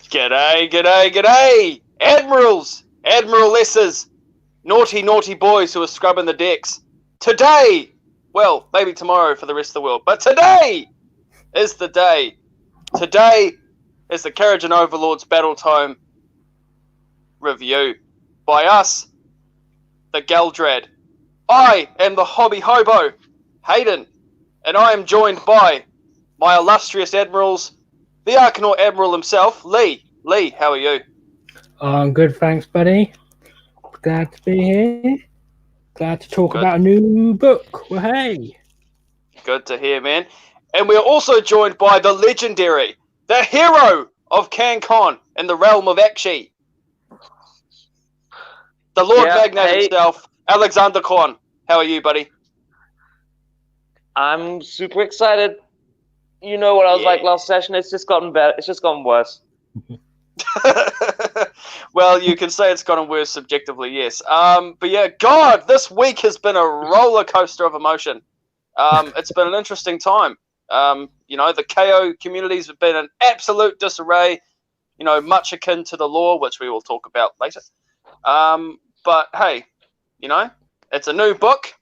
G'day, g'day, g'day! Admirals, Admiralesses, naughty, naughty boys who are scrubbing the decks. Today, well, maybe tomorrow for the rest of the world, but today is the day. Today is the Kharadron Overlords Battletome review by us, the Galdrad. I am the hobby hobo, Hayden, and I am joined by my illustrious admirals, the Arcanaut Admiral himself, Lee. Lee, how are you? I'm good, thanks, buddy. Glad to be here. Glad to talk Good. about a new book. Well, hey. Good to hear, man. And we are also joined by the legendary, the hero of CanCon in the realm of Akshi, the Lord Magnate himself, Alexander Kwan. How are you, buddy? I'm super excited. You know what I was like last session. It's just gotten better. It's just gotten worse. Well, you can say it's gotten worse subjectively, yes. But yeah, God, this week has been a roller coaster of emotion. It's been an interesting time. You know, the KO communities have been in absolute disarray. You know, much akin to the lore, which we will talk about later. But hey, you know, it's a new book.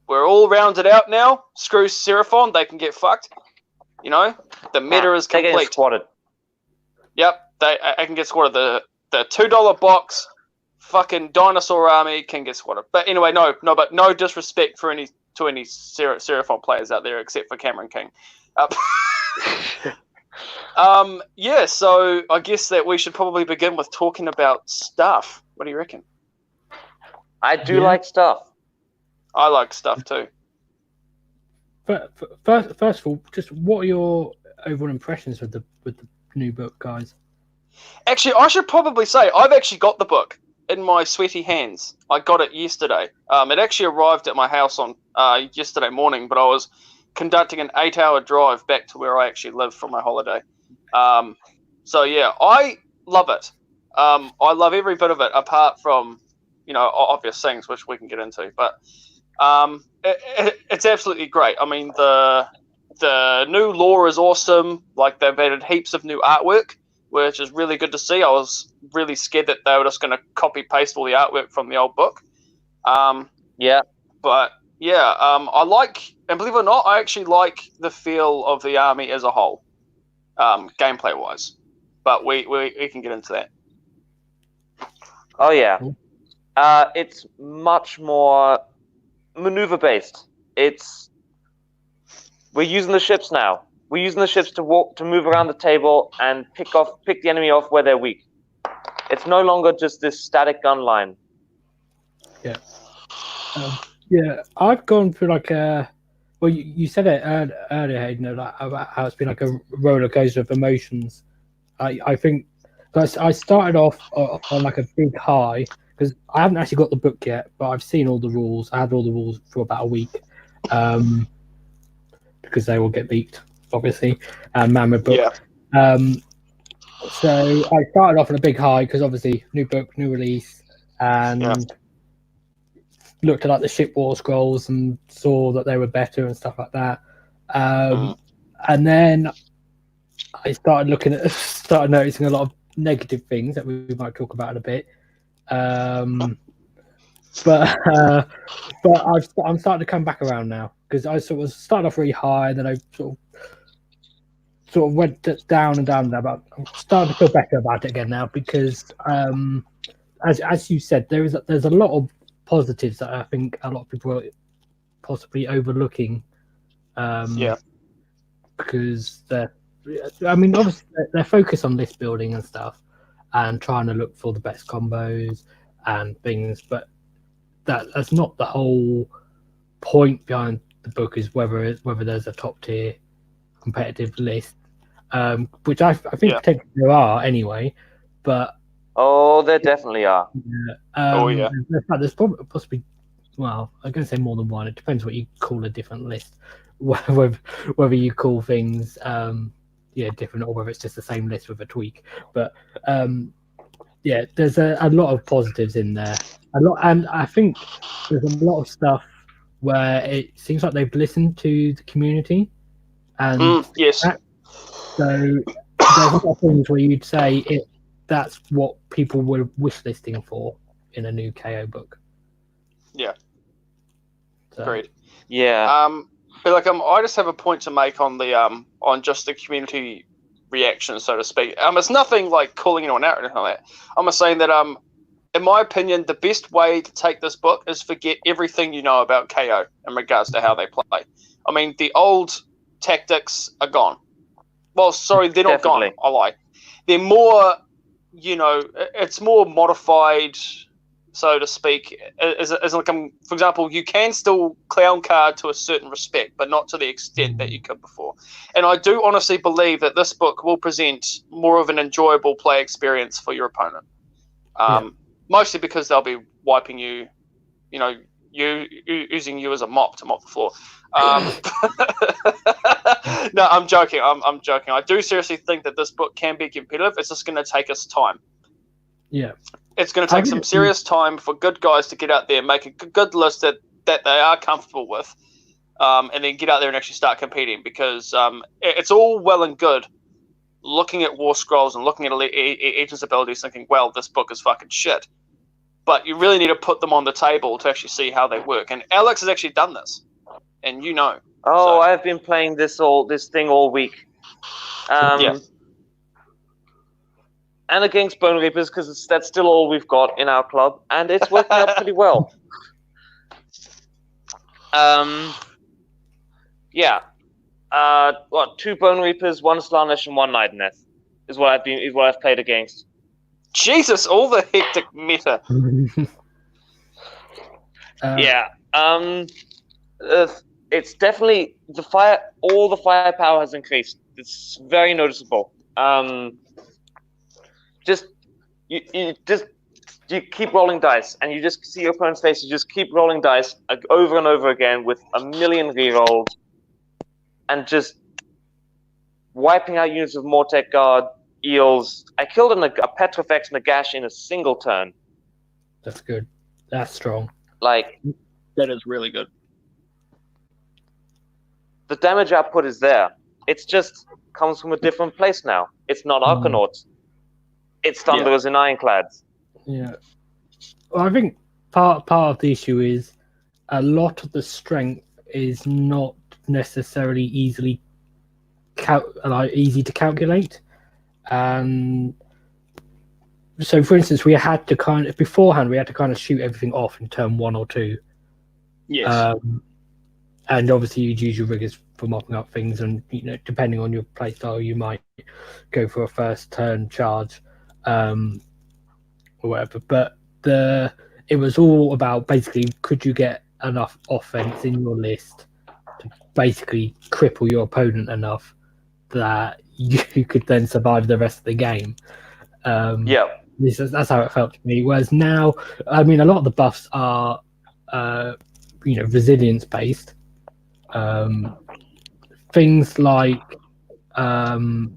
We're all rounded out now. Screw Seraphon, they can get fucked. You know, the meta is complete. They get squatted. Yep, I can get squatted. The $2 box, fucking dinosaur army can get squatted. But anyway, but no disrespect for any Seraphon players out there except for Cameron King. Yeah, so I guess that we should probably begin with talking about stuff. What do you reckon? I do like stuff. I like stuff too. But first of all, just what are your overall impressions with the new book, guys? Actually, I should probably say I've actually got the book in my sweaty hands. I got it yesterday. It actually arrived at my house on yesterday morning, but I was conducting an 8-hour drive back to where I actually live for my holiday. So yeah, I love it. I love every bit of it, apart from, you know, obvious things which we can get into. But it's absolutely great. I mean, the new lore is awesome. Like, they've added heaps of new artwork, which is really good to see. I was really scared that they were just going to copy paste all the artwork from the old book. Yeah. But yeah, I like, and believe it or not, I actually like the feel of the army as a whole, gameplay wise. But we can get into that. Oh yeah. It's much more maneuver based. We're using the ships now. We're using the ships to move around the table and pick the enemy off where they're weak. It's no longer just this static gun line. Yeah. Yeah, I've gone through like a. Well, you said it earlier, Hayden, about how it's been like a roller coaster of emotions. I think I started off on like a big high because I haven't actually got the book yet, but I've seen all the rules. I had all the rules for about a week, because they will get leaked, obviously. Mammoth book. Yeah. So I started off on a big high because obviously new book, new release, and looked at like the ship war scrolls and saw that they were better and stuff like that. And then I started noticing a lot of negative things that we might talk about in a bit. But I'm starting to come back around now because I sort of started off really high, and then I sort of went down and down and down. But I'm starting to feel better about it again now because, as you said, there's a lot of positives that I think a lot of people are possibly overlooking. Because obviously they're focused on list building and stuff and trying to look for the best combos and things, but that's not the whole point behind the book. Is whether there's a top tier competitive list, which I think potentially there are anyway, but there definitely are. Yeah. There's possibly, well, I'm going to say more than one. It depends what you call a different list, whether you call things different or whether it's just the same list with a tweak. But there's a lot of positives in there. And I think there's a lot of stuff where it seems like they've listened to the community. And yes. So there's a lot of things where you'd say that's what people were wish listing for in a new KO book. Yeah. So, Agreed. Yeah. But like I just have a point to make on the on just the community reaction, so to speak. It's nothing like calling anyone out or anything like that. I'm just saying that in my opinion, the best way to take this book is forget everything you know about KO in regards to how they play. I mean, the old tactics are gone. Well, sorry, they're not Definitely. gone. I lie. They're more, it's more modified, so to speak. As like, for example, you can still clown card to a certain respect, but not to the extent that you could before. And I do honestly believe that this book will present more of an enjoyable play experience for your opponent. Mostly because they'll be wiping you, using you as a mop to mop the floor. No, I'm joking. I'm joking. I do seriously think that this book can be competitive. It's just going to take us time. Yeah. It's going to take some serious time for good guys to get out there and make a good list that they are comfortable with, and then get out there and actually start competing, because it's all well and good looking at War Scrolls and looking at agents' abilities thinking, well, this book is fucking shit. But you really need to put them on the table to actually see how they work. And Alex has actually done this. And Oh, I've been playing this thing all week. Yeah. And against Bone Reapers, because that's still all we've got in our club, and it's working out pretty well. Yeah. 2 Bone Reapers, 1 Slaanesh, and 1 Nightingeth is what I've played against. Jesus, all the hectic meta. Yeah. It's definitely all the firepower has increased. It's very noticeable. You keep rolling dice, and you just see your opponent's face. You just keep rolling dice over and over again with a million rerolls, and just wiping out units of Mortek Guard, Eels. I killed a Petrifex Nagash in a single turn. That's good. That's strong. Like, that is really good. The damage output is there. It's just comes from a different place now. It's not Arcanauts. It's Thunderers and Ironclads. Yeah. Well, I think part of the issue is a lot of the strength is not necessarily easy to calculate. And so, for instance, we had to kind of shoot everything off in turn 1 or 2. Yes. And obviously, you'd use your riggers for mopping up things, and depending on your playstyle, you might go for a first turn charge, or whatever. But it was all about basically, could you get enough offense in your list to basically cripple your opponent enough that you could then survive the rest of the game. That's how it felt to me. Whereas now, I mean, a lot of the buffs are, resilience based. Things like the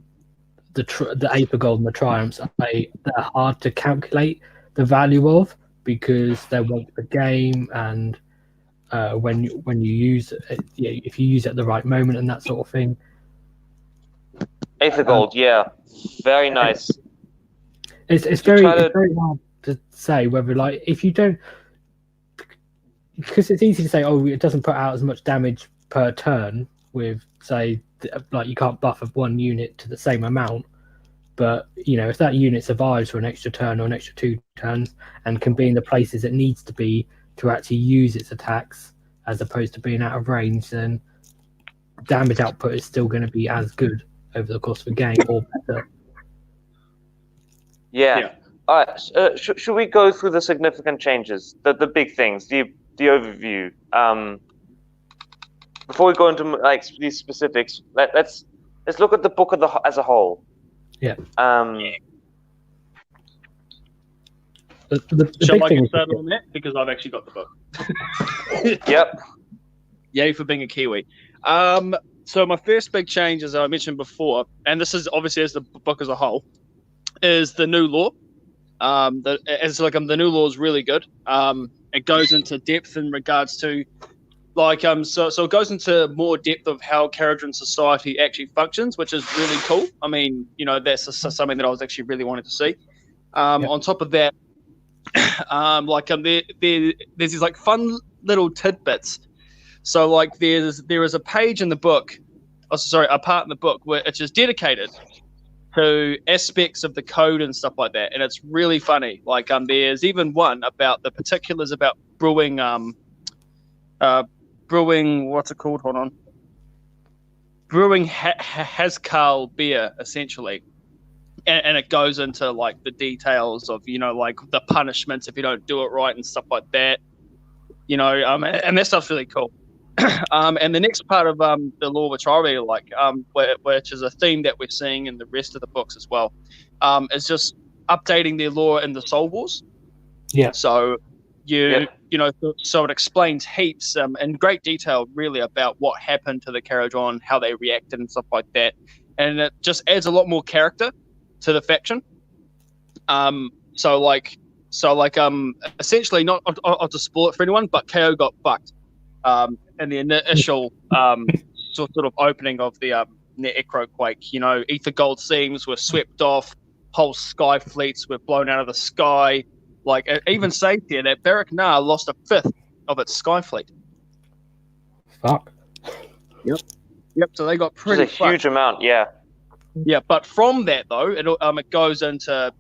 Aether Gold and the Triumphs, they're hard to calculate the value of, because they're once per game, and when you use it, if you use it at the right moment and that sort of thing. Aether Gold, very nice. It's very hard to say whether, like, if you don't, because it's easy to say, it doesn't put out as much damage per turn with, say, like, you can't buff one unit to the same amount. But if that unit survives for an extra turn or an extra 2 turns and can be in the places it needs to be to actually use its attacks, as opposed to being out of range, then damage output is still going to be as good over the course of a game, or better. Yeah. All right. Should we go through the significant changes, the big things, the overview? Before we go into these specifics, let's look at the book as a whole. Yeah. The Shall I get started on that? Because I've actually got the book. Yep. Yay for being a Kiwi. So my first big change, as I mentioned before, and this is obviously as the book as a whole, is the new lore. The new lore is really good. It goes into depth in regards to So it goes into more depth of how Kharadron society actually functions, which is really cool. I mean, that's something that I was actually really wanting to see. On top of that, there's these like fun little tidbits. So like there is a page in the book, a part in the book where it's just dedicated to aspects of the code and stuff like that, and it's really funny. Like there's even one about the particulars about brewing what's it called? Hold on. Brewing Hazkal beer, essentially. And it goes into like the details of, like the punishments if you don't do it right and stuff like that. And that stuff's really cool. And the next part of the lore, which I really like, which is a theme that we're seeing in the rest of the books as well, is just updating their lore in the Soul Wars. Yeah. So so it explains heaps in great detail, really, about what happened to the Kharadron, how they reacted, and stuff like that. And it just adds a lot more character to the faction. Essentially, not I'll just spoil it for anyone, but KO got fucked in the initial sort of opening of the Necroquake. Ether Gold seams were swept off, whole sky fleets were blown out of the sky. Like, it even says here that Barak Nar lost a fifth of its sky fleet. Fuck. Yep. So they got pretty. It's a huge amount, yeah. Yeah, but from that though, it goes into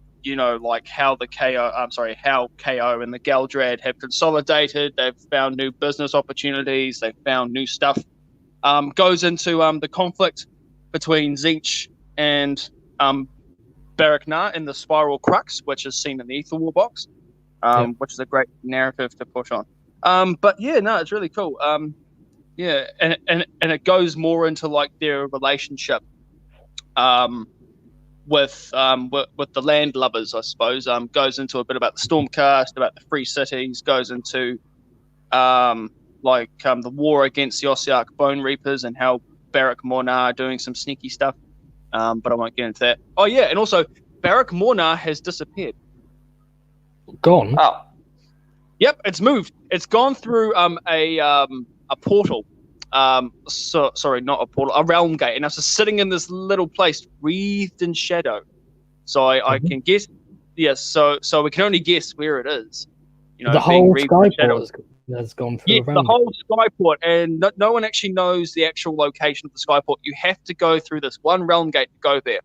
like how KO and the Galdrad have consolidated. They've found new business opportunities. They've found new stuff. Goes into the conflict between Tzeentch and Barak Nar in the Spiral Crux, which is seen in the Ether War box, which is a great narrative to push on. But yeah, no, it's really cool. And it goes more into like their relationship with the land lovers, I suppose. Goes into a bit about the Stormcast, about the Free Cities. Goes into the war against the Ossiarch Bone Reapers and how Barak Mornar are doing some sneaky stuff. But I won't get into that. Oh yeah, and also Barak Mornar has disappeared. Gone? Oh. Yep, it's moved. It's gone through a portal. Sorry, not a portal, a realm gate, and it's just sitting in this little place, wreathed in shadow. So I can guess. Yes, so we can only guess where it is. The whole skyport has gone through. Yeah, the whole skyport, and no one actually knows the actual location of the skyport. You have to go through this one realm gate to go there.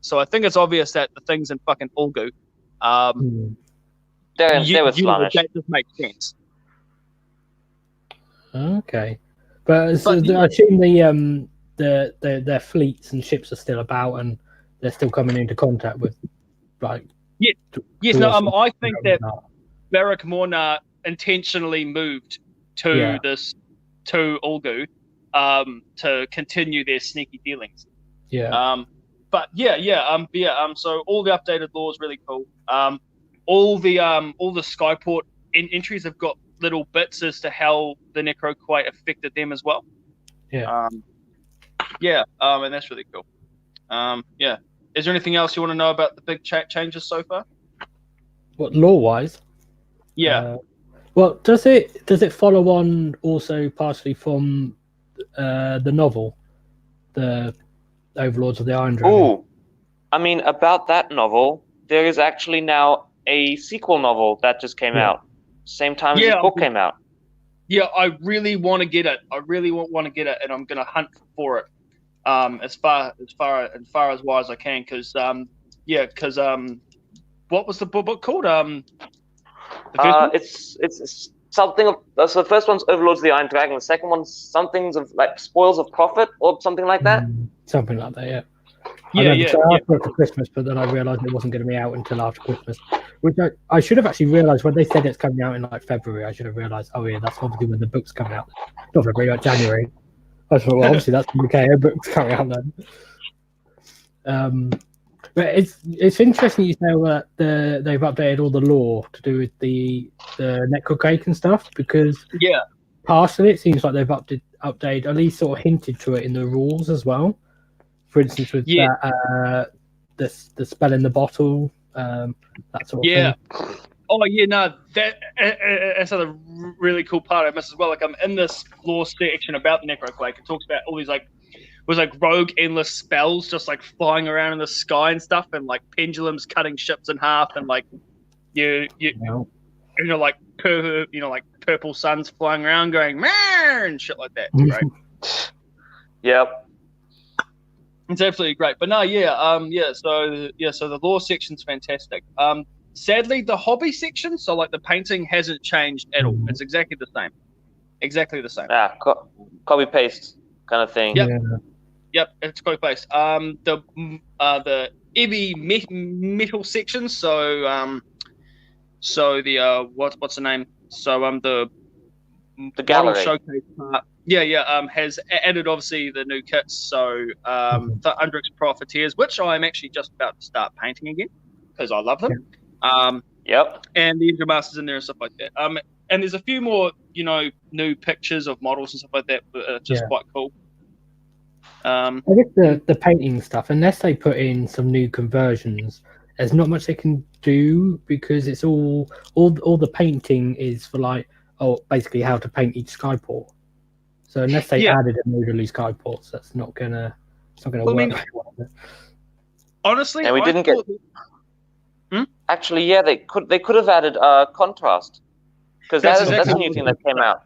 So I think it's obvious that the thing's in fucking Ulgu. They were Slaanesh. That just makes sense. Okay, but I assume their fleets and ships are still about, and they're still coming into contact with, like. Yes. No. I think that Barak Mornar intentionally moved to Ulgu, to continue their sneaky dealings. Yeah. So all the updated lore is really cool. All the Skyport entries have got little bits as to how the Necroquake affected them as well. Yeah. And that's really cool. Is there anything else you want to know about the big changes so far? What, lore-wise? Yeah. Well, does it follow on also partially from the novel, the Overlords of the Iron Dragon? Ooh, I mean, about that novel, there is actually now a sequel novel that just came out, same time as the book came out. Yeah, I really want to get it. I really want to get it, and I'm going to hunt for it as far as wide as I can. Because what was the book called? It's something of. So the first one's Overlords of the Iron Dragon. The second one's something's of like Spoils of Profit or something like that. Something like that, yeah. I asked for it for Christmas, but then I realised it wasn't going to be out until after Christmas. Which I should have actually realised when they said it's coming out in like February. I should have realised, oh yeah, that's obviously when the book's coming out. Not February, like January. I thought, well, obviously that's the KO book's coming out then. But it's interesting you say that they've updated all the lore to do with the Necroquake and stuff, because partially it seems like they've updated, at least sort of hinted to it in the rules as well. For instance, with the spell in the bottle, that sort of thing. Oh yeah, no, that's another really cool part I missed as well. Like I'm in this lore section about the Necroquake. It talks about all these rogue endless spells just like flying around in the sky and stuff, and like pendulums cutting ships in half, and like like purple suns flying around going "Meow" and shit like that. It's great. Yep. It's absolutely great. But no, so the lore section's fantastic. Sadly, the hobby section, so like the painting hasn't changed at all. It's exactly the same. Exactly the same. Copy paste kind of thing. Yep. Yep, it's copy paste. The heavy metal section, so the what's the name? So the gallery showcase part. Has added obviously the new kits. So the Undrix Profiteers, which I'm actually just about to start painting again because I love them. Yep. And the Indra Masters in there and stuff like that. And there's a few more, new pictures of models and stuff like that, but it's just quite cool. I guess the painting stuff, unless they put in some new conversions, there's not much they can do because it's all the painting is for basically how to paint each skyport. So unless they added a modally skyports, that's not gonna work. I mean, honestly, and we didn't get. Actually, they could have added contrast because that's a new thing that came out.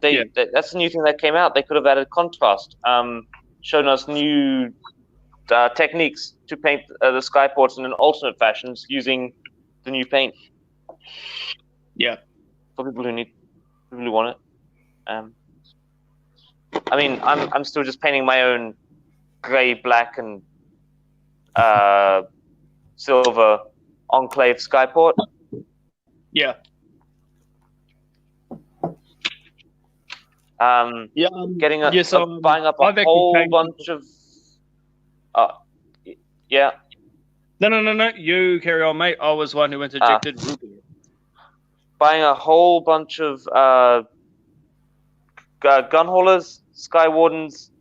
That's a new thing that came out. They could have added contrast, shown us new techniques to paint the skyports in an alternate fashions using the new paint. Yeah, for people who want it. I mean, I'm still just painting my own grey, black, and silver enclave skyport. Yeah. Getting buying up a whole bunch of. Yeah. No. You carry on, mate. I was one who interjected. Buying a whole bunch of gun haulers, sky wardens,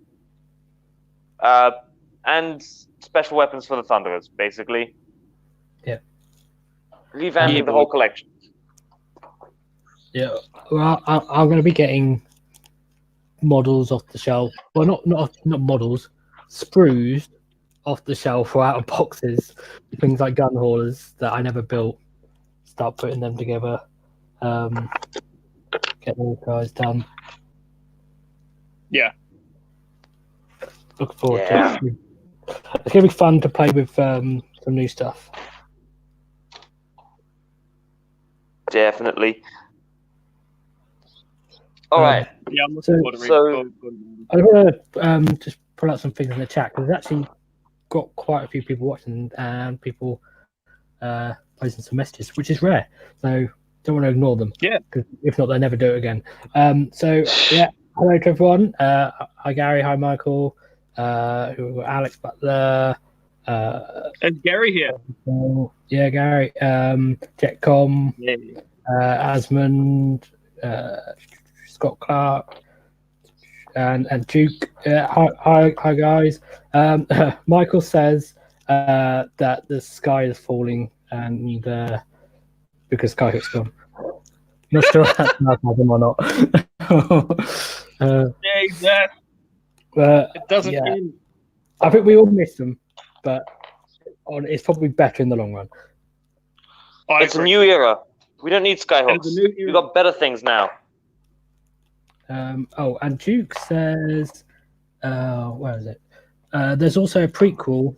and special weapons for the Thunderers, basically. Yeah. Revamping the whole collection. Yeah. Well, I'm going to be getting models off the shelf. Well, not models, sprues off the shelf or out of boxes. Things like gun haulers that I never built. Start putting them together. Get those guys done. Yeah. Look forward to it. It's going to be fun to play with some new stuff. Definitely. All right. Yeah, I'm looking forward to read. I want to just pull out some things in the chat because there's actually got quite a few people watching and people posting some messages, which is rare. So don't want to ignore them. Yeah. Because if not, they'll never do it again. Hello to everyone. Hi Gary. Hi Michael. Alex Butler. And Gary here. Yeah, Gary. Jetcom. Yeah. Asmund. Scott Clark. And Duke. Hi guys. Michael says that the sky is falling and because Skyhook's gone. Not sure if that's sarcasm or not. Exactly. It doesn't end. I think we all miss them, but it's probably better in the long run. It's a new era. We don't need Skyhooks. We've got better things now. And Duke says, where is it? There's also a prequel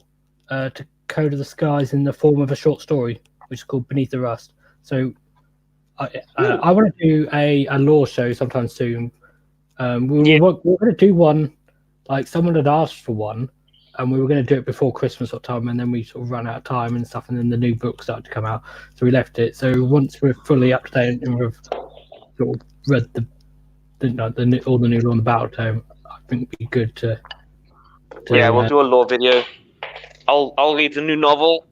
to Code of the Skies in the form of a short story, which is called Beneath the Rust. So I want to do a lore show sometime soon. We're going to do one, like someone had asked for one, and we were going to do it before Christmas or time, and then we sort of ran out of time and stuff, and then the new book started to come out, so we left it. So once we're fully up to date and we've sort of read all the new lore on the Battletome, I think it'd be good to we'll do a lore video. I'll read the new novel.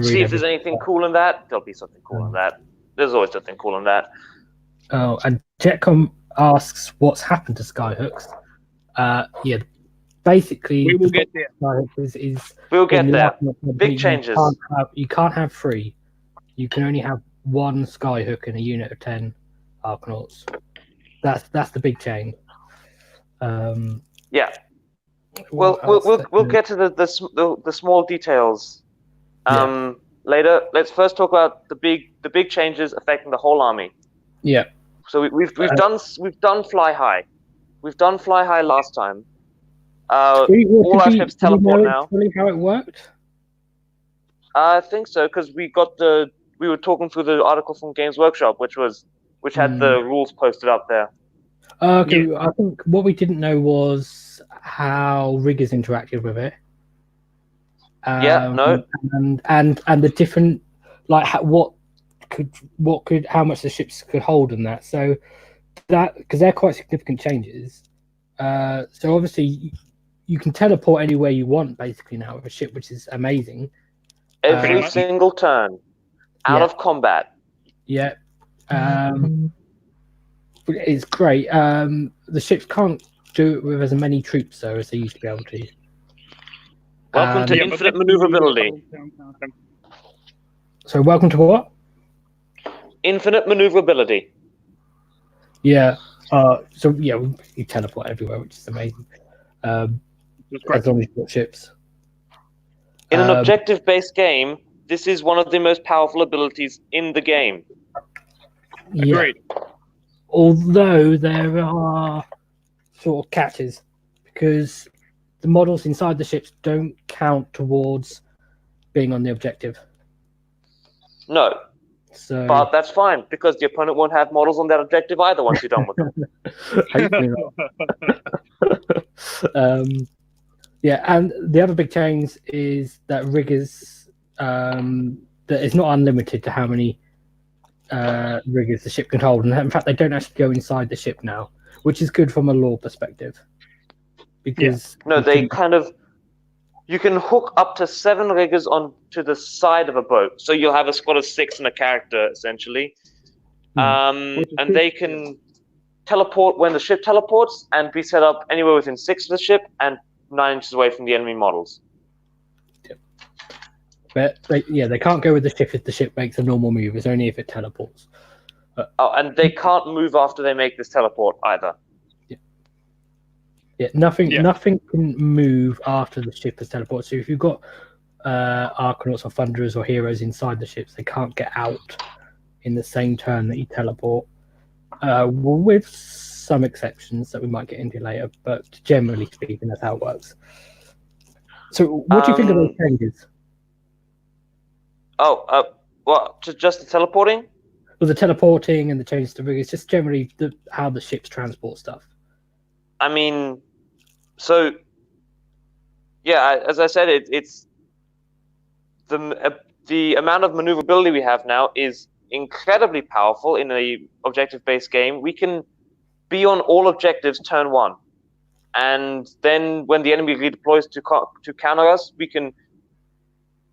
See if there's anything cool in that. There'll be something cool in that. There's always something cool in that. Oh, and Jetcom asks what's happened to Skyhooks. Basically, we will get there. We'll get there. Big changes. You can't have free. you can only have one skyhook in a unit of 10 Arkanauts. That's the big change. Yeah. We'll get to the small details later. Let's first talk about the big changes affecting the whole army. Yeah. So we've done fly high. We've done fly high last time. All our ships teleport now. Really how it worked? I think so, because we were talking through the article from Games Workshop, which had the rules posted up there. Okay, yeah. I think what we didn't know was how riggers interacted with it. And the different, like how much the ships could hold and that. So that, because they're quite significant changes. So obviously you can teleport anywhere you want basically now with a ship, which is amazing. Every single turn out of combat. Yeah. It's great. The ships can't do it with as many troops though as they used to be able to. Welcome to infinite maneuverability. So welcome to what? Infinite maneuverability. Yeah. You teleport everywhere, which is amazing. As long as you've got ships. In an objective-based game, this is one of the most powerful abilities in the game. Agreed. Although there are sort of catches, because the models inside the ships don't count towards being on the objective. No. But that's fine, because the opponent won't have models on that objective either once you're done with them. Hopefully not. And the other big change is that riggers, that it's not unlimited to how many riggers the ship can hold. And in fact, they don't actually go inside the ship now, which is good from a lore perspective. Because you can hook up to 7 riggers onto the side of a boat. So you'll have a squad of 6 and a character, essentially. And they can teleport when the ship teleports and be set up anywhere within 6 of the ship and 9 inches away from the enemy models. But they can't go with the ship if the ship makes a normal move. It's only if it teleports. And they can't move after they make this teleport either. Yeah, nothing can move after the ship has teleported. So if you've got Arkanauts or Thunderers or heroes inside the ships, they can't get out in the same turn that you teleport. With some exceptions that we might get into later, but generally speaking, that's how it works. So what do you think of those changes? Just the teleporting? Well, the teleporting and the changes to riggers, just generally how the ships transport stuff. I mean, as I said, it's the amount of maneuverability we have now is incredibly powerful in a objective-based game. We can be on all objectives turn 1, and then when the enemy redeploys to counter us, we can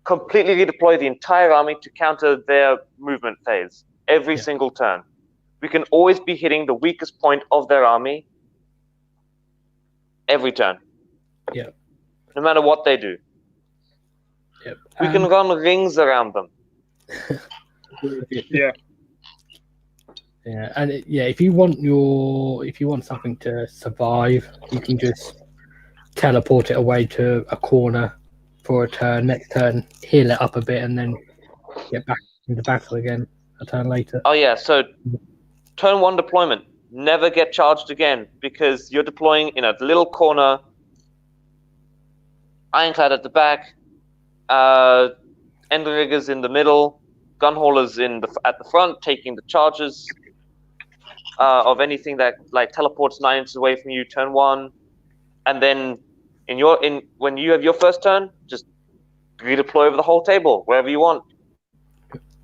completely redeploy the entire army to counter their movement phase every single turn. We can always be hitting the weakest point of their army every turn. Yeah. No matter what they do. Yep. We can run rings around them. Yeah. Yeah, and if you want something to survive, you can just teleport it away to a corner for a turn. Next turn, heal it up a bit, and then get back into battle again a turn later. Oh yeah, so turn 1 deployment. Never get charged again, because you're deploying in a little corner, ironclad at the back, end riggers in the middle, gun haulers at the front, taking the charges of anything that teleports 9 inches away from you turn 1, and then when you have your first turn, just redeploy over the whole table wherever you want.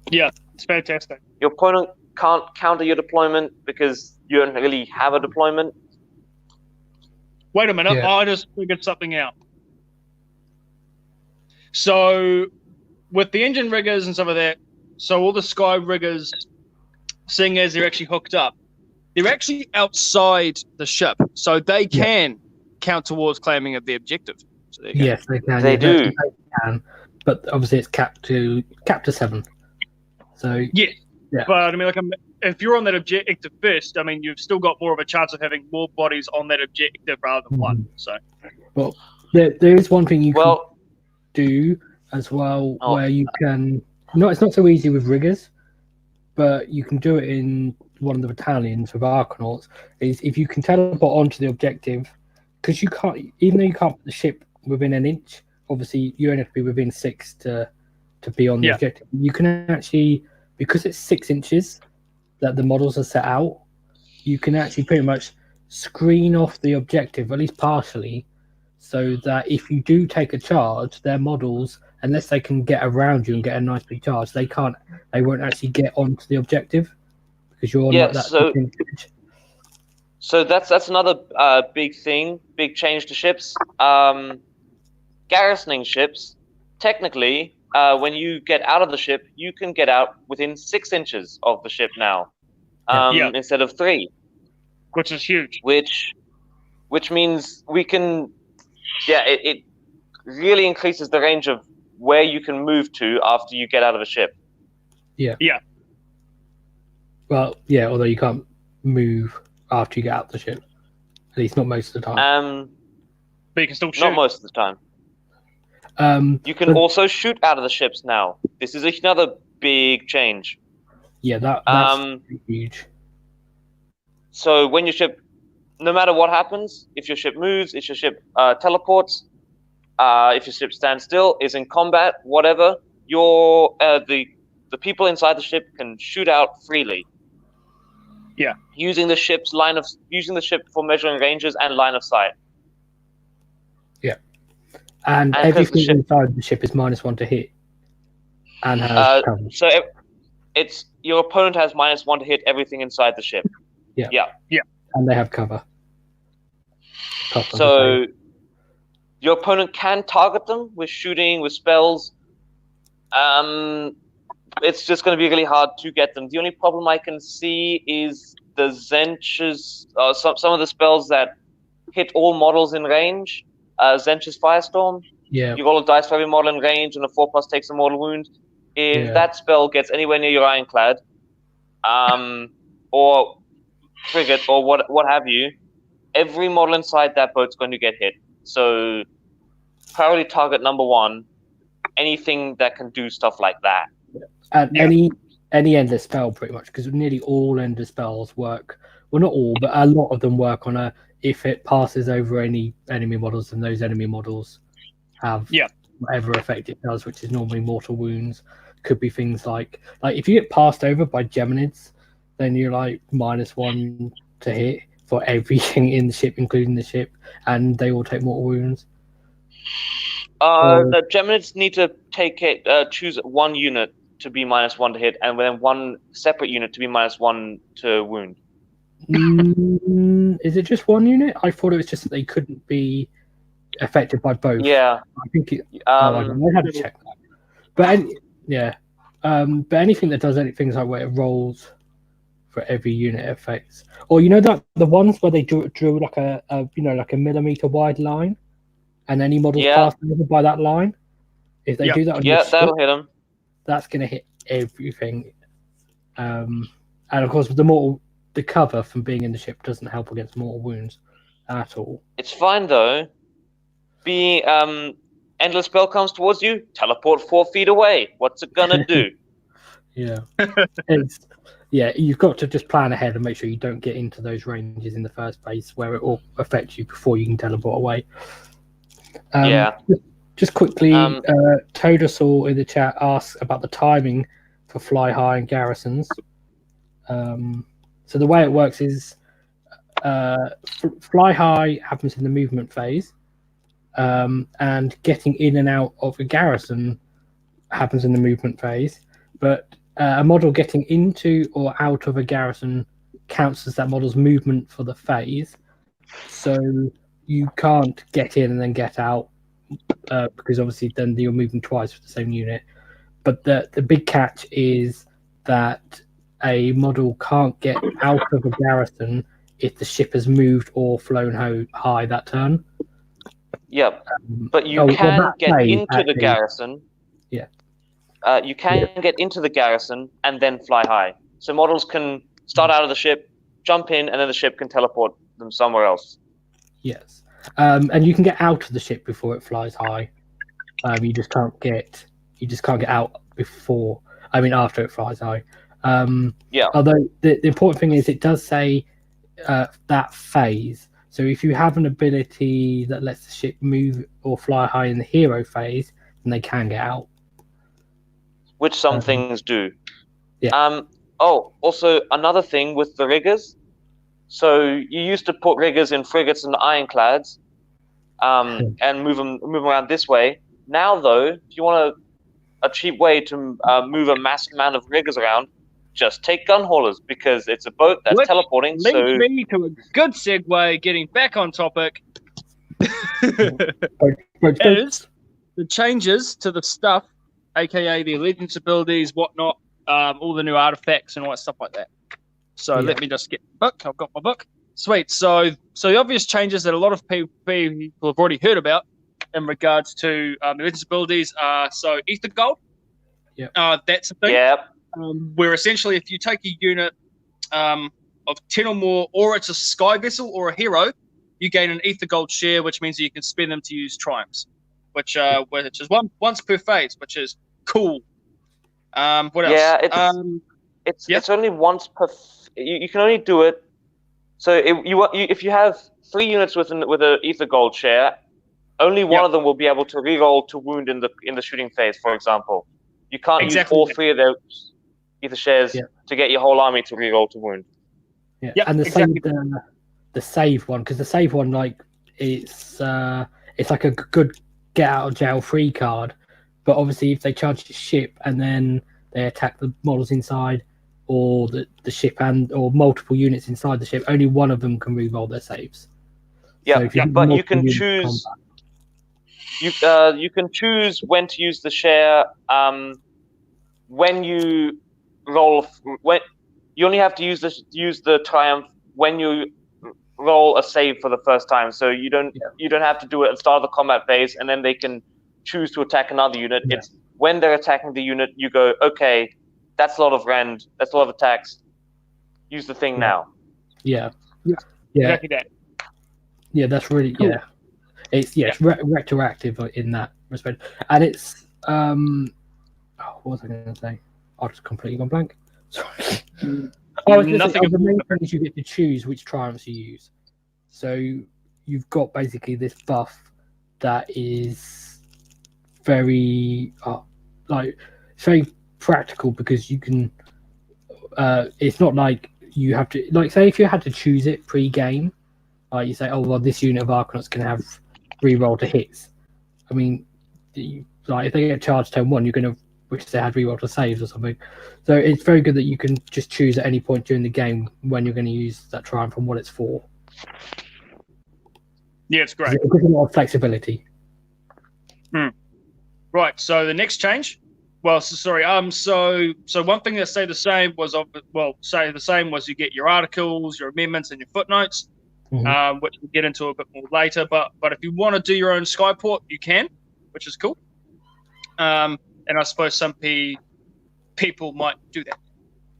Yeah, it's fantastic. Your opponent can't counter your deployment because you don't really have a deployment. Wait a minute, I just figured something out. So, with the engine riggers and some of that, so all the sky riggers, seeing as they're actually hooked up, they're actually outside the ship, so they can count towards claiming of the objective. So yes, they can. They do. They can, but obviously it's capped to 7. So Yeah. Yeah. But I mean, if you're on that objective first, I mean, you've still got more of a chance of having more bodies on that objective rather than one. So, well, there is one thing you can Well, do as well, Oh. where you can. No, it's not so easy with riggers, but you can do it in one of the battalions with Arcanauts. Is if you can teleport onto the objective, because you can't, even though you can't put the ship within an inch. Obviously, you only have to be within 6 to be on the objective. You can actually, because it's 6 inches that the models are set out, you can actually pretty much screen off the objective, at least partially, so that if you do take a charge, their models, unless they can get around you and get a nice big charge, they won't actually get onto the objective because you're not that inch. So that's another big change to ships. Garrisoning ships, technically, when you get out of the ship, you can get out within 6 inches of the ship now, instead of 3. which is huge. Which means we can, it really increases the range of where you can move to after you get out of a ship. Yeah. Yeah. Well, yeah, although you can't move after you get out the ship. At least not most of the time. But you can still shoot. Not most of the time. You can also shoot out of the ships now. This is another big change. Yeah, that's huge. So when your ship, no matter what happens, if your ship moves, if your ship teleports, if your ship stands still, is in combat, whatever, the people inside the ship can shoot out freely. Yeah. Using the ship for measuring ranges and line of sight. Yeah. And everything inside the ship is -1 to hit. And has cover. So it's your opponent has -1 to hit everything inside the ship. Yeah. Yeah. And they have cover. So your opponent can target them with shooting, with spells. It's just going to be really hard to get them. The only problem I can see is the Zench's, some of the spells that hit all models in range. Zench's Firestorm. Yeah. You roll a dice for every model in range, and a 4+ takes a mortal wound. If that spell gets anywhere near your Ironclad, or frigate, or what have you, every model inside that boat's going to get hit. So, priority target number 1, anything that can do stuff like that. And any endless spell, pretty much, because nearly all endless spells work. Well, not all, but a lot of them work on if it passes over any enemy models, and those enemy models have whatever effect it does, which is normally mortal wounds. Could be things like if you get passed over by Geminids, then you're like -1 to hit for everything in the ship, including the ship, and they all take mortal wounds. The Geminids need to choose one unit to be -1 to hit, and then one separate unit to be -1 to wound. Is it just one unit? I thought it was just that they couldn't be affected by both. Yeah. I think I had to check that. But but anything that does things like where it rolls for every unit it affects, or that the ones where they drew like a millimeter wide line, and any models pass over by that line. If they do that on your ship, that'll hit them. That's going to hit everything. And of course, the cover from being in the ship doesn't help against mortal wounds at all. It's fine though. Endless spell comes towards you, teleport 4 feet away. What's it gonna do? You've got to just plan ahead and make sure you don't get into those ranges in the first place where it will affect you before you can teleport away. Just quickly, Todasaur in the chat asks about the timing for fly high and garrisons. So the way it works is fly high happens in the movement phase, and getting in and out of a garrison happens in the movement phase. But a model getting into or out of a garrison counts as that model's movement for the phase. So you can't get in and then get out, because obviously then you're moving twice with the same unit. But the big catch is that a model can't get out of a garrison if the ship has moved or flown high that turn. But you can get into the garrison. Yeah. you can get into the garrison and then fly high. So models can start out of the ship, jump in, and then the ship can teleport them somewhere else. Yes, and you can get out of the ship before it flies high. You just can't get out before. I mean, after it flies high. Although the important thing is, it does say that phase. So if you have an ability that lets the ship move or fly high in the hero phase, then they can get out. Which some things do. Yeah. Also another thing with the riggers. So you used to put riggers in frigates and ironclads, and move them around this way. Now, though, if you want a cheap way to move a massive amount of riggers around, just take gun haulers, because it's a boat that's teleporting. Leads me to a good segue, getting back on topic. Is the changes to the stuff, aka the allegiance abilities, whatnot, all the new artifacts and all that stuff like that. So let me just get the book. I've got my book. Sweet. So the obvious changes that a lot of people have already heard about in regards to allegiance abilities are Ether Gold. Yeah. That's a thing. Yep. Where essentially, if you take a unit of 10 or more, or it's a sky vessel or a hero, you gain an Ether Gold share, which means that you can spend them to use triumphs, which is once per phase, which is cool. What else? Yeah, it's only once per. You can only do it. So if you have 3 units with an Ether Gold share, only one of them will be able to reroll to wound in the shooting phase, for example. You can't use all 3 of those Ether shares to get your whole army to reroll to wound. Yeah, and the same the save one, because the save one, like, it's like a good get out of jail free card, but obviously if they charge the ship and then they attack the models inside, or the ship or multiple units inside the ship, only one of them can reroll their saves. Yeah, but you can choose. You can choose when to use the share. When you roll, you only have to use the triumph when you roll a save for the first time. So you don't have to do it at the start of the combat phase, and then they can choose to attack another unit. Yeah. It's when they're attacking the unit, you go, okay, that's a lot of rend, that's a lot of attacks. Use the thing now. Yeah. Exactly that. Yeah, that's really cool. It's retroactive in that respect, and it's what was I going to say? I just completely gone blank. Sorry. The main thing is you get to choose which triumphs you use. So you've got basically this buff that is very very practical, because you can. It's not like you have to, like, say if you had to choose it pre-game, you say, oh well, this unit of Arcanauts can have reroll to hits. I mean, if they get charged turn 1, you're going to wish they had reroll to saves or something. So it's very good that you can just choose at any point during the game when you're going to use that triumph and what it's for. Yeah, it's great. It gives a lot of flexibility. Right. So the next change. Well, so one thing that stayed the same was you get your articles, your amendments, and your footnotes, which we'll get into a bit more later. But if you want to do your own Skyport, you can, which is cool. And I suppose some people might do that.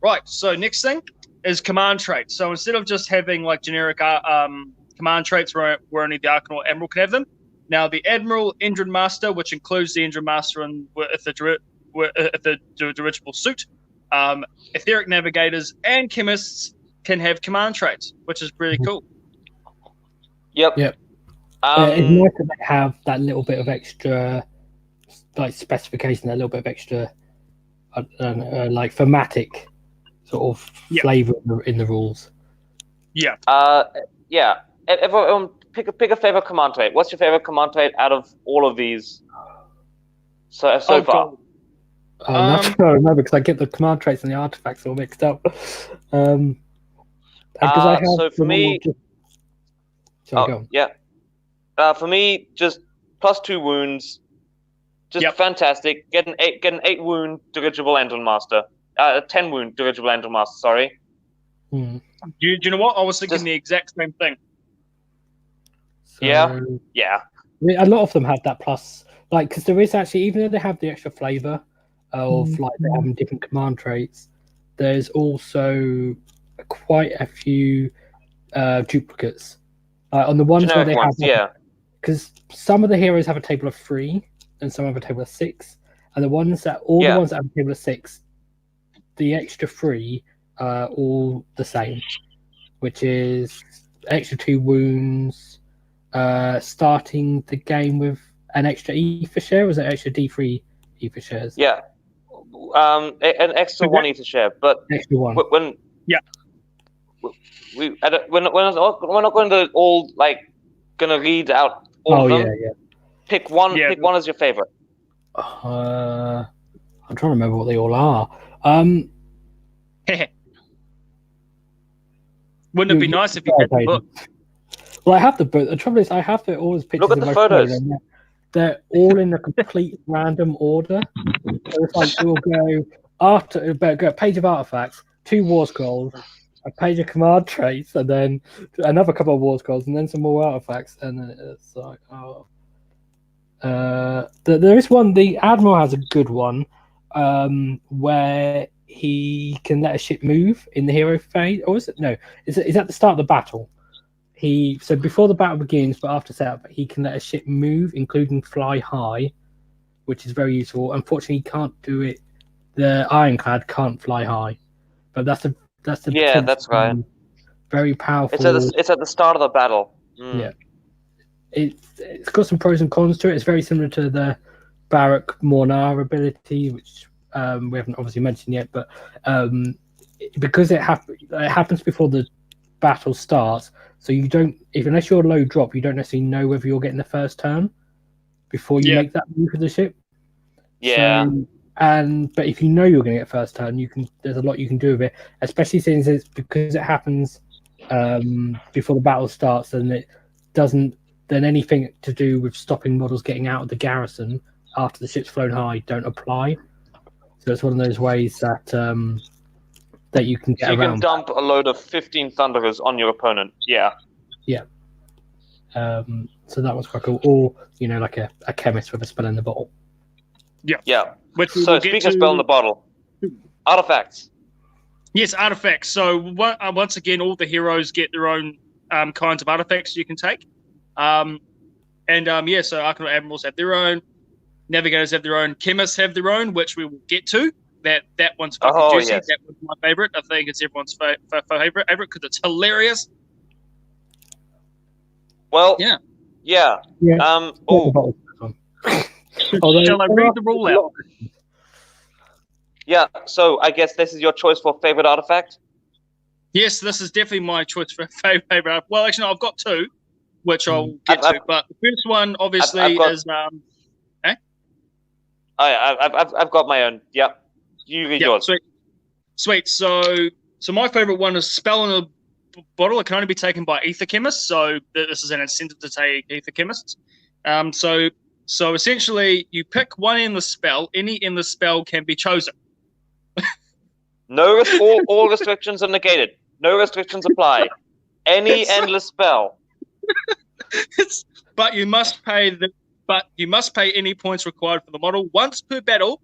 Right. So next thing is command traits. So instead of just having like generic command traits where only the Arcanaut Admiral can have them, now the Admiral Engine Master, which includes the Engine Master and if the dirigible suit, etheric navigators and chemists can have command traits, which is really cool. Yep. It's nice that they have that little bit of extra, like, specification, that little bit of extra, like, thematic sort of flavor in the rules. Yeah. Everyone, pick a favorite command trait. What's your favorite command trait out of all of these so far? That's what I remember, because I get the command traits and the artifacts all mixed up. For me, just +2 wounds, just fantastic. Get an 8 wound dirigible engine master, 10 wound dirigible engine master. Sorry. Do you know what? I was thinking the exact same thing. So, yeah. I mean, a lot of them have that plus, like, because there is actually, even though they have the extra flavor, of like they having different command traits, there's also quite a few duplicates. On the ones Generic where they ones, have, because some of the heroes have a table of 3 and some have a table of 6, and the ones that the ones that have a table of 6, the extra 3 are all the same, which is extra 2 wounds, starting the game with an extra ether share. Was it extra D3 ether shares? Yeah. An extra 1 ether share, but extra 1. when we're not going to all gonna read out all of them. Pick one. Pick one as your favorite. I'm trying to remember what they all are. Wouldn't it be nice if you had the book? Well, I have the book. The trouble is, I have all his pictures. Look at the photos. They're all in a complete random order. So it's like it will go after a page of artifacts, 2 war scrolls, a page of command traits, and then another couple of war scrolls, and then some more artifacts, and then it's like, oh. There is one. The Admiral has a good one, where he can let a ship move in the hero phase, or is it no? Is at the start of the battle. So before the battle begins, but after setup, he can let a ship move, including fly high, which is very useful. Unfortunately, he can't do it. The Ironclad can't fly high, but that's that's right. Very powerful. It's at the start of the battle. Yeah, it's got some pros and cons to it. It's very similar to the Barak Mornar ability, which we haven't obviously mentioned yet, but because it happens before the battle starts, so you don't, unless you're low drop, you don't necessarily know whether you're getting the first turn before you make that move with the ship. Yeah. So, but if you know you're going to get first turn, there's a lot you can do with it, especially since it's because it happens before the battle starts, and it doesn't. Then anything to do with stopping models getting out of the garrison after the ship's flown high don't apply. So it's one of those ways that that you can get around. So you can dump a load of 15 Thunderers on your opponent. Yeah. Yeah. So that was quite cool. Or like a chemist with a spell in the bottle. Yeah. Yeah. So speaking of spell in the bottle, artifacts. Yes, artifacts. So once again, all the heroes get their own kinds of artifacts you can take. So Arcanal Admirals have their own, Navigators have their own, Chemists have their own, which we will get to. That one's fucking juicy. Yes. That was my favorite. I think it's everyone's favorite because it's hilarious. Well, yeah. Shall I read the rule out? Yeah. So I guess this is your choice for favorite artifact. Yes, this is definitely my choice for favorite. Well, actually, no, I've got 2. Which I'll get to, but the first one obviously is I've got my own. Yep, you read yours. Sweet. So my favorite one is spell in a bottle. It can only be taken by ether chemists, so this is an incentive to take ether chemists. So essentially, you pick one in the spell. Any in the spell can be chosen. No, all restrictions are negated. No restrictions apply. Any endless spell. But you must pay any points required for the model. Once per battle,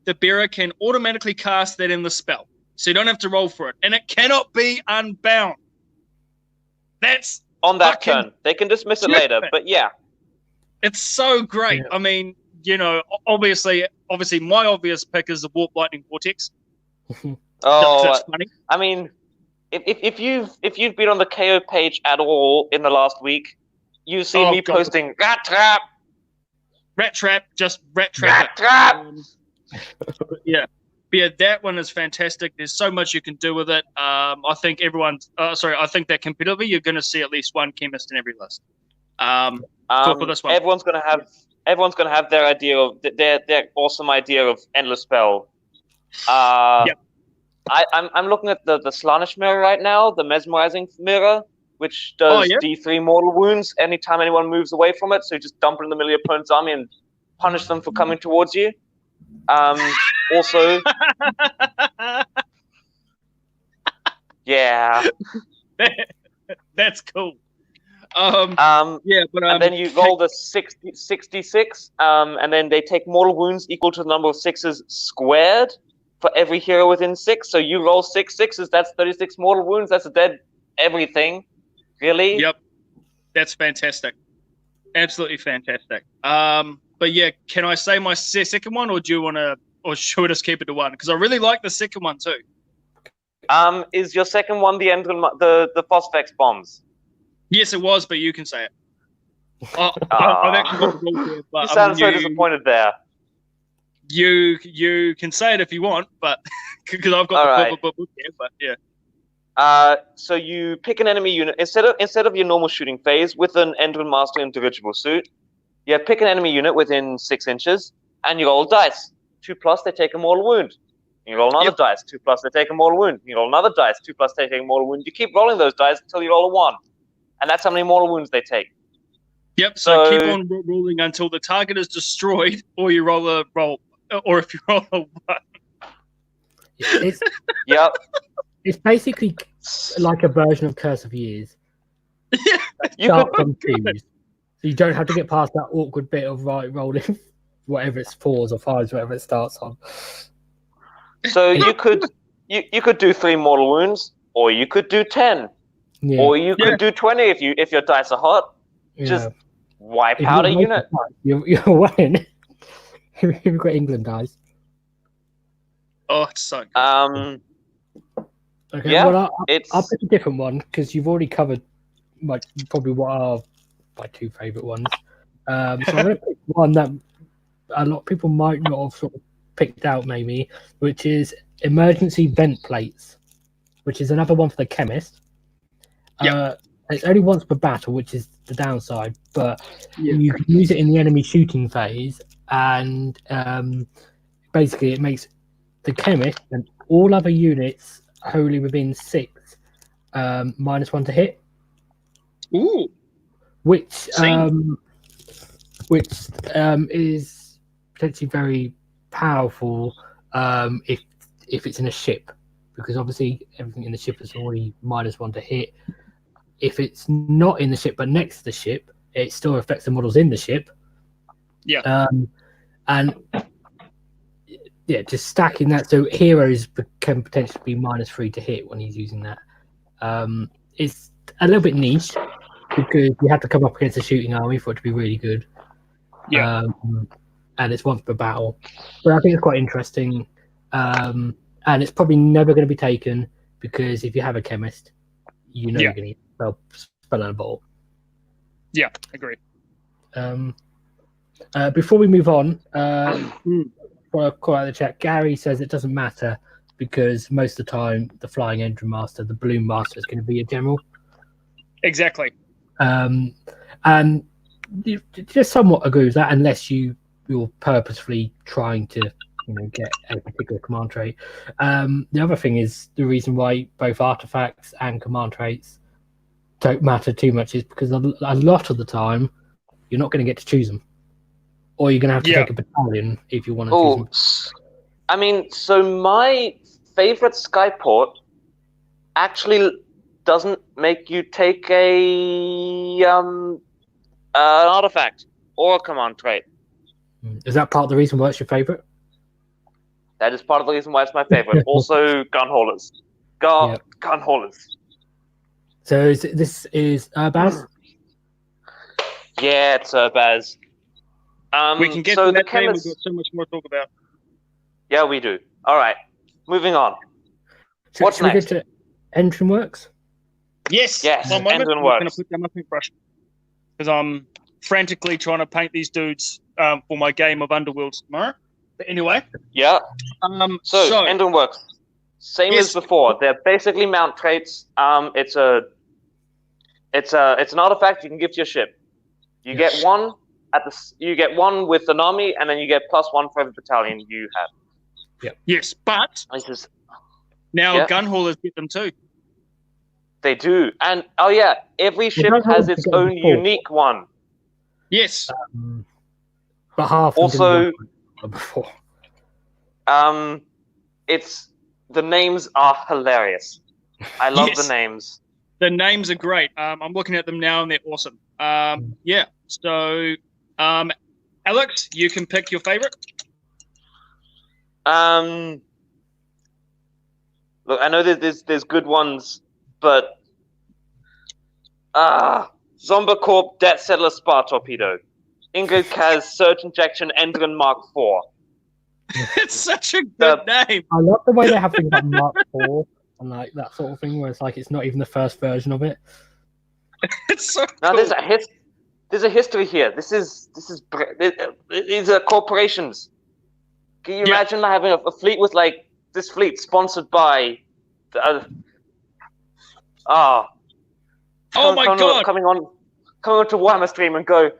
the bearer can automatically cast that in the spell, so you don't have to roll for it, and it cannot be unbound. That's on that turn. They can dismiss it later, but yeah, it's so great. Yeah. I mean, obviously, my obvious pick is the Warp Lightning Vortex. That's funny. I mean, if you've been on the KO page at all in the last week, you see me posting Rat Trap, just Rat Trap. Yeah, that one is fantastic. There's so much you can do with it. I think I think that competitively you're going to see at least one chemist in every list. For this one, everyone's going to have their idea of their awesome idea of endless spell. Yep. I'm looking at the Slaanesh mirror right now, the mesmerizing mirror, which does D3 mortal wounds anytime anyone moves away from it. So you just dump it in the middle of your opponent's army and punish them for coming towards you. Also, that's cool. Yeah, but and then you roll the 66, and then they take mortal wounds equal to the number of sixes squared for every hero within 6. So you roll 6 sixes, that's 36 mortal wounds. That's a dead everything. Really? Yep, that's fantastic. Absolutely fantastic. But yeah, can I say my second one, or do you want to, or should we just keep it to one? Because I really like the second one too. Is your second one the Phosphex bombs? Yes, it was, but you can say it. I've actually got the rule here, but You sound so disappointed there. You can say it if you want, but because I've got the book here, but yeah. So you pick an enemy unit instead of your normal shooting phase with an Endrin Master in dirigible suit. You pick an enemy unit within 6 inches, and you roll dice. 2+, they take a mortal wound. You roll another dice. 2+, they take a mortal wound. You roll another dice. 2+, they take a mortal wound. You keep rolling those dice until you roll a 1, and that's how many mortal wounds they take. Yep. So keep on rolling until the target is destroyed, or you roll, or if you roll a 1. Yep. It's basically like a version of Curse of Years. You Start could, from 2s. So you don't have to get past that awkward bit of rolling whatever it's 4s or 5s, whatever it starts on. So you could do 3 mortal wounds, or you could do 10, or you could do 20 if your dice are hot. Just wipe out a unit. You're winning. You've got England dice. Oh, it's so good. Okay, yeah, well, I'll pick a different one because you've already covered probably what are my 2 favourite ones. So I'm going to pick one that a lot of people might not have sort of picked out, maybe, which is emergency vent plates, which is another one for the chemist. It's only once per battle, which is the downside, but you can use it in the enemy shooting phase, and basically it makes the chemist and all other units wholly within 6 -1 to hit. Ooh. Which is potentially very powerful if it's in a ship, because obviously everything in the ship is already -1 to hit. If it's not in the ship but next to the ship, it still affects the models in the ship. And just stacking that so heroes can potentially be -3 to hit when he's using that. It's a little bit niche because you have to come up against a shooting army for it to be really good. And it's once per battle, but I think it's quite interesting. And it's probably never going to be taken because if you have a chemist, you're going to need spell and a ball. Yeah, agree. Before we move on, before I call out the chat, Gary says it doesn't matter because most of the time the Flying Engine Master, the Balloon Master, is going to be a general. Exactly. And you just somewhat agree with that, unless you're purposefully trying to get a particular command trait. The other thing is the reason why both artifacts and command traits don't matter too much is because a lot of the time you're not going to get to choose them, or you're going to have to take a battalion if you want to choose them. I mean, so my favorite Skyport actually doesn't make you take an artifact or a command trait. Is that part of the reason why it's your favorite? That is part of the reason why it's my favorite. Also, gun haulers. Gun haulers. So this is Urbaz? Yeah, it's Urbaz. We can get to that game. We've got so much more to talk about. Yeah, we do. All right, moving on. What's next? next? We get to Engine Works? Yes. One moment. I'm going to put down my paintbrush because I'm frantically trying to paint these dudes for my game of Underworlds tomorrow. But anyway. Yeah. So Engine Works. Same as before. They're basically mount traits. It's an artifact you can give to your ship. You get one you get one with an army, and then you get +1 for every battalion you have. Yeah. Yes, but now gun haulers get them too. They do, and every ship has its own unique one. Yes. But half also before. The names are hilarious. I love the names. The names are great. I'm looking at them now, and they're awesome. Yeah. So, Alex, you can pick your favorite. Look, I know that there's good ones, but Zombicorp, Death Settler, Spar Torpedo, Ingrid Kaz, Surge Injection, Endrin Mark IV. It's such a good name. I love the way they have things like Mark IV and like that sort of thing, where it's like it's not even the first version of it. It's so Now cool. there's a history here. These are corporations. Can you imagine having a fleet with like this fleet sponsored by oh my god! Coming on to Warhammer Stream and go.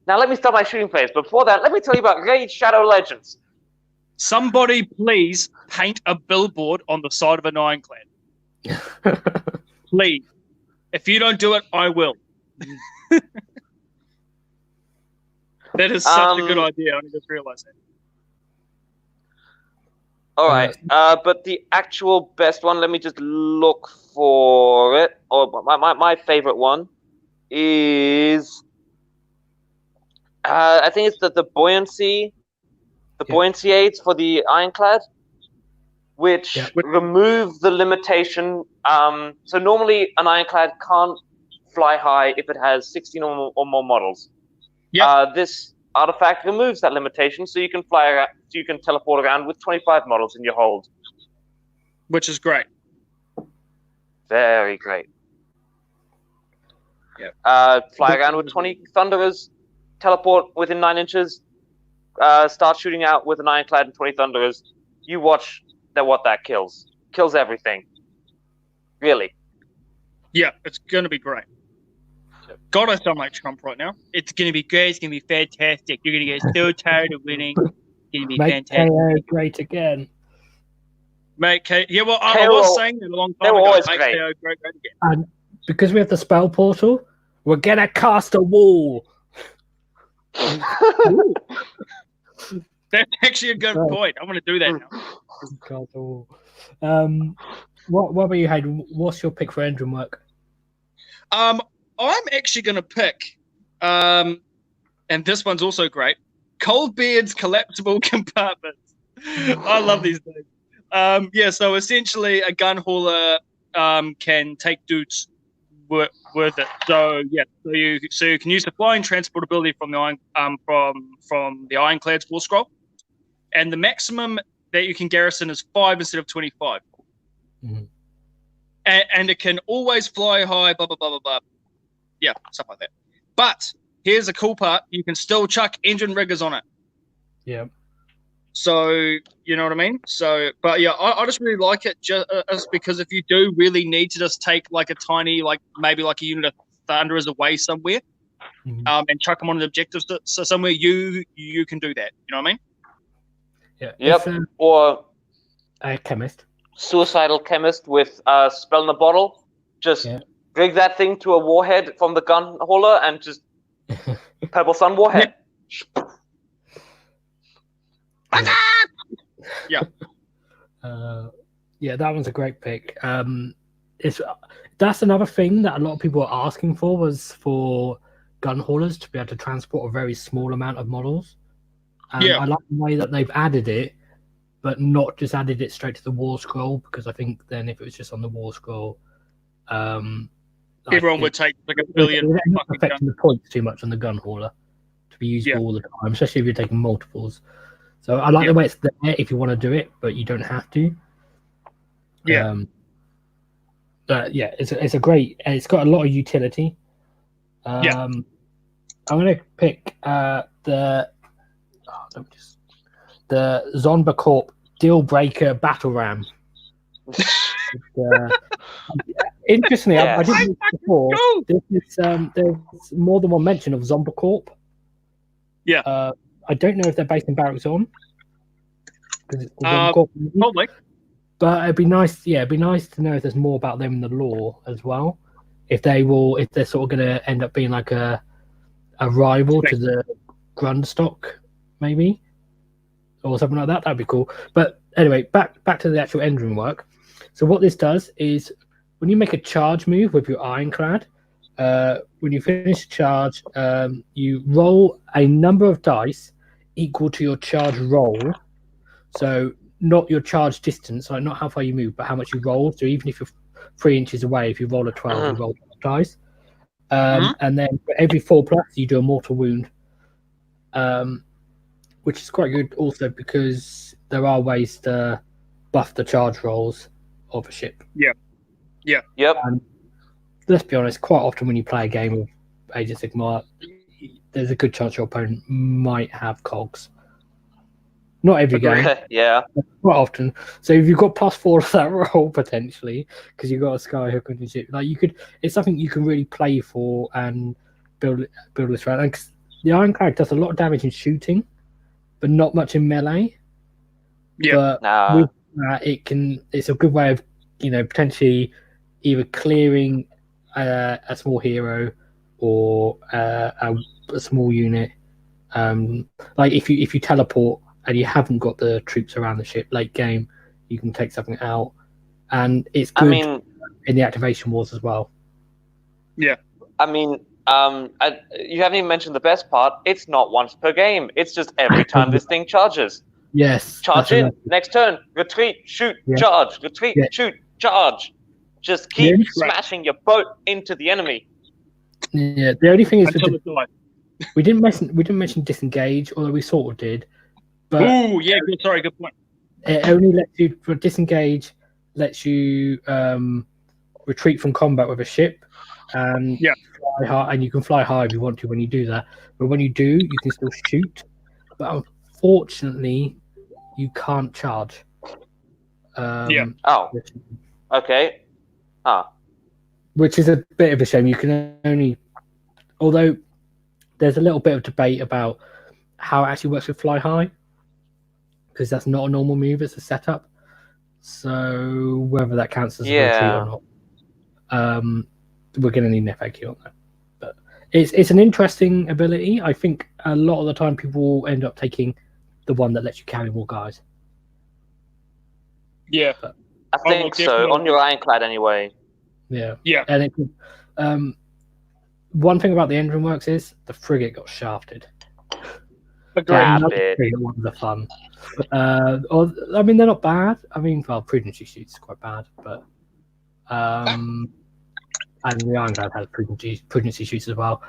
Now let me start my shooting phase. Before that, let me tell you about Raid Shadow Legends. Somebody please paint a billboard on the side of an ironclad. Please. If you don't do it, I will. That is such a good idea. I just realized that. All right, but the actual best one, let me just look for it. Oh, my favorite one is, I think it's the buoyancy aids for the ironclad, which remove the limitation. So normally an ironclad can't fly high if it has 16 or more models. Yeah. This artifact removes that limitation, so you can fly around, so you can teleport around with 25 models in your hold, which is great. Very great. Yeah. Fly around with 20 Thunderers, teleport within 9 inches, start shooting out with an ironclad and 20 Thunderers. You watch what that kills. Kills everything. Really. Yeah, it's going to be great. God, I sound like Trump right now. It's going to be great. It's going to be fantastic. You're going to get so tired of winning. It's going to be fantastic. KO great again. Make KO. Yeah, well, I was saying it a long time ago. Make great. KO great again. And because we have the spell portal, we're going to cast a wall. That's actually a good point. I'm going to do that now. Cast a wall. What about you, Hayden? What's your pick for engine work? I'm actually going to pick, and this one's also great, Coldbeard's collapsible compartments. I love these things. So essentially a gun hauler can take dudes with it. So you can use the flying transportability from the from the Ironclad's War Scroll, and the maximum that you can garrison is 5 instead of 25. Mm-hmm. And it can always fly high, blah, blah, blah, blah, blah. Yeah, stuff like that. But here's the cool part. You can still chuck engine riggers on it. Yeah. So, you know what I mean? So, but yeah, I just really like it just because if you do really need to just take like a tiny, like maybe like a unit of Thunderers away somewhere and chuck them on the objectives so somewhere, you can do that. You know what I mean? Yeah. Yep. Or a chemist. Suicidal chemist with spell in a bottle. Just rig that thing to a warhead from the gun hauler and just Purple Sun warhead. Yeah. That one's a great pick. That's another thing that a lot of people are asking for, was for gun haulers to be able to transport a very small amount of models. I like the way that they've added it, but not just added it straight to the War Scroll, because I think then if it was just on the War Scroll, everyone would take like a billion. It's not affecting the points too much on the gun hauler to be used all the time, especially if you're taking multiples. So I like the way it's there if you want to do it, but you don't have to. Yeah. It's a great, and it's got a lot of utility. I'm going to pick the Zombicorp Deal Breaker Battle Ram. Interestingly, I didn't know this before. There's more than one mention of Zombicorp. Yeah. I don't know if they're based in Barracks On. Probably. But it'd be nice. Yeah, it'd be nice to know if there's more about them in the lore as well. If they're sort of going to end up being like a rival to the Grundstock, maybe, or something like that. That'd be cool. But anyway, back to the actual engine work. So what this does is when you make a charge move with your Ironclad, when you finish a charge, you roll a number of dice equal to your charge roll. So not your charge distance, like not how far you move, but how much you roll. So even if you're 3 inches away, if you roll a 12, you roll 12 dice. And then for every 4+, you do a mortal wound, which is quite good also because there are ways to buff the charge rolls of a ship. Yep. And let's be honest, quite often when you play a game of Age of Sigmar, there's a good chance your opponent might have cogs. Not every game, Yeah. but quite often. So if you've got +4 to that roll potentially, because you've got a skyhook on your ship, like you could, it's something you can really play for and build this around. And 'cause the Ironclad does a lot of damage in shooting, but not much in melee. Yeah. But with that, it's a good way of, potentially either clearing a small hero or a small unit. Like if you teleport and you haven't got the troops around the ship late game, you can take something out, and it's good in the activation wars as well. Yeah. I mean, you haven't even mentioned the best part. It's not once per game. It's just every time this thing charges. Yes. Charge in, next turn, retreat, shoot, charge, retreat, shoot, charge. Just keep smashing your boat into the enemy. Yeah, the only thing is we didn't mention disengage, although we sort of did. But good point. It only lets you disengage, lets you retreat from combat with a ship, and fly high, and you can fly high if you want to when you do that. But when you do, you can still shoot. But unfortunately, you can't charge. Okay. Which is a bit of a shame. You can only, although there's a little bit of debate about how it actually works with fly high, because that's not a normal move, it's a setup. So whether that counts as a retreat or not, we're going to need an FAQ on that. But it's an interesting ability. I think a lot of the time people will end up taking the one that lets you carry more guys. Yeah, but, I think so. On your Ironclad, anyway. Yeah. And it one thing about the engine works is the frigate got shafted. Frigate ones are fun. I mean, they're not bad. I mean, Prudency shoots is quite bad, but and the Ironclad has Prudency shoots as well,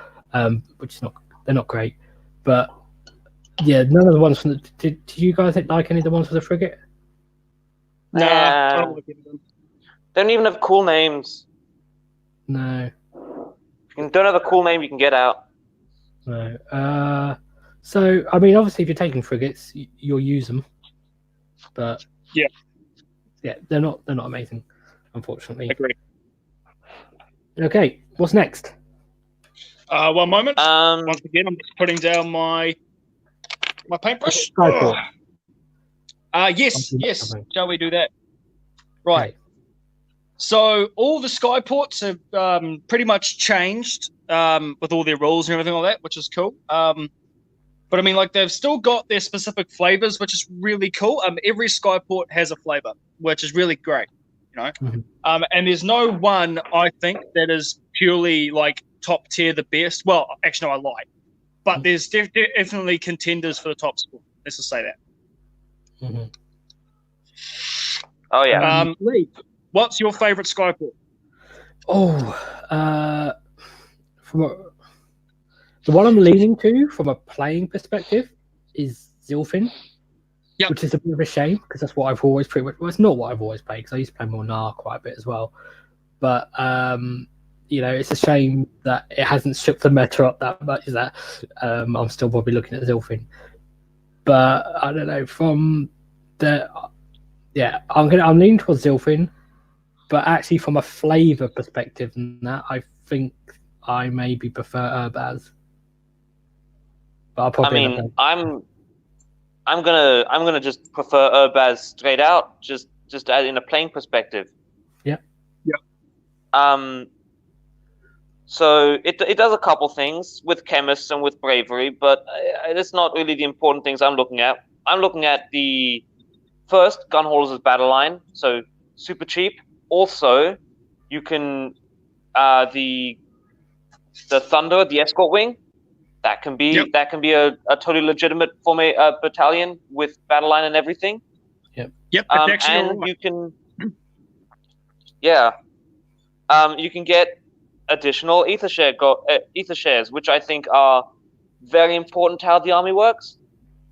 which is they're not great. But yeah, none of the ones from did you guys like any of the ones for the frigate? Nah, they don't even have cool names. No. If you don't have a cool name, you can get out. No. So I mean, obviously, if you're taking frigates, you'll use them, but yeah, they're not amazing, unfortunately. Agree. Okay, what's next? 1 moment. Once again, I'm just putting down my paintbrush. Yes. Shall we do that? Right. Okay. So all the skyports have pretty much changed with all their rules and everything like that, which is cool. But I mean, like, they've still got their specific flavors, which is really cool. Every skyport has a flavor, which is really great, Mm-hmm. And there's no one, I think, that is purely like top tier, the best. Well, actually, no, I lied. But there's definitely contenders for the top spot. Let's just say that. Mm-hmm. Oh yeah. Lee, what's your favorite skyport? The one I'm leaning to from a playing perspective is Zilfin, which is a bit of a shame because that's what I've always pretty much. Well, it's not what I've always played because I used to play more Nar quite a bit as well. But it's a shame that it hasn't shook the meta up that much. That I'm still probably looking at Zilfin, but I don't know. From the I'm leaning towards Zilfin, but actually from a flavor perspective, I think I maybe prefer Urbaz. But I'm gonna just prefer Urbaz straight out, just as in a playing perspective. Yeah. So it does a couple things with chemists and with bravery, but it's not really the important things I'm looking at. I'm looking at the first Gunholders' battle line, so super cheap. Also, You can the Thunder, the escort wing. That can be a totally legitimate battalion with battle line and everything. Yep. It's actually and right. you can you can get additional ether shares, which I think are very important to how the army works.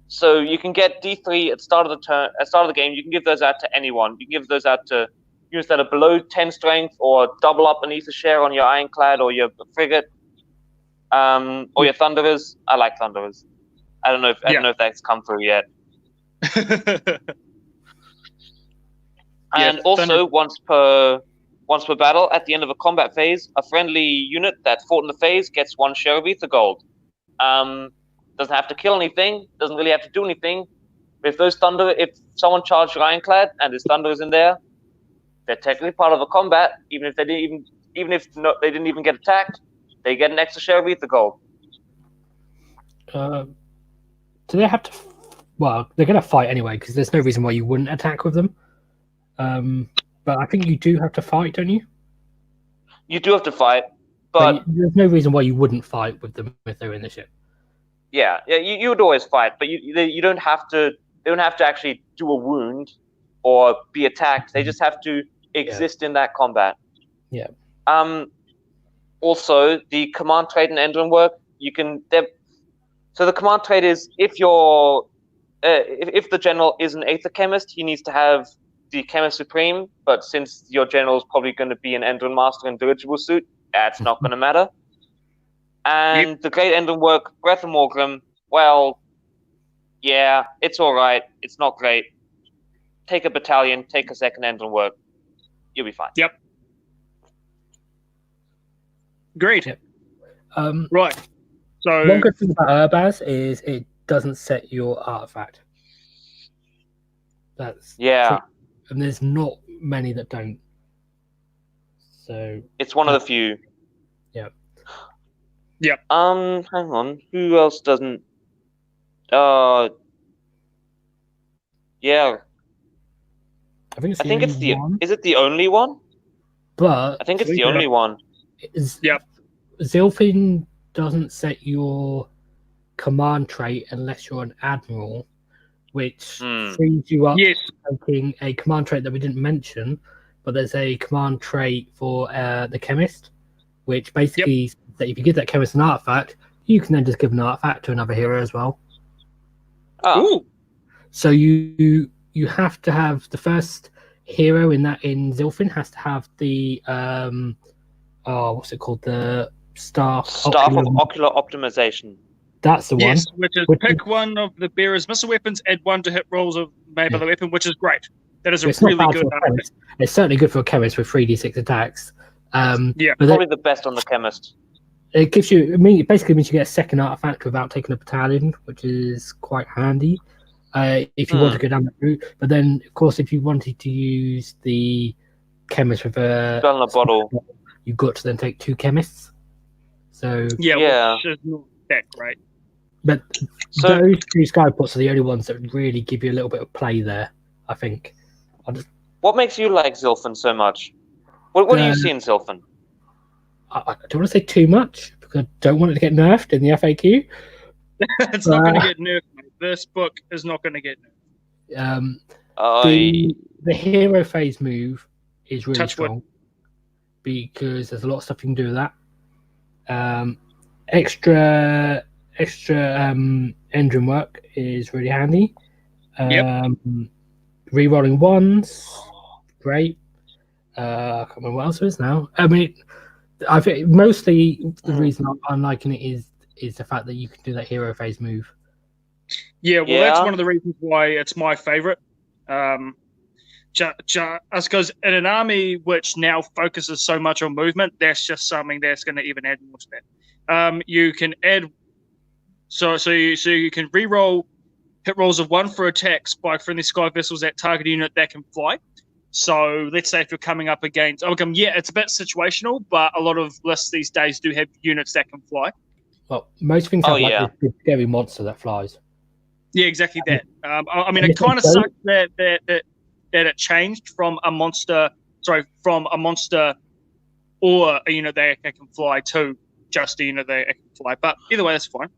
So you can get D3 at start of the game. You can give those out to anyone. You can give those out to units that are below 10 strength, or double up an ether share on your ironclad or your frigate, or your thunderers. I like thunderers. I don't know if that's come through yet. And also, once per battle, at the end of a combat phase, a friendly unit that fought in the phase gets 1 share of ether gold. Doesn't have to kill anything. Doesn't really have to do anything. But if someone charged your ironclad and there's thunderers in there, they're technically part of a combat. Even if they didn't even get attacked, they get an extra share of ether gold. Do they have to? Well, they're going to fight anyway, because there's no reason why you wouldn't attack with them. But I think you do have to fight, don't you? You do have to fight, but there's no reason why you wouldn't fight with them if they're in the ship. Yeah, you would always fight, but you don't have to. They don't have to actually do a wound or be attacked. They just have to exist in that combat. Yeah. Also, the command trait and engine work, so the command trait is if the general is an Aether chemist, he needs to have the Chemist Supreme. But since your general is probably going to be an Endron Master in dirigible suit, that's not going to matter. And the Great Endron work, Breath of Morgrim, well, yeah, it's all right. It's not great. Take a battalion, take a second Endron work. You'll be fine. Yep. Great. Yep. Right. So one good thing about Urbaz is it doesn't set your artifact. And there's not many that don't. So it's one of the few. Yeah. Yep. Hang on. Who else doesn't? Yeah. I think it's the. Is it the only one? But I think it's the only one. Yep. Zilfin doesn't set your command trait unless you're an admiral, which frees you up taking a command trait that we didn't mention. But there's a command trait for the chemist, which basically that if you give that chemist an artifact, you can then just give an artifact to another hero as well. Oh. So you have to have the first hero in Zilfin has to have the what's it called? The Staff of Ocular Optimization. That's the one. Yes, which is pick one of the bearer's missile weapons, add 1 to hit rolls of made by the weapon, which is great. That is a really good artifact. It's certainly good for a chemist with 3d6 attacks. But probably the best on the chemist. It gives you. It basically means you get a second artifact without taking a battalion, which is quite handy if you want to go down that route. But then, of course, if you wanted to use the chemist with a spell in a bottle, you've got to then take 2 So which is not that great. But those 2 skypots are the only ones that really give you a little bit of play there, I think. What makes you like Zilfin so much? What do you see in Zilfin? I don't want to say too much because I don't want it to get nerfed in the FAQ. It's not going to get nerfed, mate. This book is not going to get nerfed. The hero phase move is really strong because there's a lot of stuff you can do with that. Extra engine work is really handy. Rerolling 1s, great. I can't remember what else there is now. I think mostly the reason I'm liking it is the fact that you can do that hero phase move. That's one of the reasons why it's my favorite. Just because in an army which now focuses so much on movement, that's just something that's going to even add more to that. You can add, so you can re-roll hit rolls of 1 for attacks by friendly sky vessels that target a unit that can fly. So let's say if you're coming up against, it's a bit situational, but a lot of lists these days do have units that can fly. Well, most things have this scary monster that flies. Yeah, exactly that. It kind of sucks that it changed from a monster or a unit that can fly to just a unit that can fly. But either way, that's fine.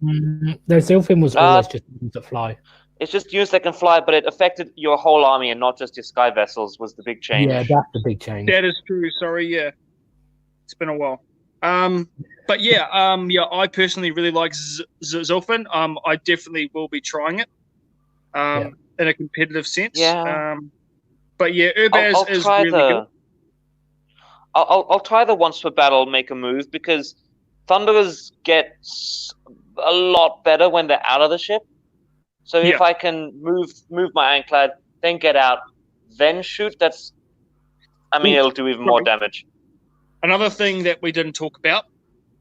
The Zilfin was always just units that fly. It's just units that can fly, but it affected your whole army and not just your sky vessels was the big change. Yeah, that's the big change. That is true. Sorry, yeah. It's been a while. But yeah, I personally really like Zilfin. I definitely will be trying it. In a competitive sense. Yeah. But yeah, Urbaz is really good. I'll try the once per battle make a move because Thunderers get a lot better when they're out of the ship. So if I can move my ironclad, then get out, then shoot, it'll do even more damage. Another thing that we didn't talk about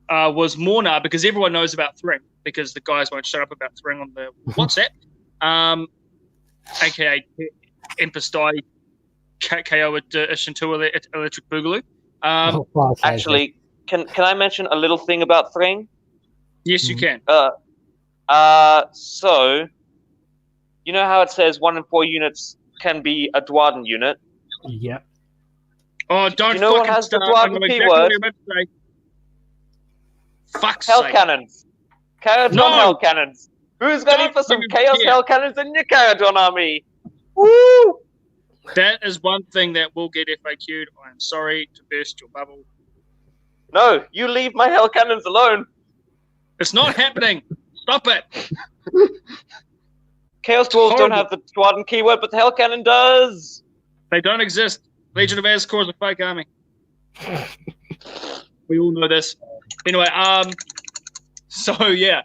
was Mornar, because everyone knows about Thring, because the guys won't shut up about Thring on the WhatsApp. AKA Empestai KO addition to Electric Boogaloo. Actually, can I mention a little thing about Thring? Yes, you can. So, you know how it says 1 in 4 units can be a Dwarden unit? Yeah. Oh, don't you know fucking what has start. the Dwarden keyword? Fuck's Hell sake. Cannons. Kharadron Hell Cannons. Who's ready for some Chaos Hell Cannons in your Kharadron army? Woo! That is one thing that will get FAQ'd. I'm sorry to burst your bubble. No, you leave my Hell Cannons alone. It's not happening. Stop it. Chaos Dwarves don't have the Dwarden keyword, but the Hell Cannon does. They don't exist. Legion of Azkor is a fake army. We all know this. Anyway, so yeah.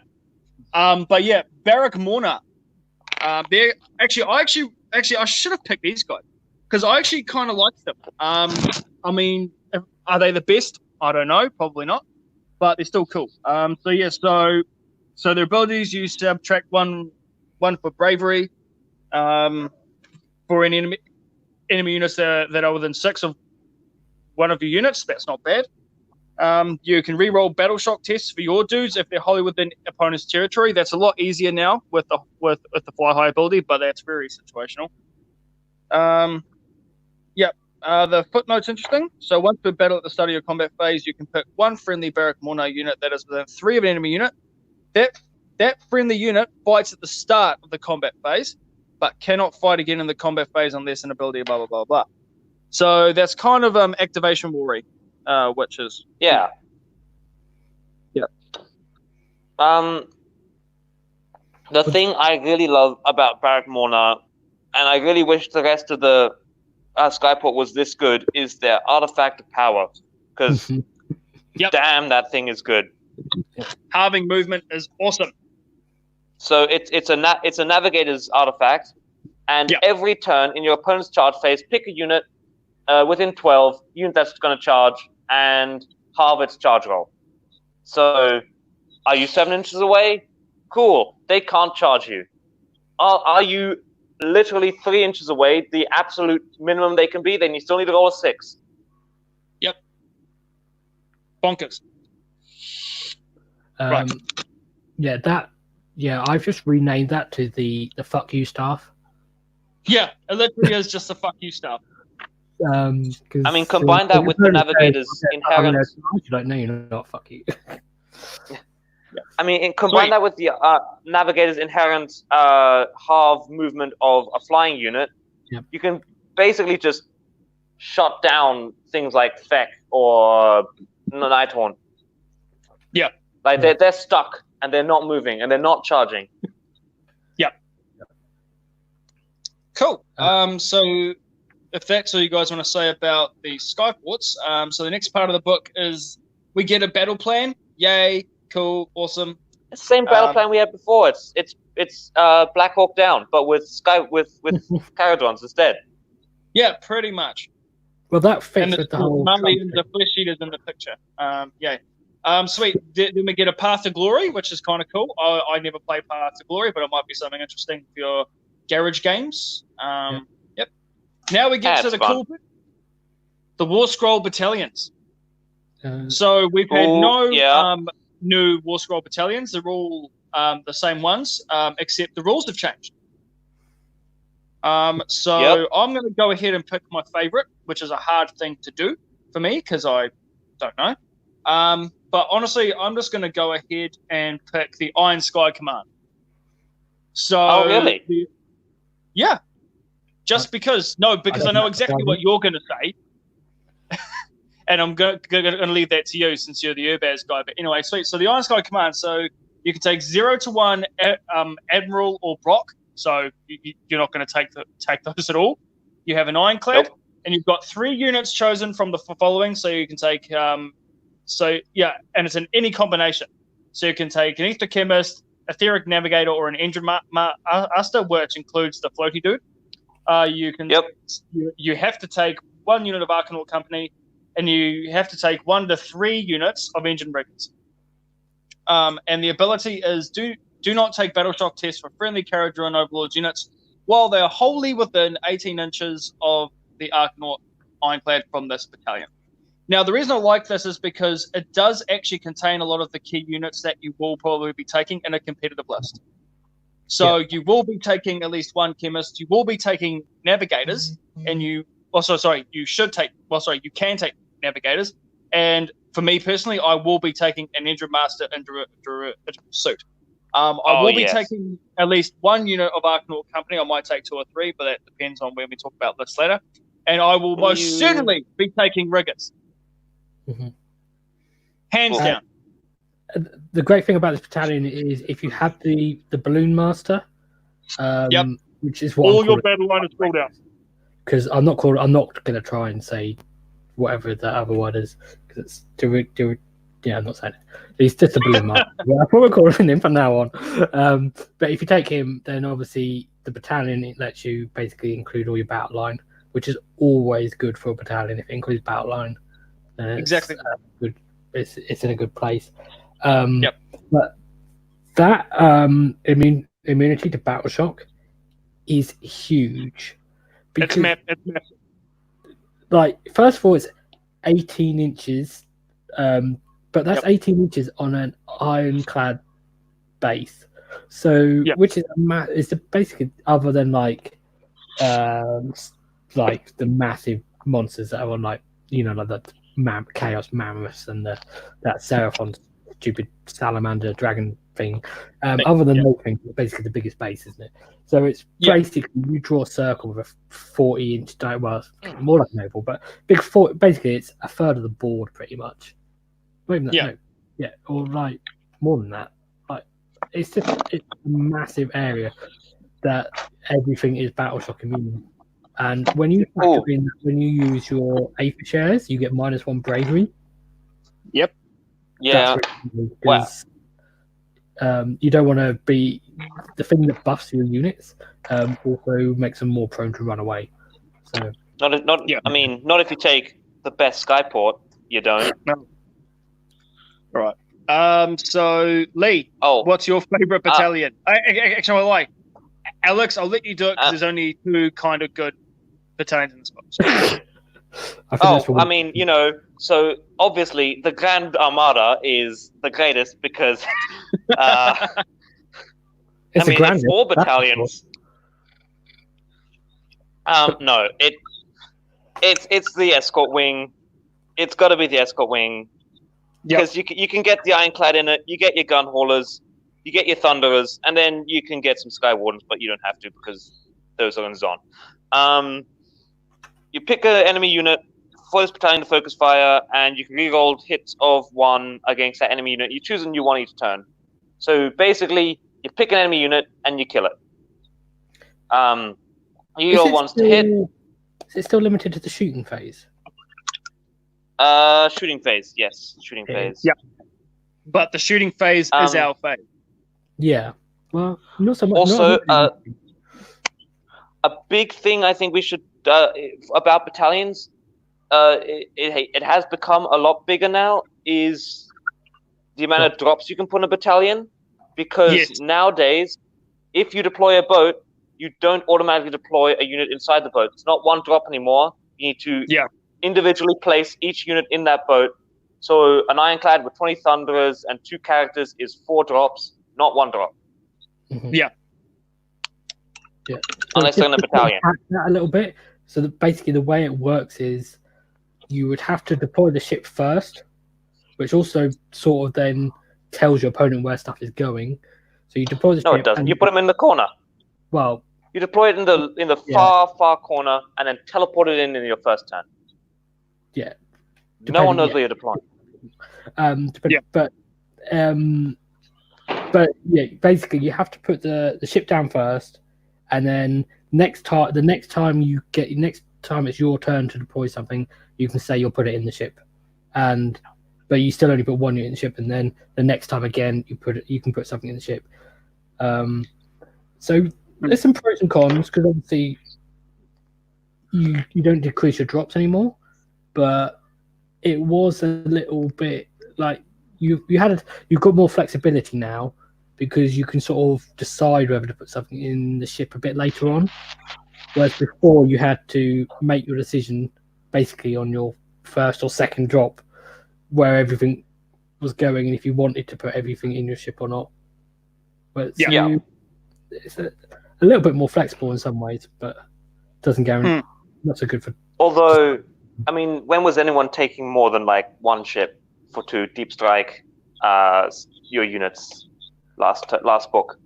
But yeah, Barak Mornar. They're actually, I should have picked these guys because I actually kind of like them. I mean, are they the best? I don't know, probably not, but they're still cool. So their abilities, you subtract one for bravery, for any enemy units that are within 6 of one of your units. That's not bad. You can re-roll battle shock tests for your dudes if they're wholly within opponent's territory. That's a lot easier now with the fly high ability, but that's very situational. The footnote's interesting. So once per battle at the start of your combat phase, you can pick one friendly Barak Mornar unit that is within 3 of an enemy unit. That friendly unit fights at the start of the combat phase, but cannot fight again in the combat phase unless an ability blah blah blah blah. So that's kind of activation worry. Which is yeah. The thing I really love about Barak Mornar, and I really wish the rest of the Skyport was this good, is their artifact of power. Because damn, that thing is good. Halving movement is awesome. So it's a navigator's artifact, and every turn in your opponent's charge phase, pick a unit within 12, unit that's going to charge, and halve its charge roll. So, are you 7 inches away? Cool. They can't charge you. Are you literally 3 inches away, the absolute minimum they can be? Then you still need to roll a 6. Yep. Bonkers. Right. I've just renamed that to the fuck you staff. Yeah, it literally is just the fuck you stuff. I mean, combine that with the navigator's inherent. Like, no, you're not. Fuck you. I mean, combine that with the navigator's inherent halve movement of a flying unit. Yep. You can basically just shut down things like Feck or Nighthorn. Yeah, like they're stuck and they're not moving and they're not charging. Yep. Cool. So. If that's all you guys want to say about the Skyports, so the next part of the book is we get a battle plan. Yay, cool, awesome. It's the same battle plan we had before. It's Black Hawk Down, but with Kharadrons instead. Yeah, pretty much. Well, that fits with the whole. Even the flesh eaters in the picture. Yay. Sweet. Then we get a Path to Glory, which is kind of cool. I never play Path to Glory, but it might be something interesting for your garage games. Yep. Now we get to the cool bit. The War Scroll battalions. So we've had new War Scroll battalions. They're all the same ones, except the rules have changed. I'm going to go ahead and pick my favorite, which is a hard thing to do for me because I don't know. But honestly, I'm just going to go ahead and pick the Iron Sky Command. So, Oh, really? Yeah. Just because I know exactly what you're going to say. And I'm going to leave that to you since you're the Urbaz guy. But anyway, sweet. So the Iron Sky Command. So you can take 0 to 1 Admiral or Brock. So you're not going to take those at all. You have an Ironclad, and you've got 3 units chosen from the following. So you can take, and it's in any combination. So you can take an Ether Chemist, Etheric Navigator, or an Engine Master, which includes the floaty dude. You have to take 1 unit of Arcanaut Company, and you have to take 1 to 3 units of Engine Riggers. And the ability is do not take battle shock tests for friendly Kharadron Overlords units while they are wholly within 18 inches of the Arcanaut Ironclad from this battalion. Now, the reason I like this is because it does actually contain a lot of the key units that you will probably be taking in a competitive list. So you will be taking at least 1 chemist. You will be taking navigators, and you can take navigators. And for me personally, I will be taking an Engine Master in suit. I will be taking at least 1 unit of Arcanaut Company. I might take 2 or 3, but that depends on when we talk about this later. And I will most certainly be taking riggers. Mm-hmm. Hands down. The great thing about this battalion is if you have the Balloon Master, which is what all your battle line is called out. Because I'm not going to try and say whatever the other one is, because it's I'm not saying it. He's just a Balloon Master. I probably calling him from now on. But if you take him, then obviously the battalion, it lets you basically include all your battle line, which is always good for a battalion. If it includes battle line, then exactly good. It's in a good place. But that immunity to battle shock is huge. It's massive. Like, first of all, it's 18 inches, but that's 18 inches on an ironclad base. So, which is it's basically, other than like the massive monsters that are on like the Chaos Mammoths and that Seraphon stupid salamander dragon thing. Other than those things, it's basically the biggest base, isn't it? So it's basically you draw a circle with a 40-inch more like an oval, but big 40. Basically, it's a third of the board, pretty much. Not even that, or like more than that. Like it's a massive area that everything is battle shock immune. And when you use your Aether shares, you get -1 bravery. Yep. Yeah. Wow. You don't want to be the thing that buffs your units. Also makes them more prone to run away. So not if you take the best Skyport, you don't. No. Right. So Lee, what's your favorite battalion? Actually, I lie. Alex, I'll let you do it because there's only 2 kind of good battalions in this box. So obviously the Grand Armada is the greatest because it's 4 battalions. No, it's the escort wing. It's got to be the escort wing because you can get the Ironclad in it. You get your gun haulers, you get your Thunderers, and then you can get some Sky Wardens, but you don't have to because those are in Zon. You pick an enemy unit for this battalion to focus fire, and you can reroll hits of 1 against that enemy unit. You choose a new one each turn. So basically, you pick an enemy unit and you kill it. You roll ones to hit. Is it still limited to the shooting phase? Shooting phase, yes. Shooting phase. Yeah. But the shooting phase is our phase. Yeah. Well, not so much. Also, a big thing I think we should about battalions, it has become a lot bigger now, is the amount of drops you can put in a battalion. Because nowadays, if you deploy a boat, you don't automatically deploy a unit inside the boat. It's not 1 drop anymore. You need to individually place each unit in that boat. So an Ironclad with 20 Thunderers and 2 characters is 4 drops, not 1 drop. Mm-hmm. Yeah. Unless they're in a battalion. That a little bit. So basically the way it works is you would have to deploy the ship first which also sort of then tells your opponent where stuff is going. So you deploy the ship. No, it doesn't. You put them in the corner. Well, you deploy it in the far corner and then teleport it in your first turn. Yeah. No one knows where you're deploying. But yeah, basically you have to put the ship down first, and then the next time it's your turn to deploy something, you can say you'll put it in the ship, but you still only put one unit in the ship, and then the next time again you can put something in the ship. So there's some pros and cons, because obviously you don't decrease your drops anymore, but it was a little bit like you've got more flexibility now, because you can sort of decide whether to put something in the ship a bit later on, whereas before you had to make your decision basically on your first or second drop where everything was going, and if you wanted to put everything in your ship or not. But it's a little bit more flexible in some ways, but doesn't guarantee. Not so good for. Although, I mean, when was anyone taking more than like one ship to deep strike your units? Last book.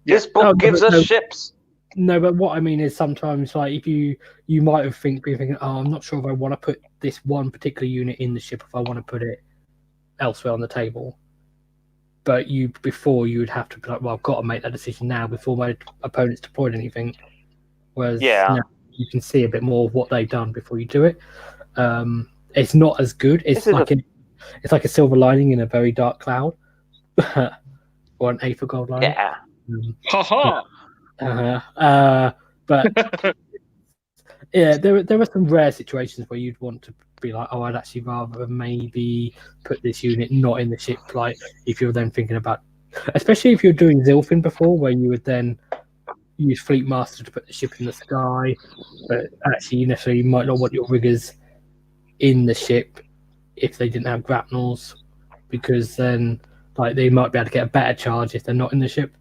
This book gives us ships. No, but what I mean is sometimes, like, if you might have been thinking, I'm not sure if I want to put this one particular unit in the ship, if I want to put it elsewhere on the table. But before you would have to be like, well, I've got to make that decision now before my opponent's deployed anything. Whereas now you can see a bit more of what they've done before you do it. It's not as good. It's like a silver lining in a very dark cloud. Or an Aether gold line. Yeah. But yeah, there are some rare situations where you'd want to be like, I'd actually rather maybe put this unit not in the ship. Like if you're then thinking about, especially if you're doing Zilfin before, where you would then use Fleet Master to put the ship in the sky, but actually you necessarily might not want your riggers in the ship if they didn't have grapnels, because then like they might be able to get a better charge if they're not in the ship.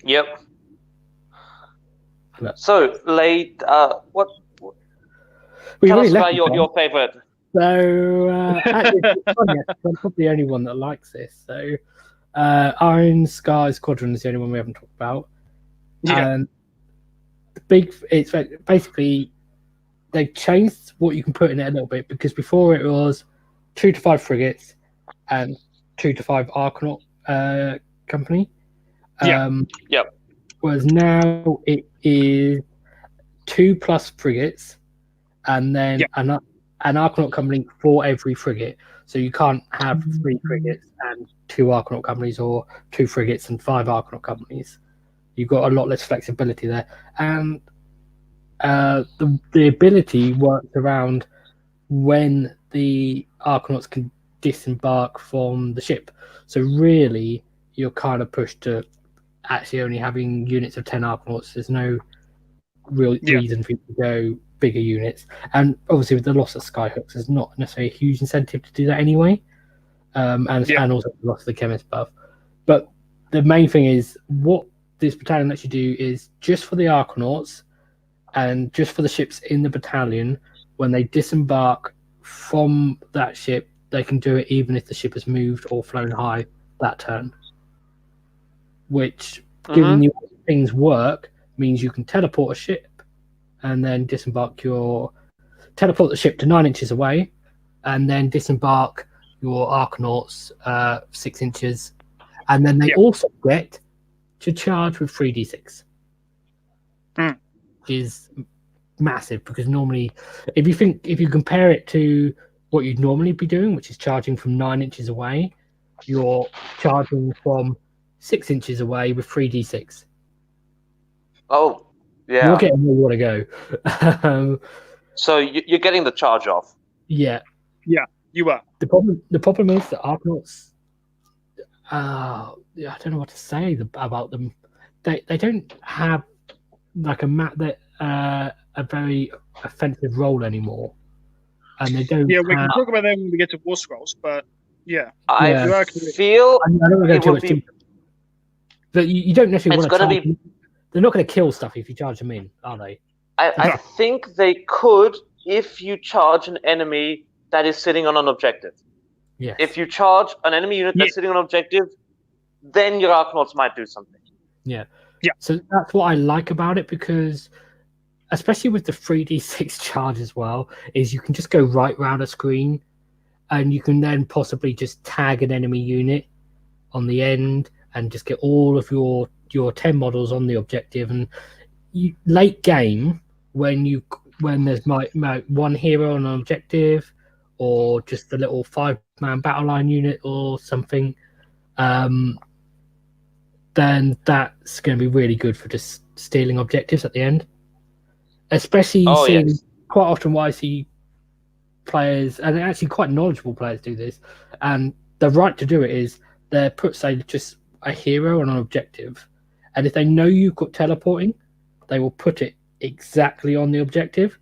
Yep. So, late. Tell us about your favorite. So, actually, it's funny, I'm probably the only one that likes this. So, Iron Sky Squadron is the only one we haven't talked about. Yeah. And it's basically they changed what you can put in it a little bit, because before it was 2 to 5 frigates and 2 to 5 Archnaut company. Whereas now it is 2+ frigates, and then an Archnaut company for every frigate. So you can't have 3 frigates and 2 Archnaut companies, or 2 frigates and 5 Archnaut companies. You've got a lot less flexibility there, and the ability works around when the Archnauts can disembark from the ship. So really, you're kind of pushed to actually only having units of 10 Archnauts. There's no real reason for you to go bigger units. And obviously with the loss of Skyhooks, there's not necessarily a huge incentive to do that anyway. And also the loss of the Chemist buff. But the main thing is, what this battalion lets you do is, just for the Archnauts and just for the ships in the battalion, when they disembark from that ship, they can do it even if the ship has moved or flown high that turn. Which, given the way things work, means you can teleport a ship and then teleport the ship to 9 inches away, and then disembark your Archnauts 6 inches, and then they also get to charge with 3d6, which is massive, because normally, if you compare it to what you'd normally be doing, which is charging from 9 inches away, you're charging from 6 inches away with 3d6. Oh, yeah. You're getting where you want to go. So you're getting the charge off. Yeah. Yeah, you are. The problem is that Archnauts, I don't know what to say about them. They don't have like a very offensive role anymore, and they don't. Yeah, we can talk about them when we get to War Scrolls, but I feel I don't want to go too much deeper. But you don't necessarily want to charge. They're not going to kill stuff if you charge them in, are they? I think they could, if you charge an enemy that is sitting on an objective. Yes. If you charge an enemy unit that's sitting on an objective, then your Arcanauts might do something. Yeah. So that's what I like about it, because especially with the 3d6 charge as well, is you can just go right round a screen, and you can then possibly just tag an enemy unit on the end and just get all of your 10 models on the objective. And late game, when there's one hero on an objective, or just a little 5-man battle line unit or something, then that's going to be really good for just stealing objectives at the end. Especially quite often what I see players, and actually quite knowledgeable players, do this, and the right to do it is they put, say, just a hero on an objective, and if they know you've got teleporting, they will put it exactly on the objective,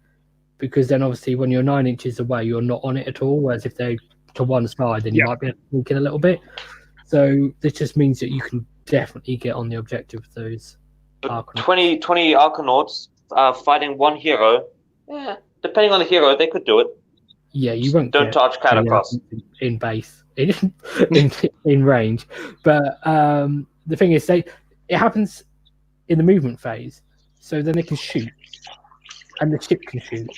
because then obviously when you're 9 inches away, you're not on it at all, whereas if they're to one side, then you might be able to sneak in a little bit. So this just means that you can definitely get on the objective with those Arcanauts. 20 Arcanauts fighting one hero, depending on the hero, they could do it. Yeah, you won't. Don't charge Kharadron in base, in range. But the thing is, it happens in the movement phase, so then they can shoot, and the ship can shoot,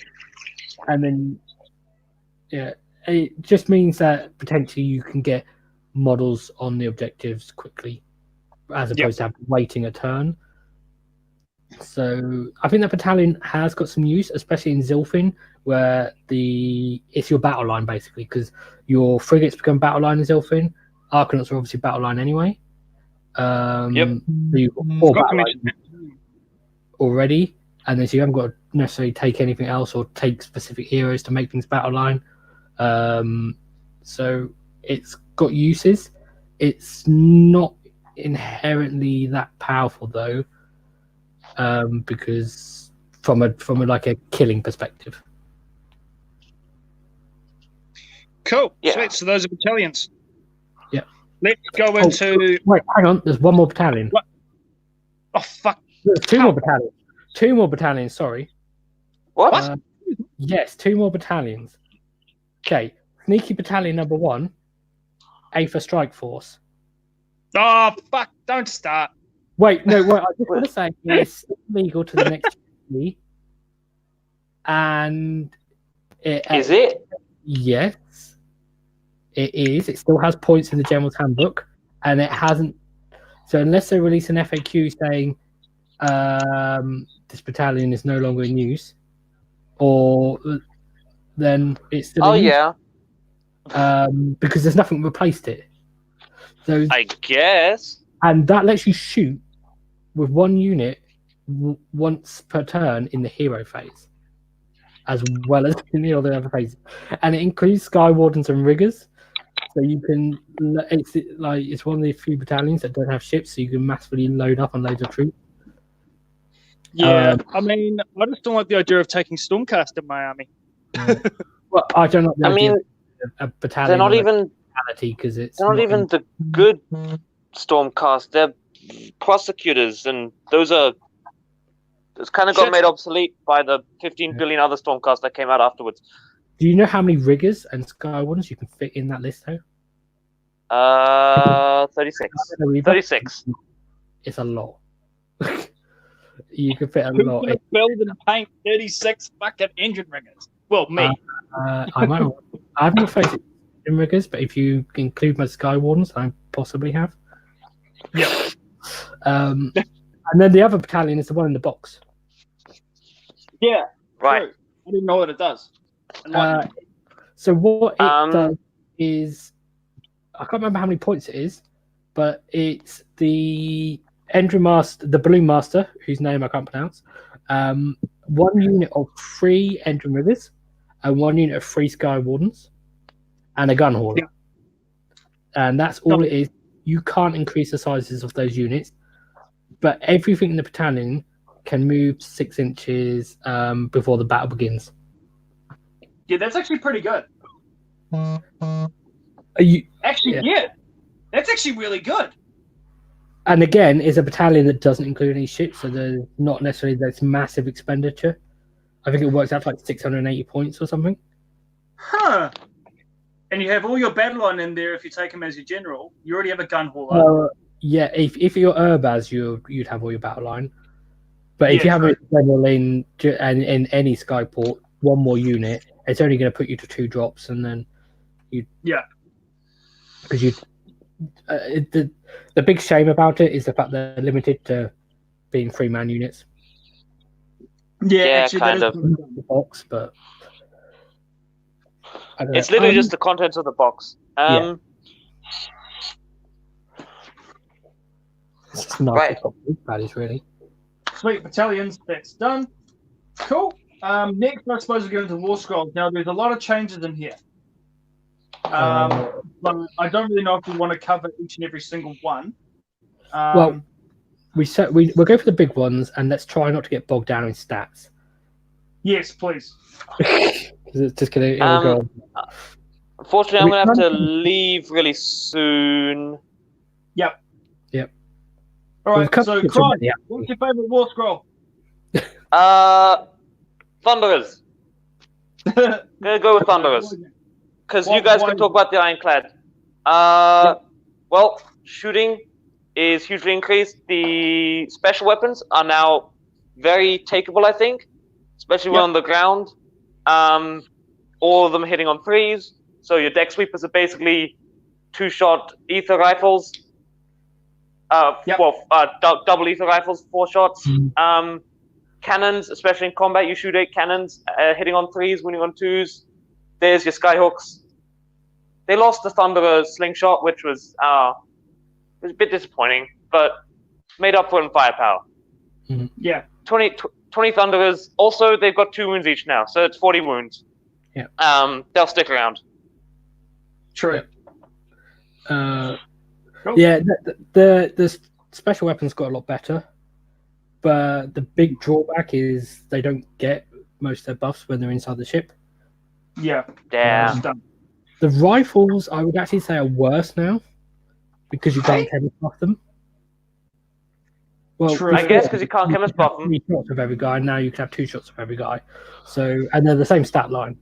and then it just means that potentially you can get models on the objectives quickly, as opposed to waiting a turn. So I think that battalion has got some use, especially in Zilfin, where it's your battle line basically, because your frigates become battle line in Zilfin. Arcanauts are obviously battle line anyway. So you've got 4 battle lines already, and then so you haven't got to necessarily take anything else or take specific heroes to make things battle line. So it's got uses. It's not inherently that powerful though, because from a like a killing perspective. Cool. Sweet. So those are battalions. Yeah. Let's go into. Wait, hang on. There's one more battalion. What? Oh fuck. There's 2 more battalions. 2 more battalions. Sorry. What? Yes, 2 more battalions. Okay. Sneaky battalion number 1. Aether Strike Force. Oh fuck! Don't start. Wait, no. Wait. I just want to say it's legal to the next year, and Is it? Yes, it is. It still has points in the General's Handbook, and it hasn't. So unless they release an FAQ saying this battalion is no longer in use, or then it's still in use. Because there's nothing replaced it. So I guess. And that lets you shoot with 1 unit once per turn in the hero phase, as well as in the other phases. And it includes Sky Wardens and Riggers. So you can, it's one of the few battalions that don't have ships, so you can massively load up on loads of troops. Yeah, I mean, I just don't like the idea of taking Stormcast in my army. Well, I don't know. I mean, a battalion. they're not even because it's not even the good Stormcast. They're prosecutors, and those are. It's kind of got made obsolete by the 15 billion other Stormcasts that came out afterwards. Do you know how many Riggers and Sky Wardens you can fit in that list, though? 36. 36. It's a lot. You can fit a lot. Who's build and paint 36 fucking engine riggers? Well, me. I haven't faced engine riggers, but if you include my Sky Wardens, I possibly have. Yeah. And then the other battalion is the one in the box. Yeah. Right. True. I didn't know what it does. So what it does is, I can't remember how many points it is, but it's the Endrin Master, the Balloon Master, whose name I can't pronounce. 1 unit of 3 Endrin Riggers, and 1 unit of 3 Sky Wardens, and a gun hauler. Yeah. And that's all it is. You can't increase the sizes of those units, but everything in the battalion can move 6 inches before the battle begins. Yeah, that's actually pretty good. Actually, yeah. That's actually really good. And again, it's a battalion that doesn't include any ships, so there's not necessarily this massive expenditure. I think it works out like 680 points or something. Huh. And you have all your battle line in there if you take him as your general. You already have a gun hauler. Yeah, if you're Urbaz, you'd have all your battle line. But if Yeah, you have true. a general in any Skyport, one more unit, it's only going to put you to 2 drops, and then because the big shame about it is the fact they're limited to being 3-man units. Yeah, Yeah, actually, kind that of. is The box, but I don't know. It's literally just the contents of the box. Yeah. It's just nice Right. to top baddies, really. Sweet battalions. That's done. Cool. Next, I suppose we go into War Scrolls. Now, there's a lot of changes in here. But I don't really know if we want to cover each and every single one. Well, we'll go for the big ones, and let's try not to get bogged down in stats. Yes, please. It's just gonna go on. Unfortunately, I'm going to have to leave really soon. Yep. All We've right, covered so it Cry, already, haven't what's we? your favorite War Scroll? Thunderers. Gonna go with Thunderers. Because you guys can talk about the Ironclad. Well, shooting is hugely increased. The special weapons are now very takeable, I think. Especially when on the ground. All of them hitting on 3s. So your deck sweepers are basically 2-shot ether rifles. Double ether rifles, 4 shots. Cannons, especially in combat, you shoot 8 cannons, hitting on 3s, winning on 2s. There's your skyhooks. They lost the Thunderer slingshot, which was a bit disappointing, but made up for it in firepower. Yeah. 20 Thunderers. Also, they've got 2 wounds each now, so it's 40 wounds. Yeah. They'll stick around. True. Cool. Yeah, the special weapons got a lot better, but the big drawback is they don't get most of their buffs when they're inside the ship. Yeah. The rifles, I would actually say, are worse now because you can't chemist buff them. Well, True. I guess because you can't chemist buff them. 3 shots of every guy. Now you can have 2 shots of every guy. So, and they're the same stat line,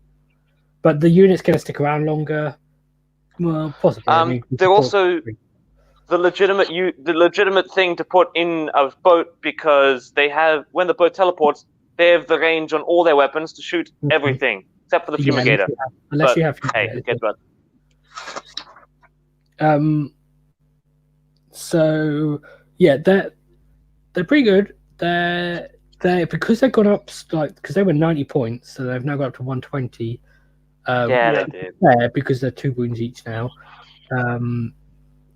but the unit's going to stick around longer. Well, possibly. I mean, they're also the legitimate thing to put in a boat because they have, when the boat teleports, they have the range on all their weapons to shoot everything except for the fumigator. Unless you have hey, fumigator. get about. So yeah, they're pretty good. They're because they've gone up because they were 90 points, so they've now got up to 120. They did. Because they're 2 wounds each now.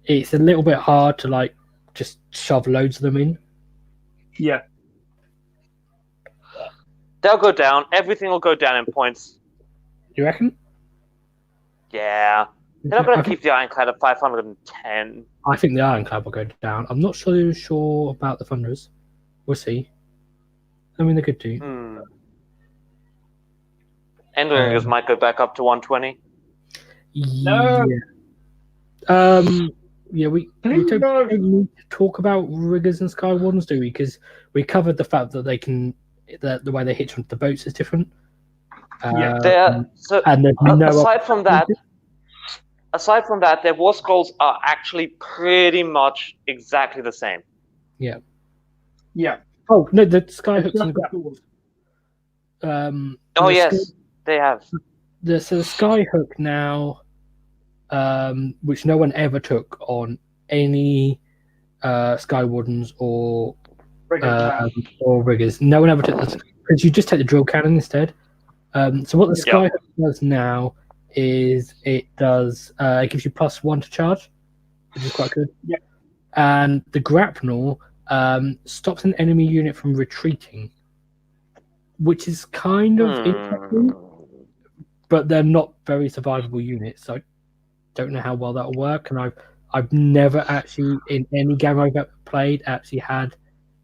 It's a little bit hard to just shove loads of them in. Yeah. They'll go down. Everything will go down in points. You reckon? Yeah. They're not going to keep the Ironclad at 510. I think the Ironclad will go down. I'm not so sure about the Thunderers. We'll see. I mean, they could do. Endringers might go back up to 120. No. Yeah, we don't need to talk about riggers and Sky Wardens, do we? Because we covered the fact that they can, the way they hitch onto the boats is different. And aside from that, their war scrolls are actually pretty much exactly the same. Yeah. Yeah. Oh no, the skyhooks and the yes, they have. The skyhook now, which no one ever took on any Sky Wardens or riggers. No one ever took this because you just take the drill cannon instead. So what the skyhook does now is it gives you +1 to charge, which is quite good. Yeah. And the grapnel stops an enemy unit from retreating, which is kind of interesting, but they're not very survivable units. So I don't know how well that'll work. And I've never actually, in any game I've ever played, actually had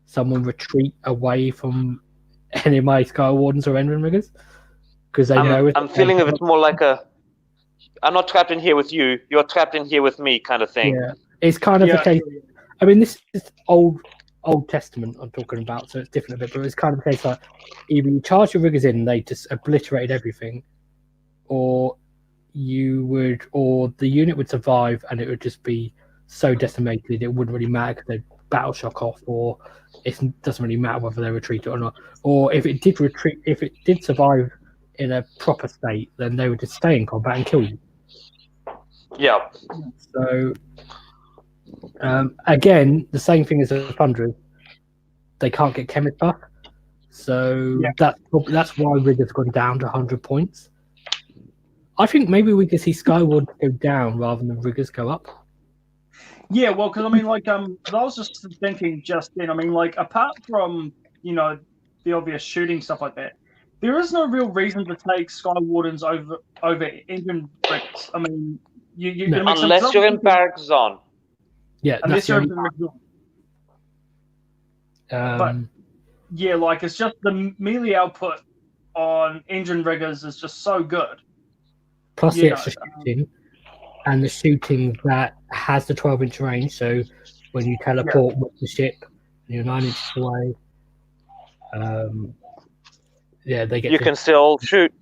someone retreat away from any of my Sky Wardens or Endrin Riggers because they know. I'm feeling it's more like I'm not trapped in here with you. You're trapped in here with me, kind of thing. Yeah, it's kind of the case. I mean, this is Old Testament I'm talking about, so it's different a bit. But it's kind of the case like either you charge your riggers in, and they just obliterated everything, or you would, or the unit would survive, and it would just be so decimated it wouldn't really matter because they'd battle shock off, or it doesn't really matter whether they retreat or not. Or if it did retreat, if it did survive in a proper state, then they would just stay in combat and kill you. Yeah. So again, the same thing as the Thunderers. They can't get chemist buff, so that's why Rigger's gone down to 100 points. I think maybe we could see Skyward go down rather than Riggers go up. Yeah, well, because I mean, like, I was just thinking just then. I mean, like, apart from the obvious shooting stuff like that, there is no real reason to take Sky Wardens over engine bricks. I mean, unless you're in Barrack Zone. Yeah, unless you're in Barrack Zone. But yeah, like it's just the melee output on engine riggers is just so good. Plus the extra shooting, and the shooting that has the 12-inch range. So when you teleport with the ship, you're 9 inches away. They get. You can still shoot.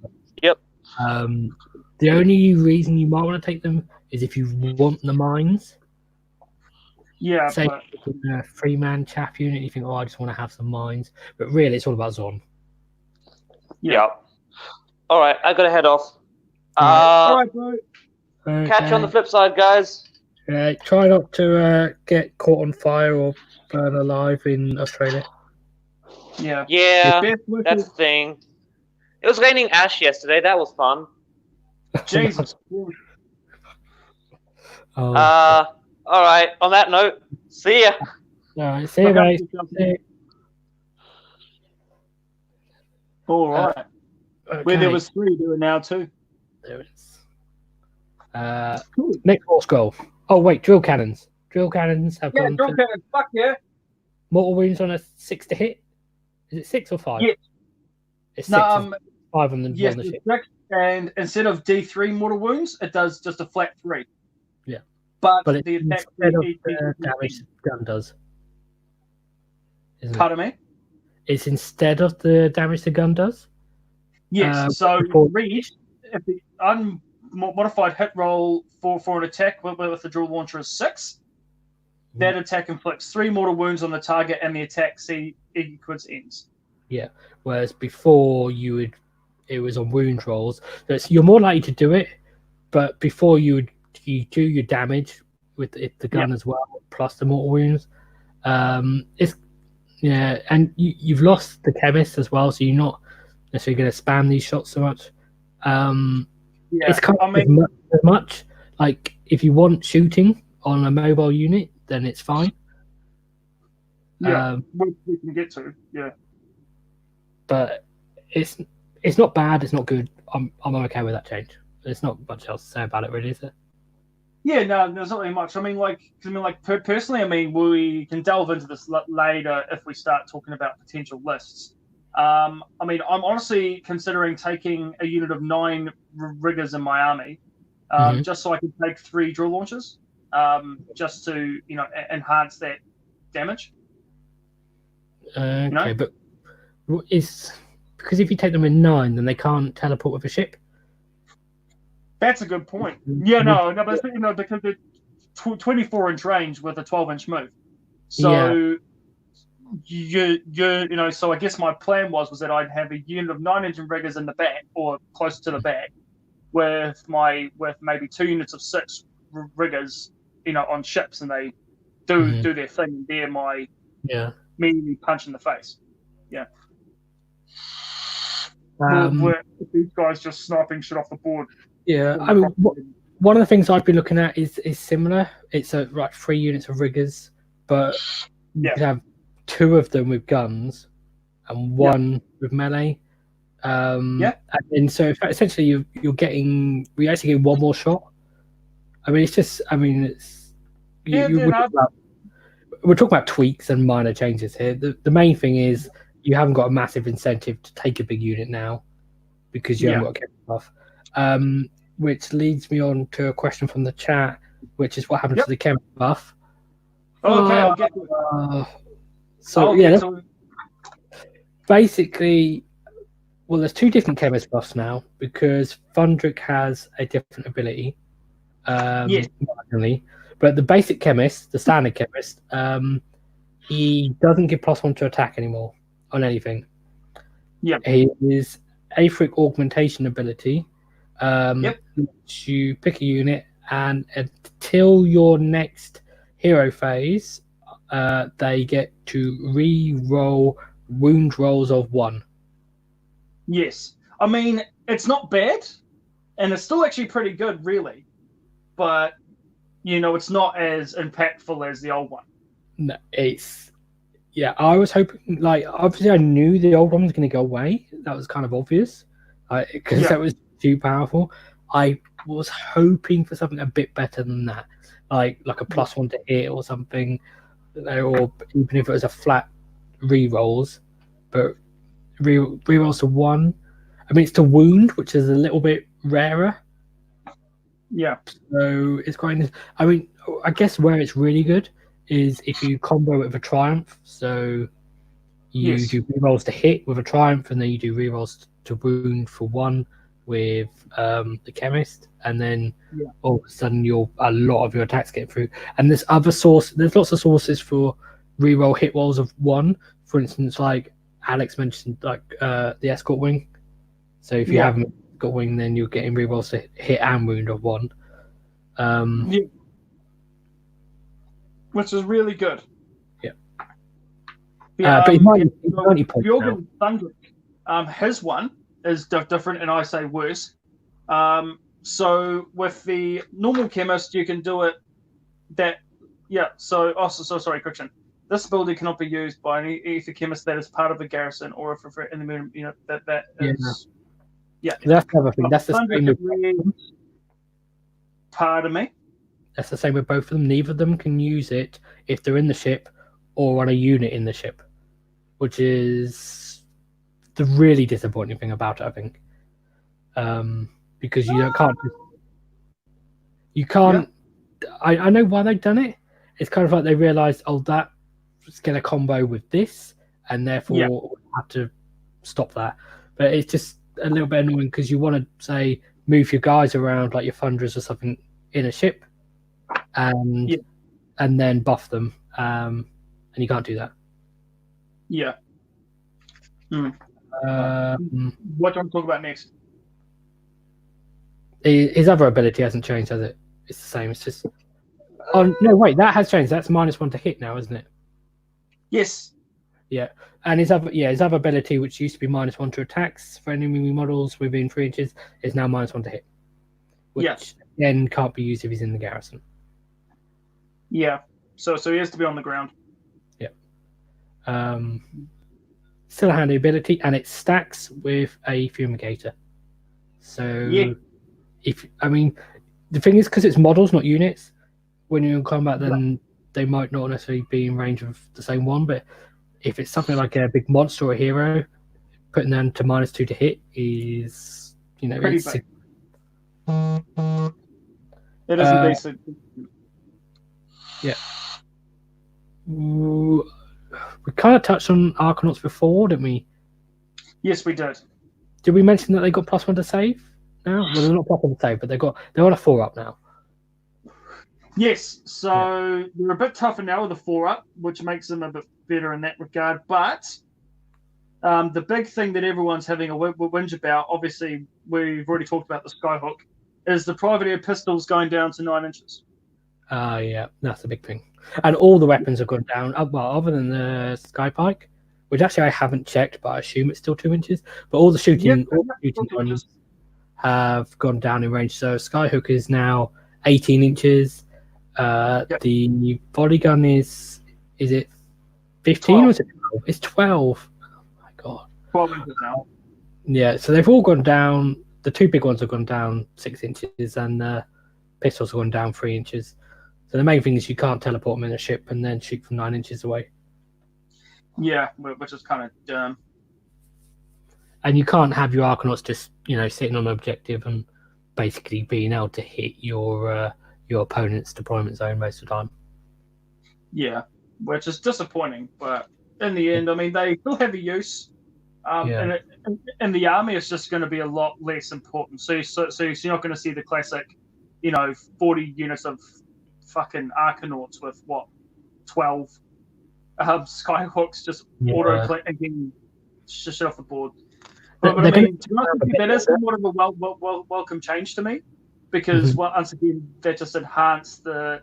Yep. The only reason you might want to take them is if you want the mines. Yeah. Say in a 3-man chaff unit, you think, I just want to have some mines, but really, it's all about Zon. Yeah. All right, I gotta head off. All right, bro. Catch you on the flip side, guys. Try not to get caught on fire or burn alive in Australia. Yeah. Yeah, that's the thing. It was raining ash yesterday. That was fun. Jesus. All right. On that note, see ya. All right, see you guys. All right. Okay. Where there was 3, there are now 2. There it is. Next force goal. Oh wait, drill cannons. Drill cannons have gone. Drill cannons. Fuck yeah. Mortal wounds on a 6 to hit. Is it 6 or 5? Yeah. It's 6. 5 on the yes, on the ship. And instead of D3 mortal wounds, it does just a flat 3. Yeah. But it's the attack instead of the damage the gun does. Pardon me? It's instead of the damage the gun does. Yes. So read if the unmodified hit roll for an attack with the drill launcher is 6. That attack inflicts 3 mortal wounds on the target, and the attack sequence ends. Yeah. Whereas before it was on wound rolls. So you're more likely to do it, but before you do your damage with the gun as well, plus the mortal wounds. And you've lost the chemist as well, so you're not necessarily going to spam these shots so much. It's kind of as much like if you want shooting on a mobile unit, then it's fine. Yeah, we can get to. Yeah, but it's not bad. It's not good. I'm okay with that change. There's not much else to say about it, really, is there? Yeah, no, there's not really much. Personally, we can delve into this later if we start talking about potential lists. I'm honestly considering taking a unit of 9 riggers in my army, just so I can take 3 drill launchers, just to enhance that damage. Okay, but is because if you take them in 9, then they can't teleport with a ship. That's a good point. Yeah, but because they're 24-inch range with a 12-inch move. So so I guess my plan was that I'd have a unit of 9 engine riggers in the back or closer to the back, with maybe 2 units of 6 riggers, on ships, and they do their thing, and they're my melee punch in the face. Yeah. These guys just sniping shit off the board. Yeah, one of the things I've been looking at is similar. It's 3 units of riggers, but you could have 2 of them with guns and 1 with melee. And so essentially we actually get 1 more shot. We're talking about tweaks and minor changes here. The main thing is you haven't got a massive incentive to take a big unit now because you haven't got a chemist buff. Which leads me on to a question from the chat, which is what happened to the chemist buff. Okay, I'll get to it. Basically, Well, there's two different chemist buffs now because Fundrick has a different ability. Yes. Marginally. But the basic chemist, the standard chemist, he doesn't give +1 to attack anymore on anything. Yeah. His Aetheric Augmentation ability Yep. lets you pick a unit, and until your next hero phase, they get to re-roll wound rolls of 1. Yes. I mean, it's not bad, and it's still actually pretty good, really. But, it's not as impactful as the old one. No, I was hoping, obviously I knew the old one was going to go away. That was kind of obvious because that was too powerful. I was hoping for something a bit better than that, like a +1 to hit or something, or even if it was a flat re-rolls, but re-rolls to 1. I mean, it's to wound, which is a little bit rarer. Yeah. So it's quite. I mean, I guess where it's really good is if you combo it with a triumph. So you do rerolls to hit with a triumph, and then you do rerolls to wound for 1 with the chemist, and then all of a sudden a lot of your attacks get through. And there's lots of sources for reroll hit rolls of 1. For instance, like Alex mentioned, the escort wing. So if you have an escort wing, then you're getting rerolls to hit and wound of 1. Which is really good. But he's 90 points now. Thundrick, his one is different, and I say worse. So with the normal chemist, you can do it. Sorry, correction. This ability cannot be used by any ether chemist that is part of a garrison, or if in the moon, that is. Yeah. That's the other thing. That's the same with Pardon me. That's the same with both of them. Neither of them can use it if they're in the ship or on a unit in the ship, which is the really disappointing thing about it, I think. Because you can't. I know why they've done it. It's kind of like they realised, that's going to combo with this, and therefore we have to stop that. But it's just a little bit annoying because you want to say move your guys around like your Thunderers or something in a ship, and then buff them, and you can't do that. Yeah. What do you want to talk about next? His other ability hasn't changed, has it? It's the same. It's just. Oh no! Wait, that has changed. That's -1 to hit now, isn't it? Yes. Yeah, and his other ability, which used to be -1 to attacks for enemy models within 3 inches, is now -1 to hit. Which again can't be used if he's in the garrison. Yeah. So he has to be on the ground. Yeah. Still a handy ability, and it stacks with a fumigator. So the thing is, because it's models, not units, when you're in combat, then they might not necessarily be in range of the same one. But if it's something like a big monster or a hero, putting them to -2 to hit is, pretty big. It is a decent. Yeah. We kind of touched on Arcanauts before, didn't we? Yes, we did. Did we mention that they got +1 to save now? Well, they're not +1 to save, but they're on a 4-up now. Yes, so they're a bit tougher now with a 4-up, which makes them a bit better in that regard. But the big thing that everyone's having a whinge about, obviously we've already talked about the Skyhook, is the privateer pistols going down to 9 inches. Yeah, that's a big thing. And all the weapons have gone down, other than the Skypike, which actually I haven't checked, but I assume it's still 2 inches. But all the shooting guns have gone down in range. So Skyhook is now 18 inches. The volley gun is it 15 or is it 12? It's 12. Oh my god. 12 inches now. Yeah, so they've all gone down. The 2 big ones have gone down 6 inches, and the pistols have gone down 3 inches. So the main thing is you can't teleport them in a ship and then shoot from 9 inches away. Yeah, which is kind of dumb. And you can't have your Arcanauts just, sitting on an objective and basically being able to hit your opponent's deployment zone most of the time. Yeah, which is disappointing, but in the end, I mean, they still have a use. And the army is just going to be a lot less important. So you're not going to see the classic, 40 units of fucking Arcanauts with 12 Skyhawks just auto again shit off the board. But I mean, to be honest with you, that is somewhat of a welcome change to me, because once again that just enhanced the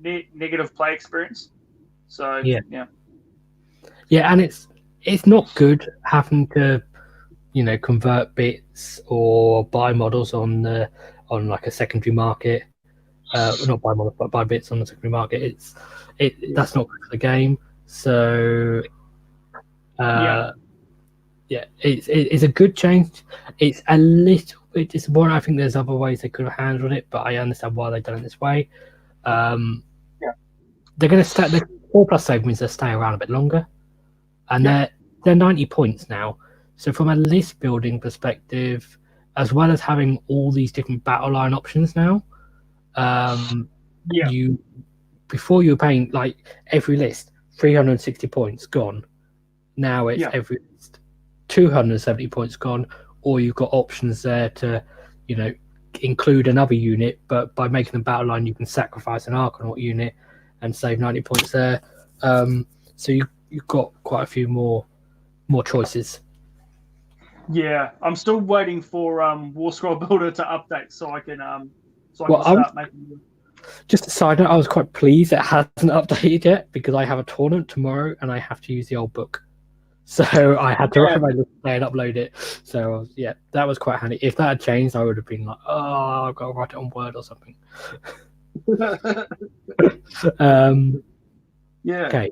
negative play experience. So yeah, and it's not good having to convert bits or buy models on like a secondary market. Not buy models, but buy bits on the secondary market. That's not good for the game. So it's a good change. It's a little bit disappointing. I think there's other ways they could have handled it, but I understand why they've done it this way. They're going to stay. The 4+ save means they'll stay around a bit longer, and they're 90 points now. So from a list building perspective, as well as having all these different battle line options now, you before you were paying like every list 360 points gone. Now it's every list 270 points gone, or you've got options there to include another unit, but by making the battle line you can sacrifice an Arcanaut unit and save 90 points there. So you've got quite a few more choices. Yeah, I'm still waiting for War Scroll Builder to update so I can start making. Just a side note, I was quite pleased it hasn't updated yet, because I have a tournament tomorrow and I have to use the old book. So I had to run my list and upload it. So that was quite handy. If that had changed, I would have been like, oh, I've got to write it on Word or something. Okay,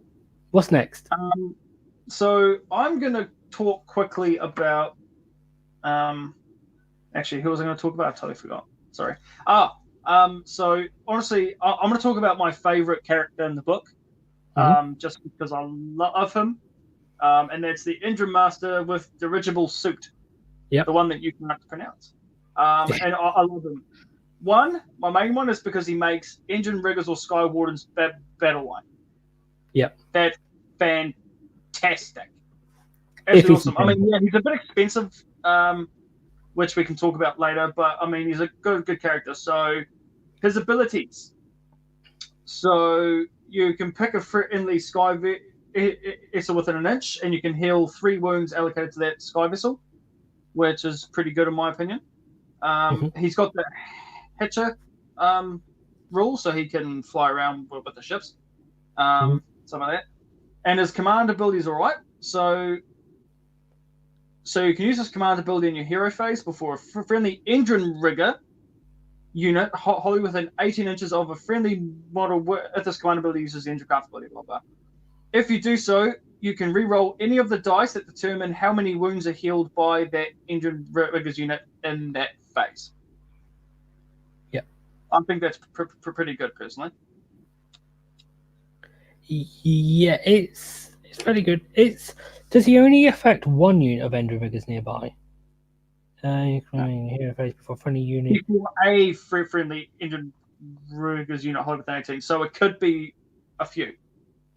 what's next? So I'm going to talk quickly about. Actually, who was I going to talk about? I totally forgot. Sorry. So honestly, I'm going to talk about my favorite character in the book, just because I love him. And that's the Engine Master with dirigible suit. The one that you can't pronounce. And I love him. My main one is because he makes engine riggers or Sky Wardens battle line. That's fantastic. It's awesome. I mean, he's a bit expensive, which we can talk about later, but I mean, he's a good character. So his abilities. So you can pick a friendly Sky vessel within an inch, and you can heal 3 wounds allocated to that Sky vessel, which is pretty good in my opinion. He's got the Hitcher rule, so he can fly around with the ships. Some of that. And his command ability is alright. So you can use this command ability in your hero phase before a friendly engine rigger unit wholly within 18 inches of a friendly model if this command ability uses the engine craft ability, blah blah. If you do so, you can re-roll any of the dice that determine how many wounds are healed by that engine riggers unit in that phase. I think that's pretty good, personally. Yeah, it's pretty good. Does he only affect one unit of engine riggers nearby? You can hero phase before friendly unit. Before a friendly engine riggers unit wholly within 18, so it could be a few.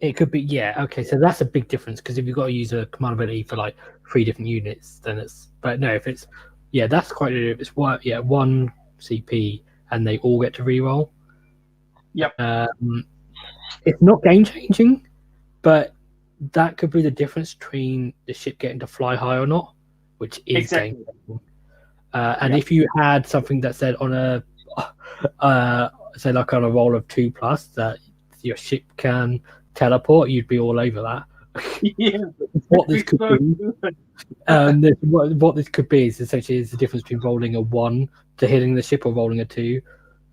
It could be, okay, so that's a big difference, because if you've got to use a command ability for like 3 different units, then if it's that's quite good. If it's one CP and they all get to reroll. It's not game changing, but that could be the difference between the ship getting to fly high or not, which is game changing. And if you had something that said on a say like on a roll of 2+ that your ship can teleport, you'd be all over that. What this could be, what this could be is essentially the difference between rolling a 1 to hitting the ship or rolling a 2.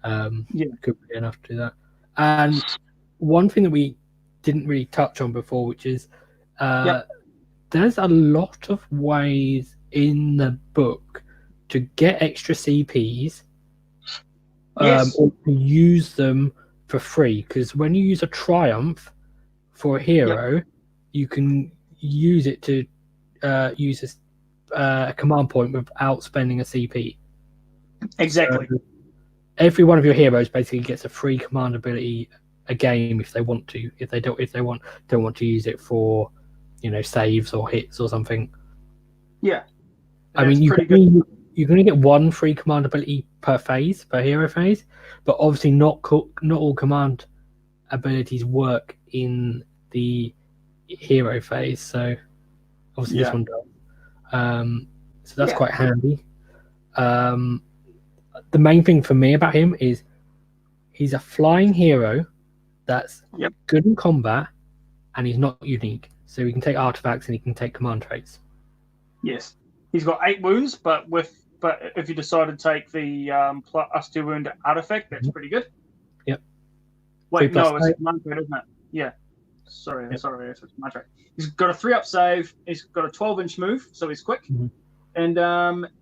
Could be enough to do that. And one thing that we didn't really touch on before, which is there's a lot of ways in the book to get extra CPs or to use them for free. Because when you use a Triumph for a hero, you can use it to use a command point without spending a CP. Exactly. So every one of your heroes basically gets a free command ability a game if they want to. If they don't want to use it for saves or hits or something. Yeah. I mean, you're going to get one free command ability per phase, per hero phase, but obviously not all command abilities work in the hero phase. So obviously this one does. So that's quite handy. The main thing for me about him is he's a flying hero that's good in combat, and he's not unique. So he can take artifacts and he can take command traits. Yes, he's got 8 wounds, but if you decide to take the +2 wound artifact, that's pretty good. Yep. Wait, no, it's a command trait, isn't it? Yeah. Sorry, it's a command trait. He's got a 3-up save. He's got a 12-inch move, so he's quick. And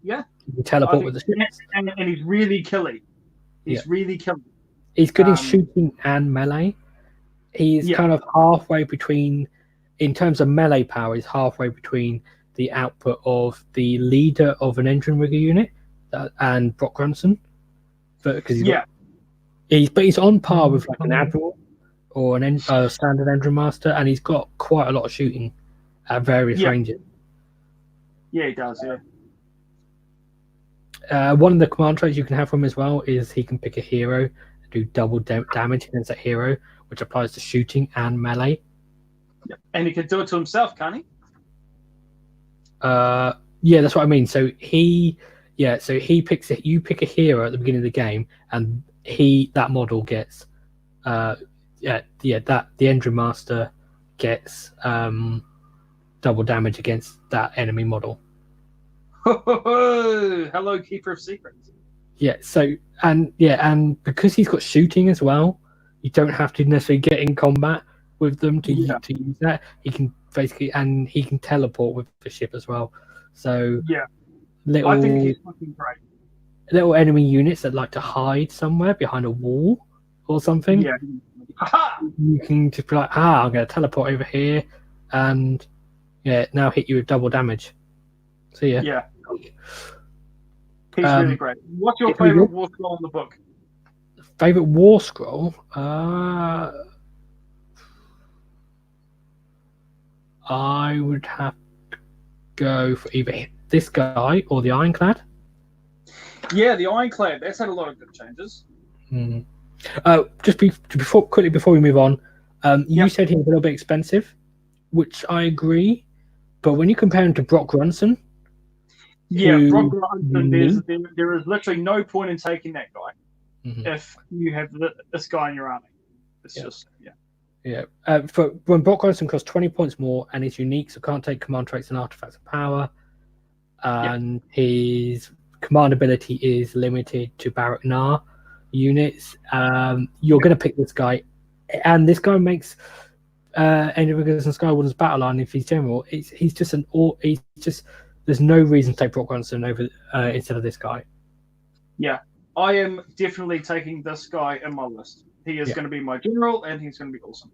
he can teleport with the ships. And he's really killy. He's really killy. He's good in shooting and melee. He's kind of halfway between, in terms of melee power, he's halfway between the output of the leader of an engine rigger unit and Brock Grunson. Because he's on par with like an admiral or a standard engine master, and he's got quite a lot of shooting at various ranges. Yeah, he does. One of the command traits you can have from him as well is he can pick a hero and do double damage against that hero, which applies to shooting and melee. And he can do it to himself, can't he? Yeah, that's what I mean. So he picks it. You pick a hero at the beginning of the game, and that model gets the engine master gets double damage against that enemy model. Hello, Keeper of Secrets. Yeah. So and because he's got shooting as well, you don't have to necessarily get in combat with them to use that. He can basically, and he can teleport with the ship as well. So I think he's fucking great. Little enemy units that like to hide somewhere behind a wall or something. Yeah. You can just be like, I'm going to teleport over here, and now hit you with double damage. So yeah. He's really great. What's your favorite war scroll in the book? Favorite war scroll? I would have to go for either this guy or the Ironclad. Yeah, the Ironclad. That's had a lot of good changes. Just before we move on, you said he was a little bit expensive, which I agree. But when you compare him to Brock Grunson, Brock Grunson, there is literally no point in taking that guy if you have this guy in your army. It's just for when Brock Grunson costs 20 points more and is unique, so can't take command traits and artifacts of power, and his command ability is limited to Barak Nar units. You're going to pick this guy, and this guy makes Enriggers and Skywardens battle line. If he's general, he's just there's no reason to take Brock Grunson over instead of this guy. Yeah, I am definitely taking this guy in my list. He is going to be my general, and he's going to be awesome.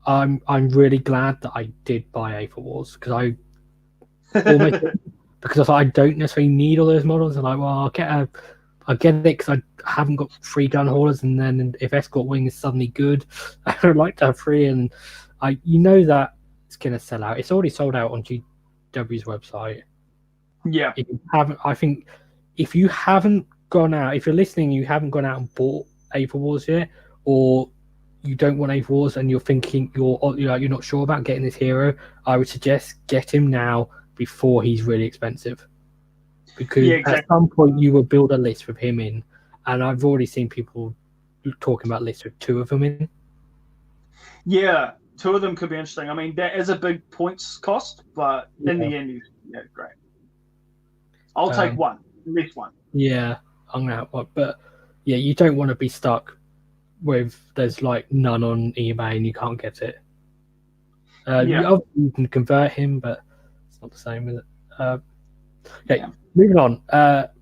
I'm really glad that I did buy Aether Wars because I thought I don't necessarily need all those models. And I'll get it because I haven't got 3 gun haulers, and then if Escort Wing is suddenly good, I'd like to have 3. And that it's going to sell out. It's already sold out on GW's website. Yeah. If you haven't gone out, if you're listening, you haven't gone out and bought Aether Wars yet, or you don't want Aether Wars and you're thinking you're not sure about getting this hero, I would suggest get him now before he's really expensive. Because at some point you will build a list with him in, and I've already seen people talking about lists with 2 of them in. Yeah, 2 of them could be interesting. I mean, that is a big points cost, but in the end, he's great. I'll take 1, at least 1. Yeah, I'm gonna have 1, but you don't want to be stuck with there's like none on eBay and you can't get it. You can convert him, but it's not the same, is it? Moving on.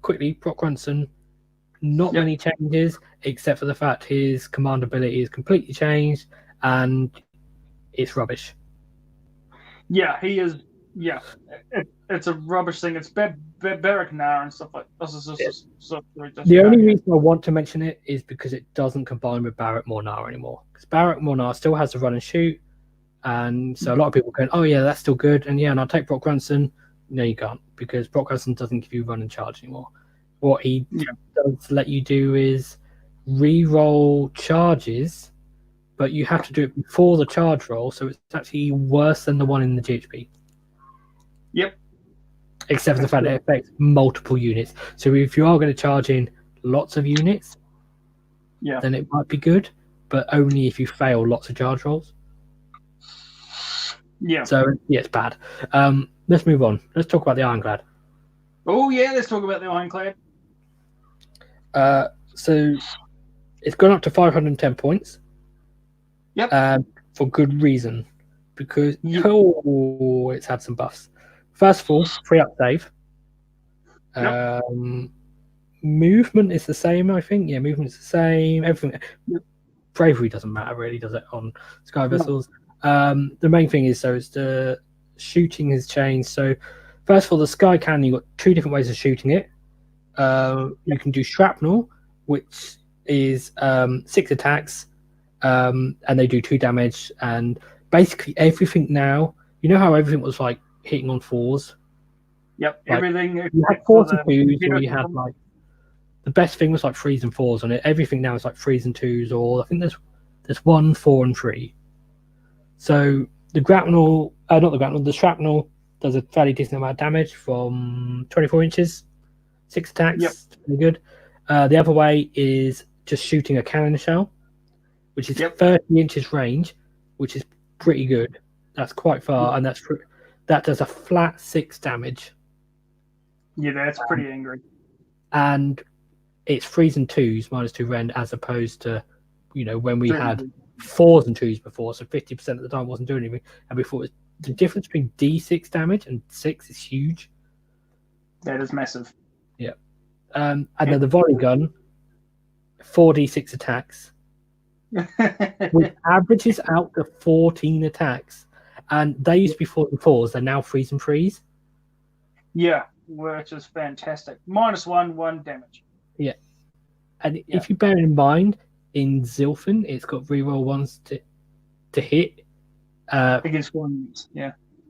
Quickly, Brock Grunson, not many changes except for the fact his command ability is completely changed and it's rubbish. Yeah, he is. Yeah, it's a rubbish thing. It's Barak Nar and stuff like this. The only reason I want to mention it is because it doesn't combine with Barak Mornar anymore. Because Barak Mornar still has the run and shoot, and so a lot of people going, "Oh yeah, that's still good." And I'll take Brock Grunson. No, you can't, because Brock Hudson doesn't give you run and charge anymore. What he does let you do is re-roll charges, but you have to do it before the charge roll, so it's actually worse than the one in the GHP. Yep. Except for the fact that it affects multiple units. So if you are going to charge in lots of units, then it might be good, but only if you fail lots of charge rolls. Yeah. So, yeah, it's bad. Let's move on. Let's talk about the Ironclad. Oh, yeah, let's talk about the Ironclad. So, it's gone up to 510 points. Yep. For good reason. Because, it's had some buffs. First of all, free up save. Movement is the same, I think. Yeah, movement is the same. Everything. Bravery doesn't matter, really, does it, on Sky Vessels? The main thing is, so it's the shooting has changed. So, first of all, the Sky Cannon, you've got two different ways of shooting it. You can do shrapnel, which is 6 attacks, and they do 2 damage. And basically, everything now, you know how everything was like hitting on 4s? Yep, like, everything. You had 4s and 2s, or you had like the best thing was like 3s and 4s on it. Everything now is like 3s and 2s, or I think there's 1, 4, and 3. So the grapnel, the shrapnel does a fairly decent amount of damage from 24 inches, 6 attacks, pretty good. The other way is just shooting a cannon shell, which is 30 inches range, which is pretty good. That's quite far, and that does a flat 6 damage. Yeah, that's pretty angry. And it's 3s and 2s, -2 rend, as opposed to, when we had 4s and 2s before, so 50% of the time wasn't doing anything. And before, the difference between D6 damage and 6 is huge. That is massive. Yeah. And then the volley gun, 4d6 attacks, which averages out to 14 attacks. And they used to be 4 and 4s, they're now 3s and 3s. Yeah, which is fantastic. -1 damage. Yeah. And if you bear in mind, in Zilfin, it's got reroll 1s to hit. Against 1s,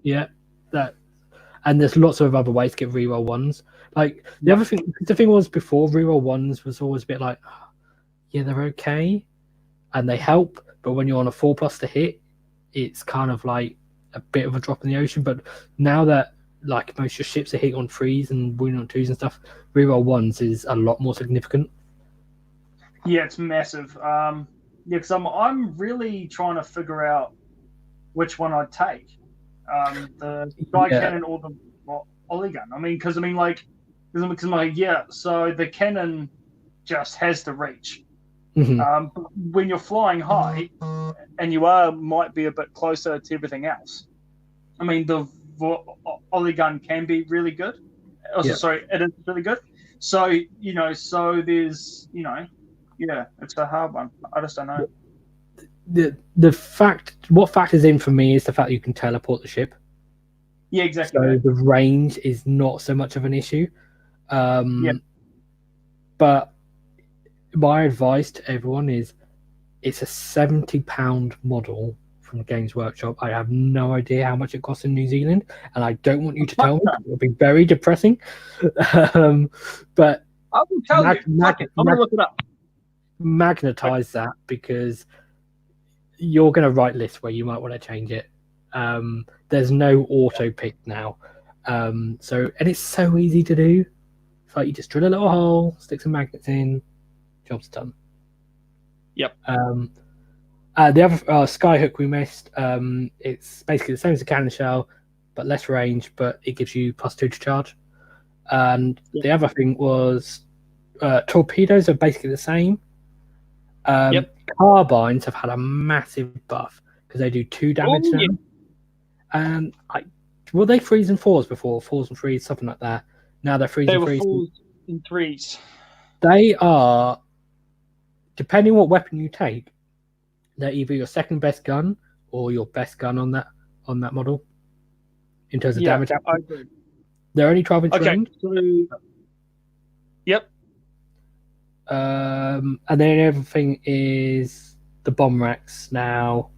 Yeah. And there's lots of other ways to get reroll 1s. Like, the thing was before, reroll 1s was always a bit like, they're okay, and they help, but when you're on a 4+ to hit, it's kind of like a bit of a drop in the ocean. But now that, like, most of your ships are hitting on 3s and wounding on 2s and stuff, reroll 1s is a lot more significant. Yeah, it's massive. Because I'm really trying to figure out which one I'd take. The Sky Cannon or the Ollie gun. So the cannon just has the reach. But when you're flying high and you might be a bit closer to everything else, the Ollie gun can be really good. Sorry, it is really good. So there's it's a hard one. I just don't know. What factors in for me is the fact that you can teleport the ship. Yeah, exactly. So the range is not so much of an issue. But my advice to everyone is, it's a £70 model from the Games Workshop. I have no idea how much it costs in New Zealand, and I don't want you to tell me. It'll be very depressing. But I will tell you. I'm gonna look it up. Magnetize that, because you're going to write lists where you might want to change it. There's no auto pick now, and it's so easy to do. It's like you just drill a little hole, stick some magnets in, job's done. Yep. The other Skyhook we missed. It's basically the same as the cannon shell, but less range, but it gives you +2 to charge. And the other thing was torpedoes are basically the same. Carbines have had a massive buff because they do 2 damage now. And were they 3s and 4s before? 4s and 3s, something like that. Now they're 3s and 3s. They were 4s and 3s. They are, depending what weapon you take, they're either your second best gun or your best gun on that model in terms of damage output. I agree. They're only 12-inch range. And then everything is the bomb racks now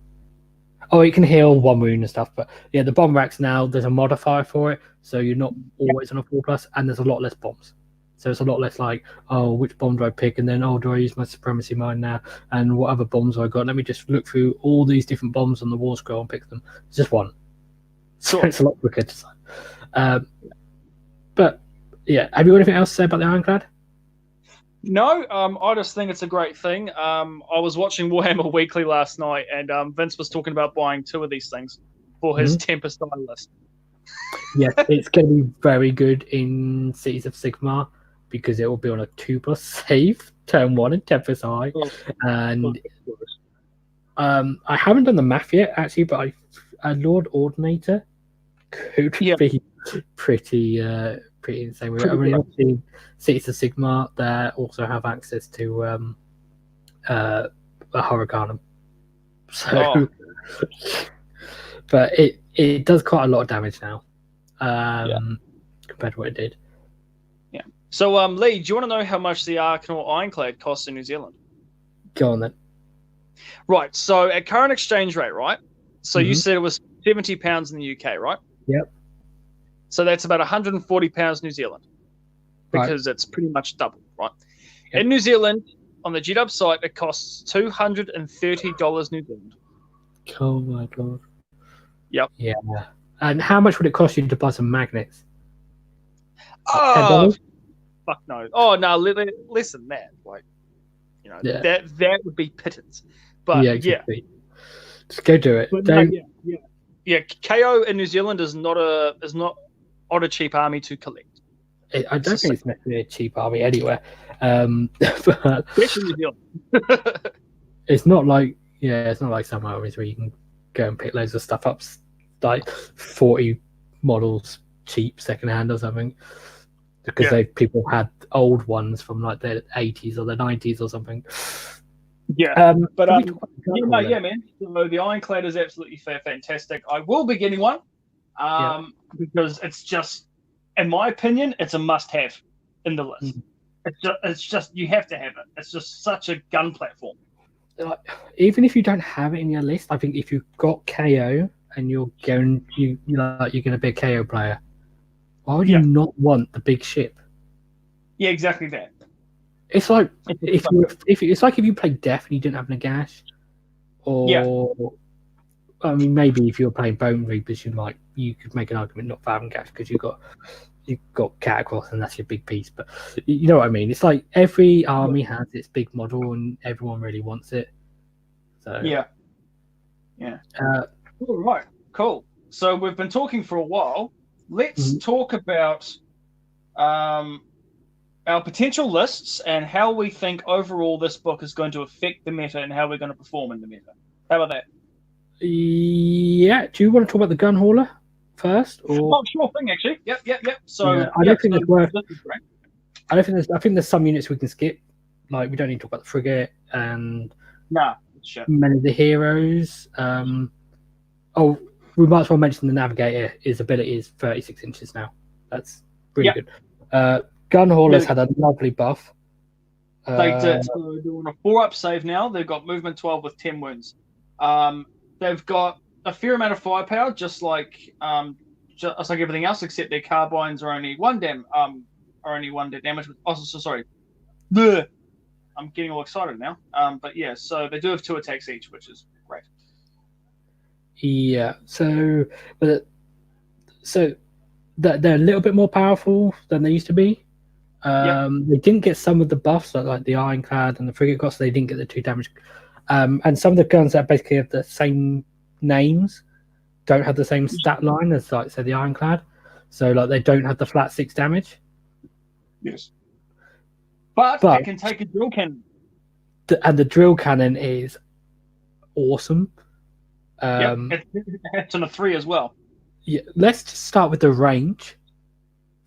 Oh, it can heal 1 wound and stuff, but yeah, the bomb racks now, there's a modifier for it, so you're not always on a 4+, and there's a lot less bombs. So it's a lot less like, oh, which bomb do I pick, and then, oh, do I use my supremacy mine now, and what other bombs have I got? Let me just look through all these different bombs on the war scroll and pick them. It's just one. So it's a lot quicker to sign. But yeah, have you got anything else to say about the Ironclad? No, I just think it's a great thing. I was watching Warhammer Weekly last night, and Vince was talking about buying 2 of these things for his Tempest list. Yes, it's going to be very good in Cities of Sigmar because it will be on a 2+ save, turn 1 and Tempest Eye. And I haven't done the math yet, actually, but a Lord Ordinator could be pretty insane. I mean, obviously, Cities of Sigmar, they also have access to a Hurricanum. So, but it does quite a lot of damage now, compared to what it did. Yeah. So, Lee, do you want to know how much the Arcanor Ironclad costs in New Zealand? Go on then. Right. So, at current exchange rate, right? So you said it was £70 in the UK, right? Yep. So that's about £140 New Zealand, because it's pretty much double, right? Yep. In New Zealand, on the GDub site, it costs $230 New Zealand. Oh my god. Yep. Yeah. And how much would it cost you to buy some magnets? Oh, fuck no. Oh no, less than that. Like, you know, that would be pittance. But exactly. Just go do it. But yeah. KO in New Zealand is not a cheap army to collect. I don't think it's necessarily a cheap army anywhere. But especially New Zealand. It's not like some armies where you can go and pick loads of stuff up, like 40 models cheap secondhand or something, because people had old ones from like the 80s or the 90s or something. Yeah, but man. So the Ironclad is absolutely fantastic. I will be getting one, because it's just, in my opinion, it's a must-have in the list. It's just you have to have it. It's just such a gun platform. Even if you don't have it in your list, I think if you've got KO and you're going to be a KO player, why would you not want the big ship? Yeah, exactly that. It's like if you played Death and you didn't have Nagash, or I mean, maybe if you were playing Bone Reapers, you could make an argument not for having Gash because you've got Catacross and that's your big piece. But you know what I mean? It's like every army has its big model and everyone really wants it. So yeah. All right, cool. So we've been talking for a while. Let's talk about our potential lists and how we think overall this book is going to affect the meta and how we're going to perform in the meta. How about that? Yeah. Do you want to talk about the gun hauler first? Or... Oh, sure thing, actually. Yep. So I don't think it's worth. I think there's some units we can skip. Like we don't need to talk about the frigate and many of the heroes. We might as well mention the navigator. His ability is 36 inches now. That's really good. Gun haulers had a lovely buff. They did. So they're on a 4-up save now. They've got movement 12 with 10 wounds. They've got a fair amount of firepower, just like everything else, except their carbines are only one damage. Sorry. Bleh. I'm getting all excited now. But yeah, so they do have 2 attacks each, which is great. Yeah. So they're a little bit more powerful than they used to be. They didn't get some of the buffs like the Ironclad and the frigate got, so they didn't get the 2 damage. And some of the guns that basically have the same names don't have the same stat line as, like, say, the Ironclad. So, like, they don't have the flat 6 damage. Yes. But it can take a drill cannon. And the drill cannon is awesome. It's on a 3 as well. Yeah, let's just start with the range.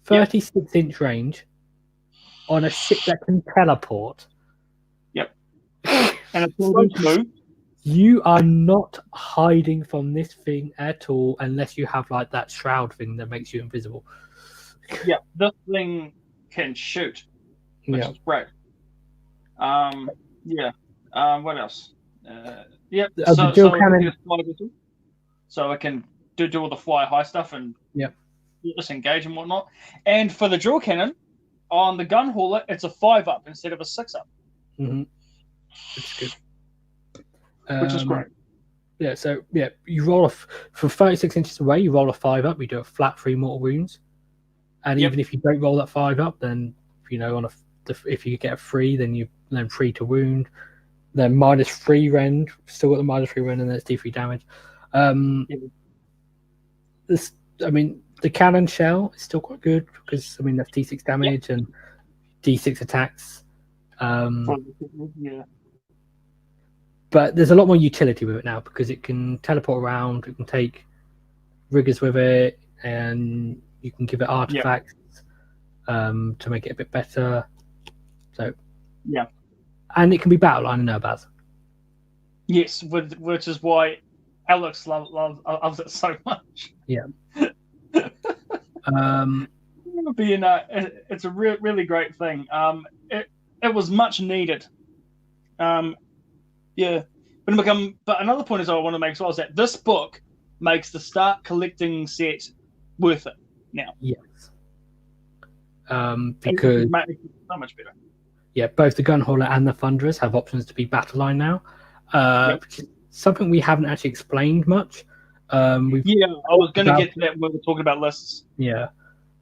36-inch range on a ship that can teleport. Yep. And it's all smooth. You are not hiding from this thing at all unless you have like that shroud thing that makes you invisible. Yeah, this thing can shoot, which is great. What else? The drill cannon. so it can do all the fly high stuff and disengage and whatnot. And for the drill cannon, on the gun hauler, it's a 5-up instead of a 6-up. Mm-hmm. Which is good. Which is great. Yeah, so you roll off from 36 inches away. You roll a 5-up. You do a flat 3 mortal wounds, and even if you don't roll that 5-up, then if you get a 3, then 3 to wound, then -3 rend. Still got the -3 rend, and then it's D3 damage. The cannon shell is still quite good because that's D6 damage and D6 attacks. But there's a lot more utility with it now because it can teleport around, it can take riggers with it, and you can give it artifacts to make it a bit better. So and it can be battle line and Urbaz. Yes, which is why Alex loves it so much. Yeah. It's a really great thing. It was much needed. But another point is I want to make as well is that this book makes the start collecting set worth it now. Yes. Because it makes it so much better. Yeah, both the gun hauler and the thunderers have options to be battle line now. Which is something we haven't actually explained much. I was going to get to that when we were talking about lists. Yeah.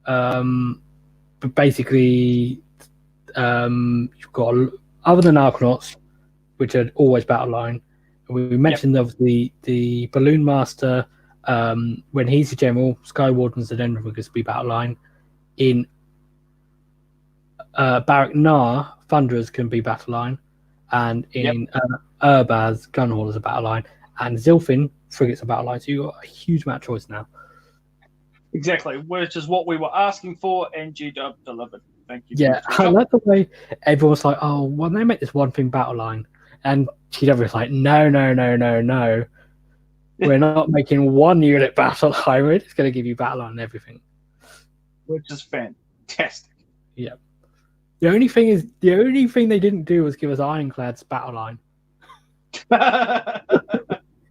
But basically, you've got, other than Arcanauts, which are always battle line, we mentioned obviously the Balloon Master, when he's a general, Sky Wardens and Endriggers be battle line. In Barak Nar, Thunderers can be battle line, and in Urbaz, Gun Haulers are battle line, and Zilfin, Frigates are battle line. So you've got a huge amount of choice now. Exactly, which is what we were asking for, and G-Dub delivered. Thank you. Yeah, I like the way everyone's like, oh, well, they make this one thing battle line. And G-Dub was like, no. We're not making one unit battle line. We're just going to give you battle line and everything. Which is fantastic. Yeah. The only thing they didn't do was give us Ironclad's battle line.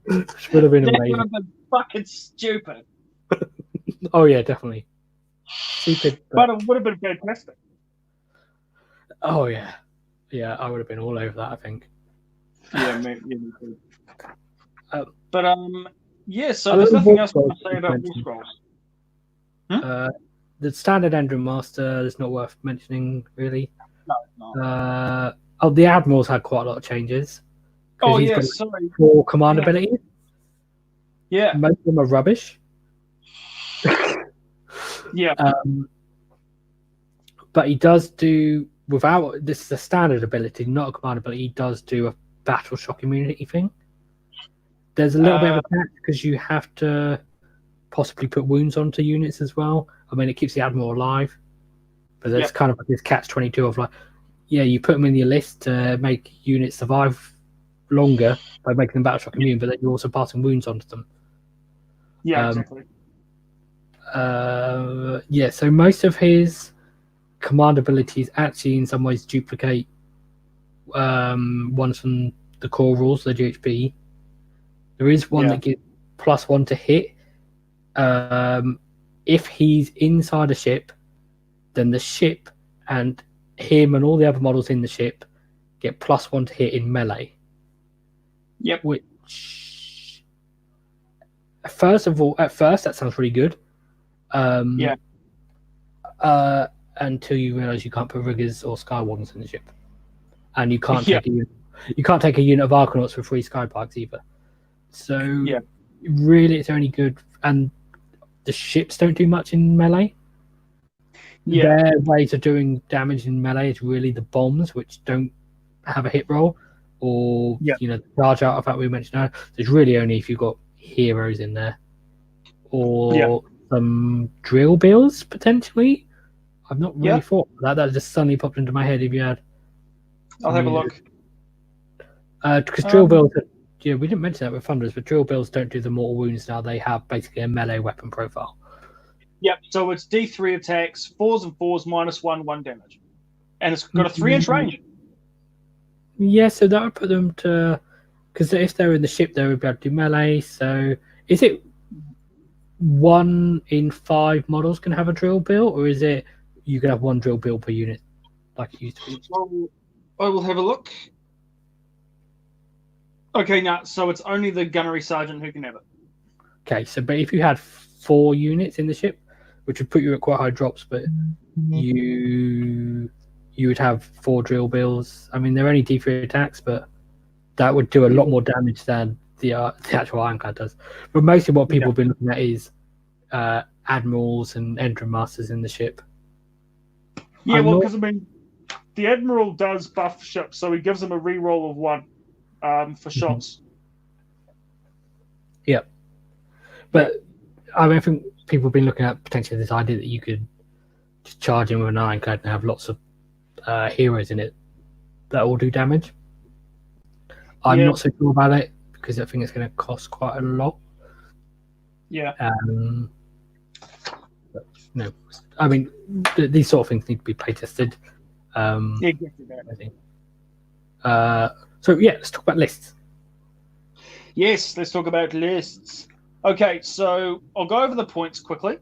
Which would have been amazing. That would have been fucking stupid. Oh yeah, definitely. Stupid. But it would have been fantastic. Oh yeah. Yeah, I would have been all over that, I think. Yeah, me too. So there's nothing else to say about War Scrolls. The standard Endrin Master is not worth mentioning, really. No, it's not. The Admiral's had quite a lot of changes. Oh, yeah, sorry. 4 command abilities. Yeah. Most of them are rubbish. Yeah. But he does do, this is a standard ability, not a command ability, he does do a battle shock immunity thing. There's a little bit of attack because you have to possibly put wounds onto units as well. I mean, it keeps the Admiral alive, but there's kind of like this catch-22 of like, you put them in your list to make units survive longer by making them battle shock immune, but then you're also passing wounds onto them. Yeah, exactly. So most of his command abilities actually in some ways duplicate ones from the core rules, the GHB. There is one that gives +1 to hit. If he's inside a ship, then the ship and him and all the other models in the ship get +1 to hit in melee. Yep. Which, at first that sounds really good. Until you realise you can't put riggers or sky wardens in the ship, and you can't take a unit of Arcanauts with 3 skypikes either. So really, it's only good, and the ships don't do much in melee. Their ways of doing damage in melee is really the bombs, which don't have a hit roll, or the charge artifact we mentioned earlier. So it's really only if you've got heroes in there, or some drill bills potentially. I've not really thought of that. That just suddenly popped into my head. If you had, I'll have a look. Because drill bills, we didn't mention that with Thunderers, but drill bills don't do the mortal wounds now. They have basically a melee weapon profile. Yep. So it's D3 attacks, 4s and 4s, -1 damage, and it's got a 3-inch range. Yeah, so that would put them to, because if they're in the ship, they would be able to do melee. So is it 1 in 5 models can have a drill bill, or is it you can have 1 drill bill per unit, like it used to be? Well, I will have a look. Okay, now so it's only the gunnery sergeant who can have it. Okay, so but if you had 4 units in the ship, which would put you at quite high drops, but you would have 4 drill bills. I mean, they're only D3 attacks, but that would do a lot more damage than the actual ironclad does. But mostly what people have been looking at is admirals and engine masters in the ship. Yeah, well, because I mean, the admiral does buff ships, so he gives them a reroll of 1 for shots. Yep. But I mean, I think people have been looking at potentially this idea that you could just charge in with an ironclad and have lots of heroes in it that all do damage. I'm not so sure about it because I think it's going to cost quite a lot. Yeah. But, no, I mean, these sort of things need to be play tested. Exactly that. I think. So yeah, let's talk about lists. Yes, let's talk about lists. Okay, so I'll go over the points quickly,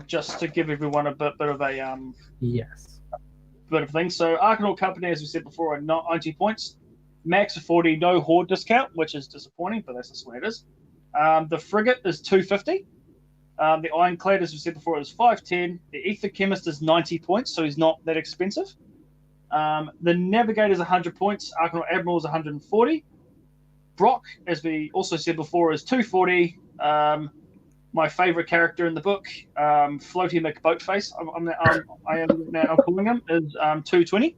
just to give everyone a bit of a Yes. bit of thing. So Arcanaut Company, as we said before, are 90 points. Max of 40, no horde discount, which is disappointing, but that's just the way it is. The frigate is 250. The ironclad, as we said before, is 510. The ether chemist is 90 points, so he's not that expensive. The navigator is 100 points. Arcanaut Admiral is 140. Brock, as we also said before, is 240. My favorite character in the book, Floaty McBoatface, I am now calling him, is 220.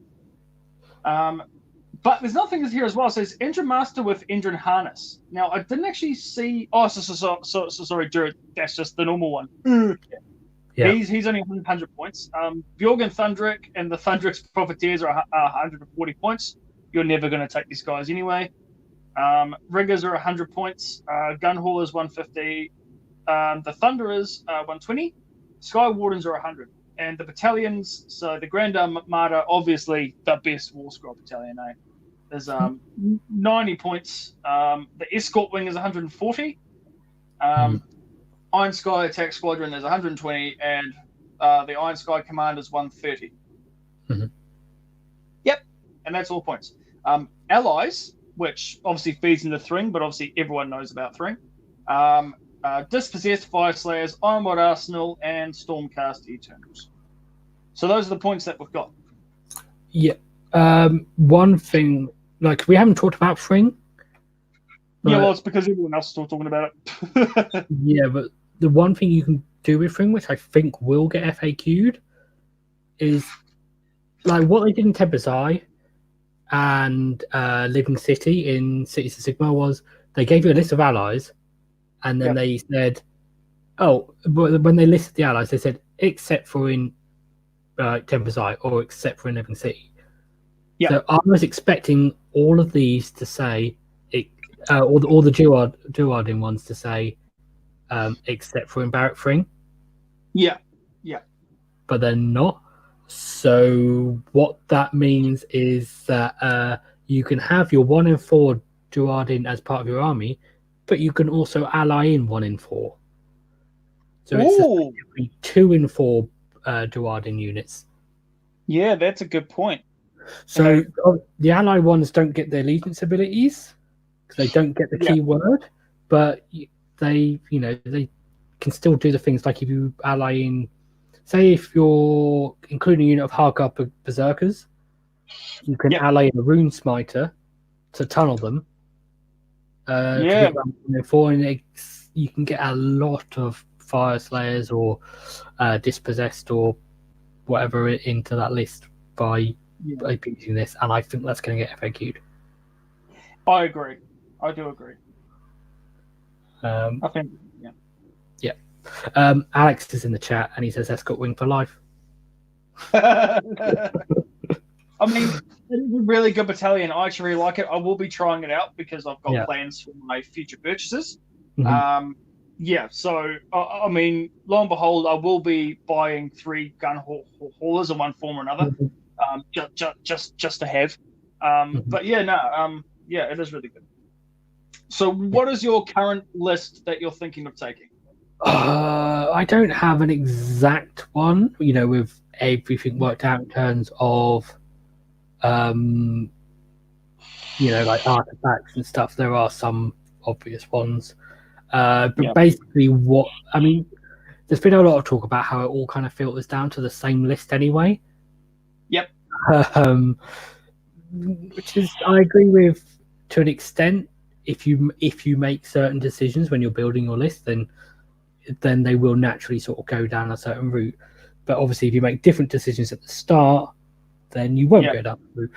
But there's nothing here as well. It says engine master with engine harness. Now I didn't actually see. Oh, sorry, Jared. That's just the normal one. Yeah. He's only 100 points. Bjorgen Thundrick and the Thundrick's Profiteers are 140 points. You're never going to take these guys anyway. Riggers are 100 points. Gun haulers 150. The Thunderers 120. Sky Wardens are 100. And the battalions, so the Grand Armada, obviously the best War Scroll battalion, is 90 points. The Escort Wing is 140. Iron Sky Attack Squadron is 120, and the Iron Sky Command is 130. Yep, and that's all points. Allies, which obviously feeds into Thring, but obviously everyone knows about Thring. Dispossessed Fire Slayers, Ironwood Arsenal, and Stormcast Eternals. So those are the points that we've got. Yeah. One thing, like, we haven't talked about Thring. Yeah, well, it's because everyone else is still talking about it. Yeah, but the one thing you can do with Thring, which I think will get FAQ'd, is like what they did in Tempest Eye and Living City in Cities of Sigmar was they gave you a list of allies, and then they said, oh, but when they listed the allies, they said, except for in Tempest Eye or except for in Living City. Yeah. So I was expecting all of these to say, all the Duardin ones to say, except for in Barrack Thring. Yeah. But they're not. So what that means is that you can have your 1 in 4 Duardin as part of your army, but you can also ally in 1 in 4. So it's 2 in 4 Duardin units. Yeah, that's a good point. So the ally ones don't get their allegiance abilities because they don't get the keyword, but they can still do the things like if you ally in, say, if you're including a unit of Hardcore Berserkers, you can ally in a Rune Smiter to tunnel them. You can get a lot of Fire Slayers or Dispossessed or whatever into that list by using this, and I think that's going to get FAQ'd. I agree. I do agree. I think, Alex is in the chat and he says Escort Wing for life. I mean, it's a really good battalion. I actually really like it. I will be trying it out because I've got plans for my future purchases. So I mean, lo and behold, I will be buying 3 gun haulers in one form or another, just to have. But it is really good. So, what is your current list that you're thinking of taking? I don't have an exact one, with everything worked out in terms of, like artifacts and stuff. There are some obvious ones. But basically there's been a lot of talk about how it all kind of filters down to the same list anyway. Yep. Which is, I agree with to an extent. If you make certain decisions when you're building your list, then they will naturally sort of go down a certain route. But obviously, if you make different decisions at the start, then you won't go down the route.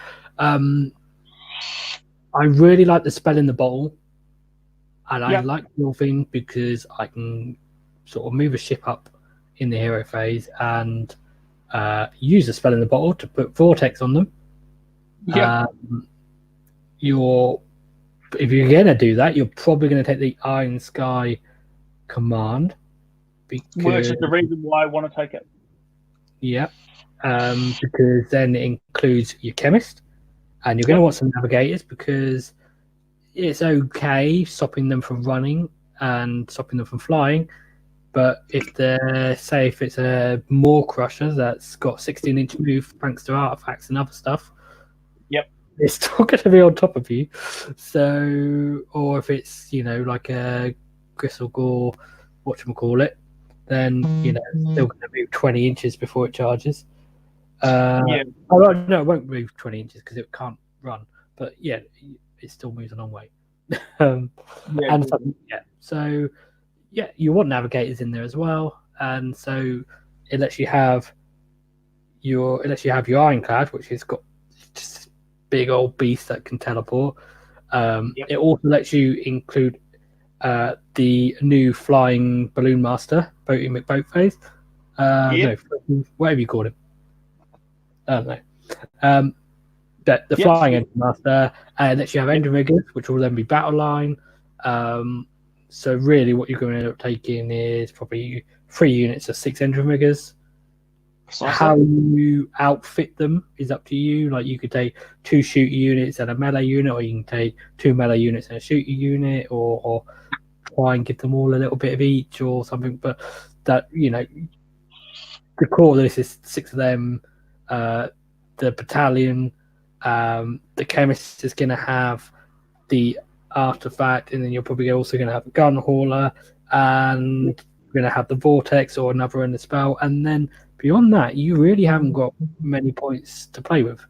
I really like the spell in the bottle, and I like Morphine because I can sort of move a ship up in the hero phase and use the spell in the bottle to put Vortex on them. Yeah. If you're going to do that, you're probably going to take the Iron Sky command. Which is the reason why I want to take it. Yeah. Because then it includes your Chemist, and you're going to want some Navigators because it's okay stopping them from running and stopping them from flying. But if it's a Maw Crusher that's got 16-inch move thanks to artifacts and other stuff, it's still going to be on top of you. So, or if it's like a Gristle Gore, whatchamacallit, then still going to move 20 inches before it charges. Oh no, it won't move 20 inches because it can't run. But it still moves a long way. So you want Navigators in there as well, and so it lets you have your Ironclad, which has got just big old beast that can teleport. It also lets you include the new flying balloon master, Boaty McBoatface. No, whatever you call him. I don't know. The flying engine master, and lets you have engine riggers, which will then be battle line. So really, what you're going to end up taking is probably 3 units of 6 engine riggers. How you outfit them is up to you. Like you could take 2 shooter units and a melee unit, or you can take 2 melee units and a shooter unit, or try and give them all a little bit of each or something. But that the core of this is 6 of them. The battalion, the Chemist is going to have the artifact, and then you're probably also going to have a gun hauler, and you're going to have the Vortex or another in the spell, and then beyond that, you really haven't got many points to play with.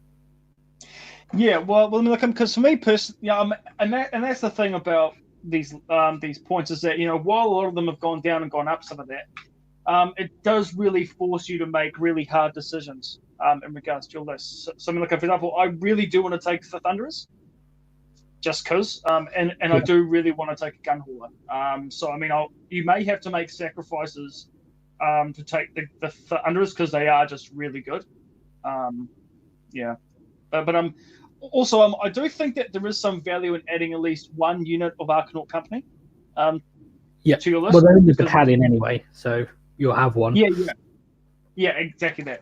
Yeah, well, because for me personally, and that's the thing about these points is that while a lot of them have gone down and gone up some of that, it does really force you to make really hard decisions in regards to your list. So for example, I really do want to take the Thunderers, just because, and I do really want to take a gun hauler. So you may have to make sacrifices to take the Thunderers because they are just really good. But also I do think that there is some value in adding at least 1 unit of Arcanaut Company to your list. Well, they're in the battalion anyway, so you'll have one. Yeah, exactly that.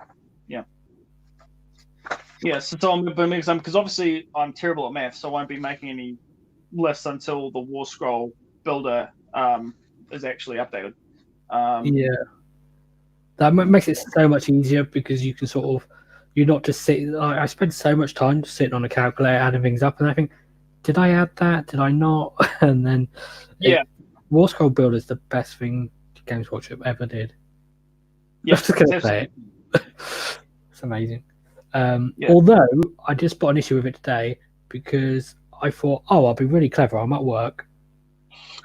So because obviously I'm terrible at math, so I won't be making any lists until the War Scroll Builder is actually updated. That makes it so much easier because you can you're not just sitting. I spend so much time just sitting on a calculator adding things up, and I think, did I add that? Did I not? And then War Scroll Builder is the best thing Games Workshop ever did. I'm just gonna say it. It's amazing. Although I just spot an issue with it today because I thought, I'll be really clever. I'm at work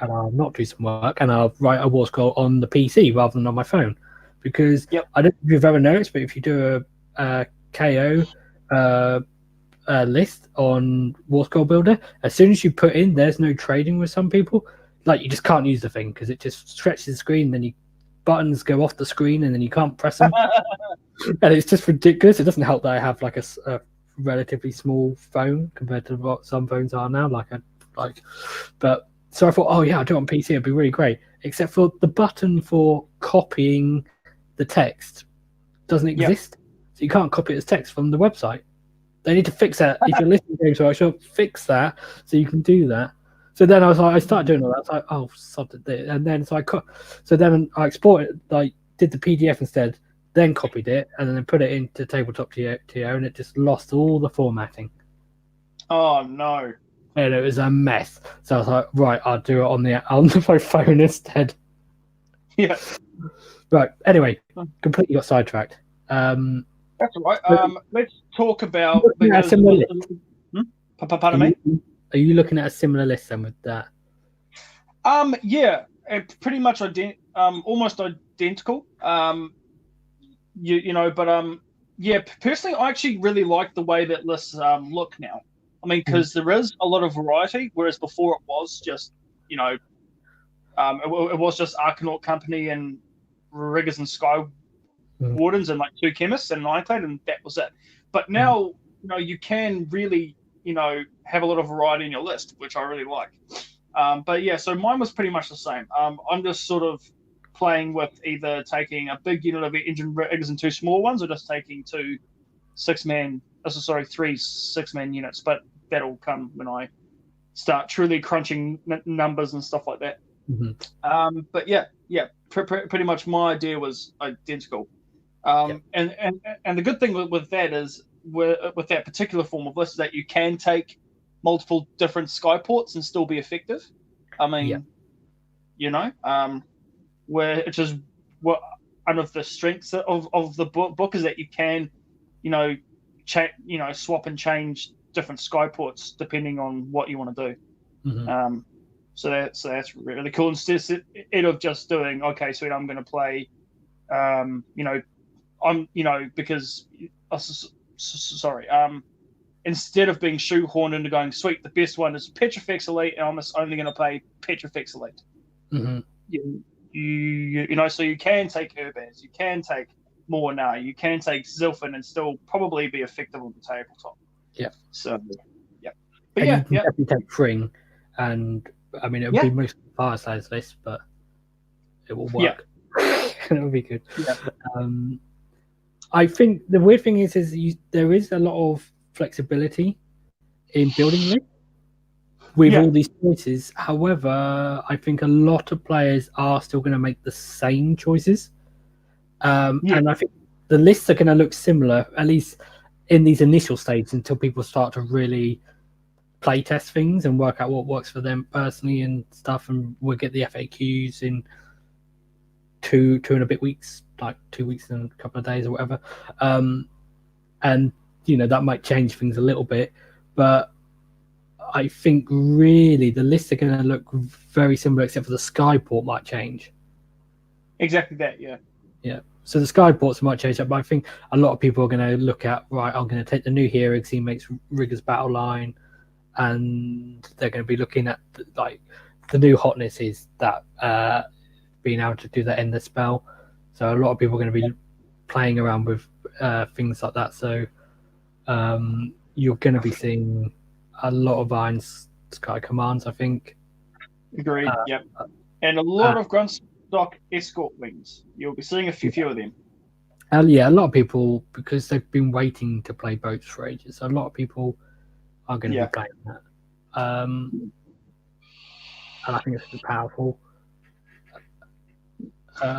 and I'll not do some work and I'll write a War Scroll on the PC rather than on my phone. Because I don't know if you've ever noticed, but if you do a KO list on War Scroll Builder, as soon as you put in there's no trading with some people, like you just can't use the thing because it just stretches the screen, then buttons go off the screen and then you can't press them. And it's just ridiculous. It doesn't help that I have like a relatively small phone compared to what some phones are now. But so I thought, I'll do it on PC. It'd be really great. Except for the button for copying the text doesn't exist, so you can't copy it as text from the website. They need to fix that. If you're listening to Games Workshop, fix that so you can do that. So then I started doing all that. I was like, oh, something there. And then then I exported, like, did the PDF instead, then copied it, and then put it into tabletop TO, and it just lost all the formatting. Oh no! And it was a mess. So I was like, right, I'll do it on my phone instead. Yeah. Right. Anyway, completely got sidetracked. That's all right. Let's talk about. Pardon me. Are you looking at a similar list then with that? Yeah, pretty much almost identical. Yeah. Personally, I actually really like the way that lists look now. I mean, because there is a lot of variety, whereas before it was just, it was just Arcanaut Company and Riggers and Sky Wardens and like 2 chemists and an ironclad, and that was it. But now, you can really, have a lot of variety in your list, which I really like. But yeah, so mine was pretty much the same. I'm just sort of playing with either taking a big unit of engine riggers and 2 small ones, or just taking 3 6-man units. But that'll come when I start truly crunching numbers and stuff like that. Mm-hmm. But yeah, pretty much my idea was identical. And the good thing with that is, with that particular form of list, is that you can take multiple different skyports and still be effective. I mean, which is what one of the strengths of the book is, that you can, swap and change different skyports depending on what you want to do. Mm-hmm. So that's really cool. Instead of just doing, okay, sweet, I'm going to play, instead of being shoehorned into going, sweet, the best one is Petrifex Elite, and I'm only going to play Petrifex Elite. Mm-hmm. So you can take Urbaz, you can take Mornar, you can take Zilfin, and still probably be effective on the tabletop. Yeah. So, yeah. But you can definitely take Fring, and I mean, it would be mostly Fireside's list, but it will work. Yeah. It will be good. Yeah. I think the weird thing is there is a lot of flexibility in building lists with all these choices. However, I think a lot of players are still going to make the same choices. And I think the lists are going to look similar, at least in these initial stages, until people start to really play test things and work out what works for them personally and stuff. And we'll get the FAQs in two and a bit weeks, like 2 weeks and a couple of days or whatever. And, that might change things a little bit. But I think really the lists are going to look very similar, except for the Skyport might change. Exactly that, yeah. Yeah. So the Skyports might change that, but I think a lot of people are going to look at, right, I'm going to take the new hero because he makes Riggers Battle Line, and they're going to be looking at, like, the new hotness is that being able to do that end the spell. So a lot of people are going to be playing around with things like that. So you're going to be seeing a lot of Iron Sky commands, I think. Agreed, yep. And a lot of Gruntstock escort wings. You'll be seeing a few of them. A lot of people, because they've been waiting to play boats for ages, so a lot of people are going to be playing that. And I think it's really powerful.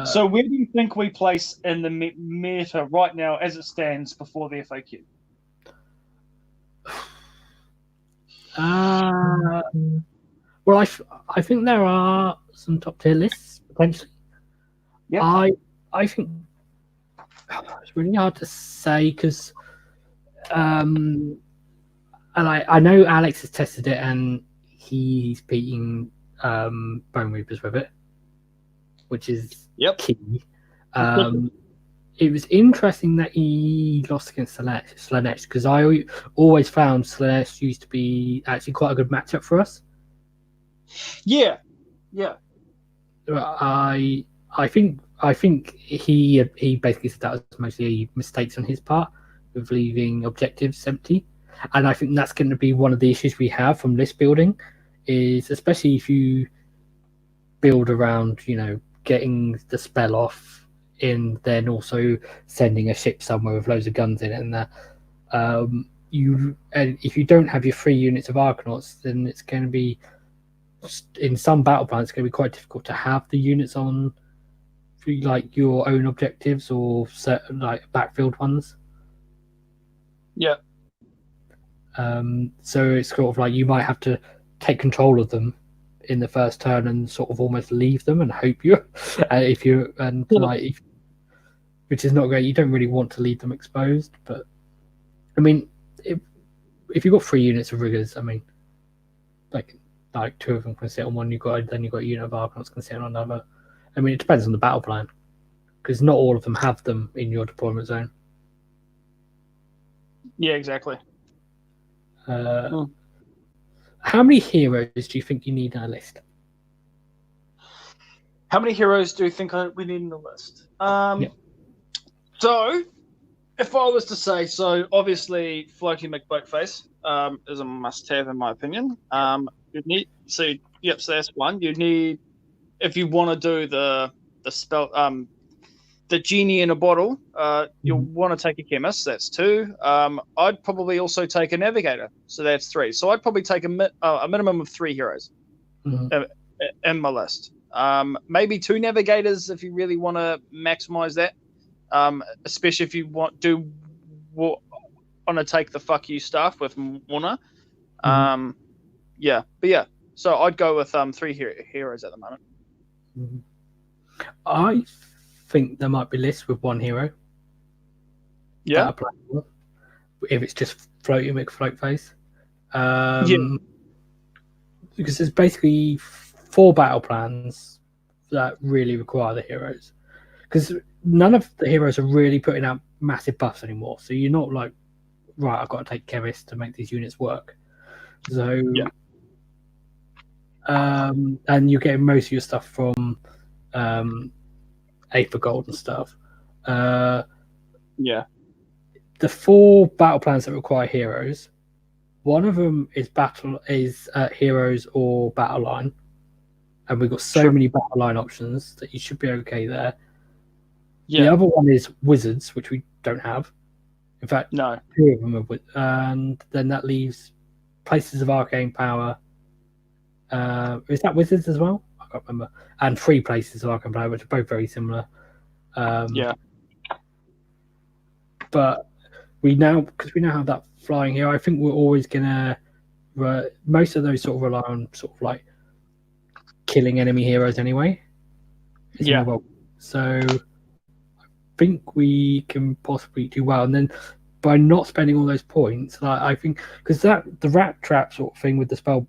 So where do you think we place in the meta right now as it stands before the FAQ? Well, I think there are some top tier lists potentially. Yeah. I think it's really hard to say because, and I know Alex has tested it and he's beating Bone Reapers with it, which is key. It was interesting that he lost against Slaanesh because I always found Slaanesh used to be actually quite a good matchup for us. Yeah. I think he basically said that was mostly mistakes on his part with leaving objectives empty, and I think that's going to be one of the issues we have from list building, is especially if you build around getting the spell off in, then also sending a ship somewhere with loads of guns in it, and that and if you don't have your 3 units of Arcanauts, then it's going to be in some battle plans, it's going to be quite difficult to have the units on like your own objectives or certain like backfield ones. Yeah. So it's sort of like you might have to take control of them in the first turn and sort of almost leave them and hope you, which is not great. You don't really want to leave them exposed, but I mean, if you've got 3 units of riggers, I mean, like 2 of them can sit on one. You've got a unit of Argonauts can sit on another. I mean, it depends on the battle plan because not all of them have them in your deployment zone. Yeah, exactly. How many heroes do you think you need in a list? How many heroes do you think we need in the list? So, if I was to say, so obviously Floating McBoatface is a must-have in my opinion. You need so that's one. You need if you want to do the spell the genie in a bottle. You'll want to take a chemist. That's 2. I'd probably also take a navigator. So that's 3. So I'd probably take a minimum of 3 heroes in my list. Maybe 2 navigators if you really want to maximize that. Especially if you want to take the fuck you stuff with Warner. But yeah. So I'd go with 3 heroes at the moment. I think there might be lists with 1 hero. Yeah. If it's just Floating McFloatface. Because there's basically 4 battle plans that really require the heroes. Because none of the heroes are really putting out massive buffs anymore. So you're not like, right, I've got to take chemists to make these units work. So, and you're getting most of your stuff from Aether Gold and stuff. The 4 battle plans that require heroes, one of them is heroes or battle line. And we've got so many battle line options that you should be okay there. The other one is wizards, which we don't have. In fact, no. 2 of them are and then that leaves places of arcane power. Is that wizards as well? I can't remember. And 3 places of arcane power, which are both very similar. But because we now have that flying here, I think we're always gonna most of those sort of rely on sort of like killing enemy heroes anyway. So I think we can possibly do well, and then by not spending all those points, I think because the rat trap sort of thing with the spell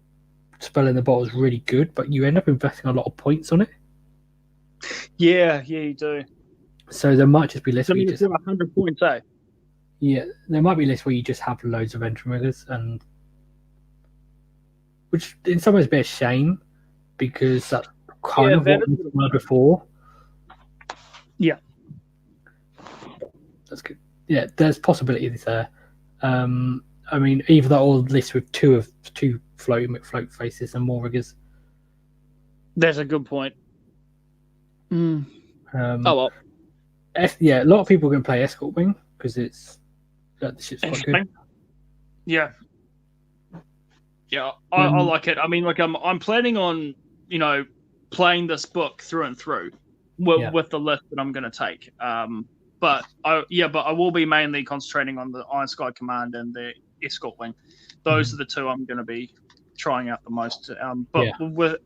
in the bottle is really good, but you end up investing a lot of points on it. Yeah, you do. So there might just be lists where you you just 100 points, eh? Yeah, there might be lists where you just have loads of entry riggers, and which in some ways is a bit of shame because that's kind of what we were before. Yeah, that's good. Yeah, there's possibilities there. I mean, either that or lists with two Floating McFloatfaces and more riggers. That's a good point. A lot of people are going to play Escort Wing because the ship's quite good. Yeah, I like it. I mean, like I'm planning on playing this book through and through with the list that I'm going to take. But I will be mainly concentrating on the Iron Sky Command and the Escort Wing. Those are the 2 I'm going to be trying out the most. With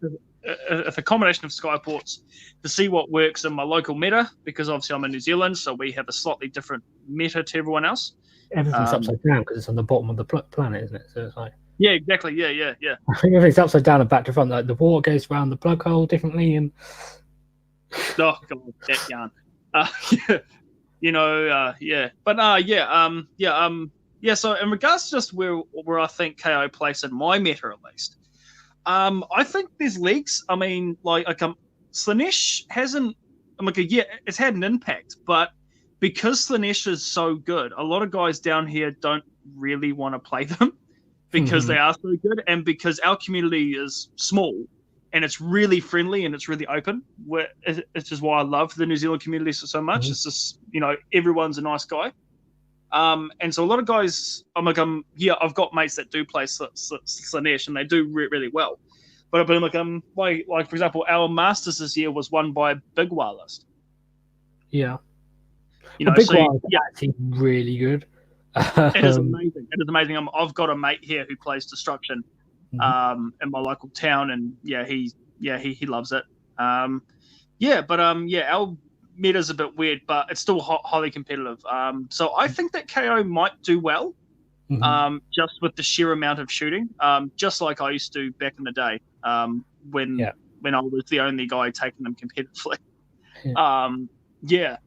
a combination of Skyports to see what works in my local meta, because obviously I'm in New Zealand, so we have a slightly different meta to everyone else. Everything's upside down because it's on the bottom of the planet, isn't it? So it's like exactly. Yeah. I think everything's upside down and back to front. Like the water goes around the plug hole differently, and oh god, that yarn. So in regards to just where I think KO plays in my meta at least, I think there's leagues. I mean, Slaanesh hasn't. It's had an impact, but because Slaanesh is so good, a lot of guys down here don't really want to play them because they are so good, and because our community is small and it's really friendly and it's really open. It's just why I love the New Zealand community so much. It's just everyone's a nice guy. And so a lot of guys, I've got mates that do play Slaanesh and they do really well. but like for example, our Masters this year was won by a Big Wireless. Yeah. You know, Big so Wireless is actually really good. it is amazing. It is amazing. I've got a mate here who plays Destruction, in my local town, and he loves it. Our meta's a bit weird, but it's still highly competitive. So I think that KO might do well, just with the sheer amount of shooting, just like I used to back in the day, when I was the only guy taking them competitively.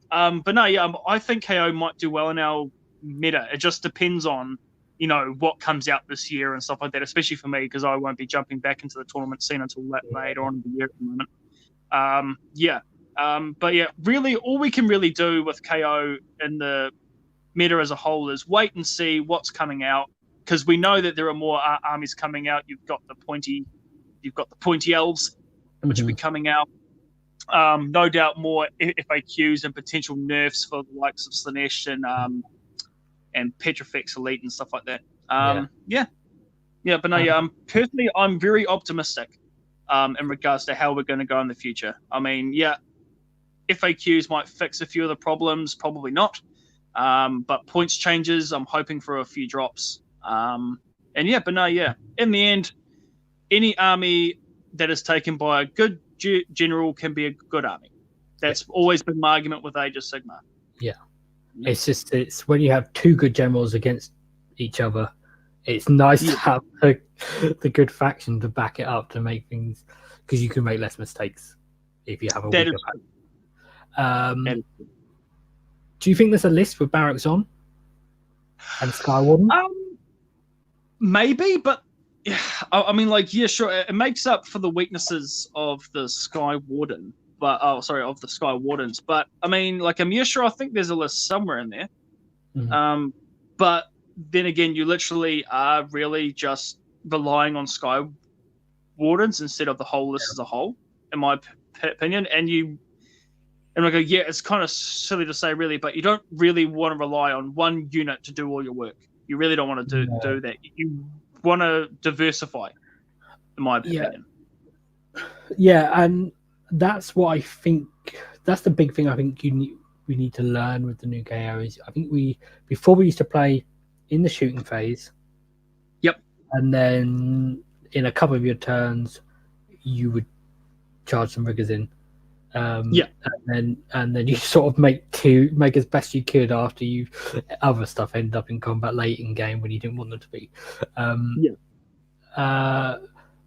I think KO might do well in our meta. It just depends on, what comes out this year and stuff like that, especially for me, because I won't be jumping back into the tournament scene until later on in the year at the moment. Really, all we can really do with KO and the meta as a whole is wait and see what's coming out, because we know that there are more armies coming out. You've got the pointy elves, which will be coming out. No doubt more FAQs and potential nerfs for the likes of Slanesh and Petrifex Elite and stuff like that. Personally, I'm very optimistic in regards to how we're going to go in the future. I mean, FAQs might fix a few of the problems, probably not. But points changes, I'm hoping for a few drops. In the end, any army that is taken by a good general can be a good army. That's always been my argument with Age of Sigmar. Yeah. It's when you have two good generals against each other, it's nice to have the good faction to back it up to make things, because you can make less mistakes if you have a weaker faction. Do you think there's a list with Barracks on and Skywarden? Maybe, but sure, it makes up for the weaknesses of the Skywarden. Of the Sky Wardens. But I mean, sure, I think there's a list somewhere in there. But then again, you literally are really just relying on Sky Wardens instead of the whole list as a whole, in my opinion. It's kind of silly to say, really, but you don't really want to rely on one unit to do all your work. You really don't want to do that. You want to diversify, in my opinion. Yeah, and that's what I think. That's the big thing I think we need to learn with the new KO is, I think before we used to play in the shooting phase. Yep. And then in a couple of your turns, you would charge some riggers in. And then you sort of make as best you could after other stuff ended up in combat late in game when you didn't want them to be.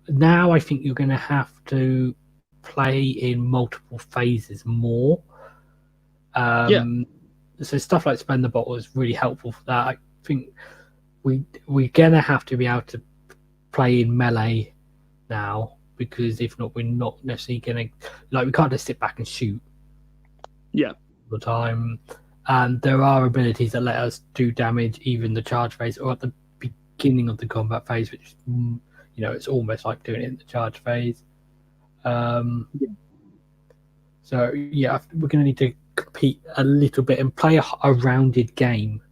Now I think you're going to have to play in multiple phases more. So stuff like Spend the Bottle is really helpful for that. I think we're going to have to be able to play in melee now, because if not, we're not necessarily going to, we can't just sit back and shoot all the time. And there are abilities that let us do damage even the charge phase or at the beginning of the combat phase, which it's almost like doing it in the charge phase. So we're going to need to compete a little bit and play a rounded game.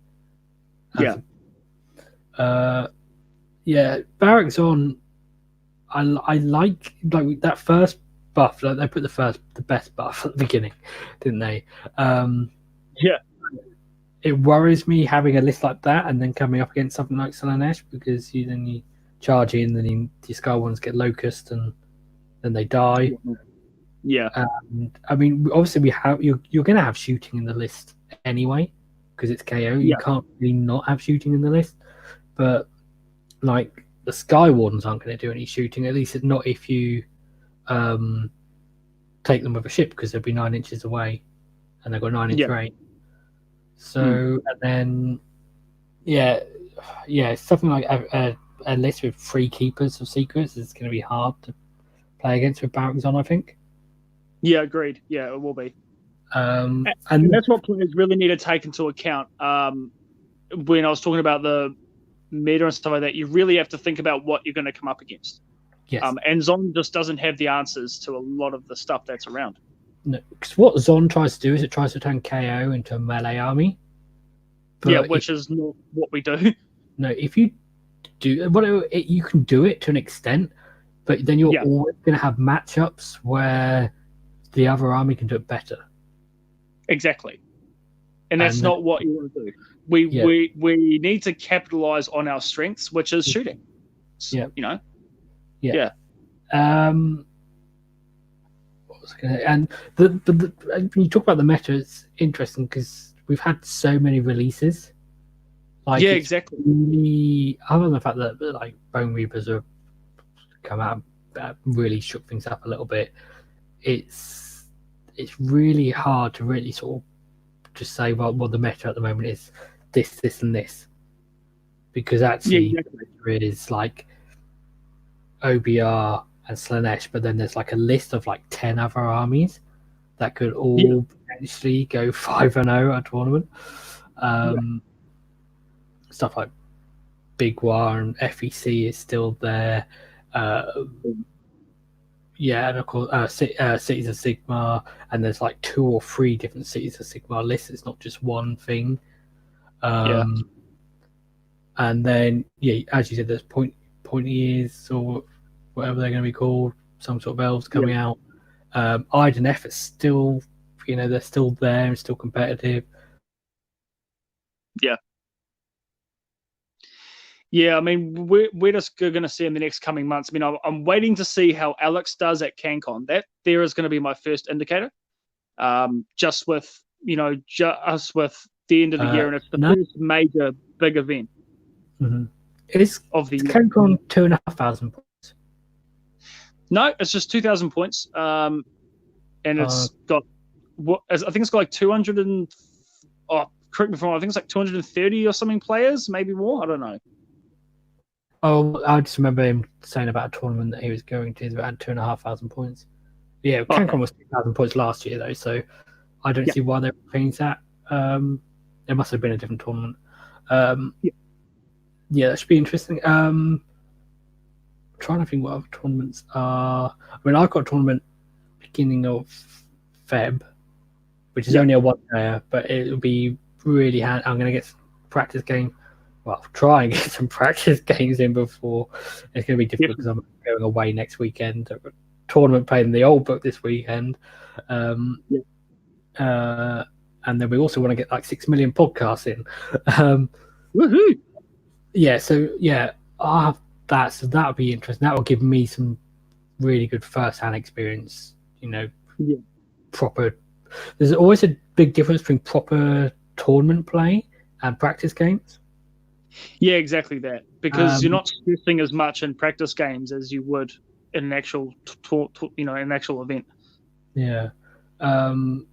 Barracks on. I like that first buff. They put the best buff at the beginning, didn't they? It worries me having a list like that and then coming up against something like Slanesh, because you charge in, then your Sky ones get locust and then they die. I mean, obviously you're going to have shooting in the list anyway because it's KO. You can't really not have shooting in the list, but the Sky Wardens aren't going to do any shooting, at least not if you take them with a ship, because they'll be 9 inches away and they've got 9-inch range. So, and then, something like a list with 3 keepers of secrets is going to be hard to play against with Barracks on, I think. Yeah, agreed. Yeah, it will be. And that's what players really need to take into account. When I was talking about the meta and stuff like that, you really have to think about what you're going to come up against. Yes. And Zon just doesn't have the answers to a lot of the stuff that's around. No, because what Zon tries to do is it tries to turn KO into a melee army. Which is not what we do. No, if you do, you can do it to an extent, but then you're always going to have matchups where the other army can do it better. Exactly. And that's not what you want to do. We need to capitalize on our strengths, which is shooting. Yeah. You know? Yeah. What was I going to... And when you talk about the meta, it's interesting because we've had so many releases. Like, exactly. Really, other than the fact that like Bone Reapers have come out and really shook things up a little bit, it's really hard to really sort of just say, well, the meta at the moment is this, and this, because actually there is like OBR and Slanesh, but then there's like a list of like 10 other armies that could all potentially go 5-0 at a tournament. Stuff like Big War and FEC is still there. And of course, Cities of Sigmar, and there's like 2 or 3 different Cities of Sigmar lists. It's not just one thing. And then, as you said, there's pointy ears or whatever they're going to be called, some sort of elves coming out. Iden F is still, they're still there and still competitive. Yeah, I mean, we're just going to see in the next coming months. I mean, I'm waiting to see how Alex does at CanCon. That there is going to be my first indicator. Just with just with the end of the year, and it's the first major big event. Mm-hmm. Is CanCon 2,500 points? No, it's just 2,000 points. And it's got I think it's got like 200 and correct me if I'm wrong, I think it's like 230 or something players, maybe more. I don't know. Oh, I just remember him saying about a tournament that he was going to about 2,500 points. Yeah, CanCon was 2,000 points last year though, so I don't see why they were changing that. It must have been a different tournament. That should be interesting. I'm trying to think what other tournaments are. I mean, I've got a tournament beginning of Feb, which is only a 1 player, but it'll be really handy. I'm going to get some practice game. Well, try and get some practice games in before. It's going to be difficult because I'm going away next weekend. A tournament playing in the old book this weekend. And then we also want to get like 6 million podcasts in. Woohoo! Yeah, so I'll have that. So that'll be interesting. That will give me some really good first-hand experience. Proper. There's always a big difference between proper tournament play and practice games. Yeah, exactly that. Because you're not stressing as much in practice games as you would in an actual, an actual event. Yeah.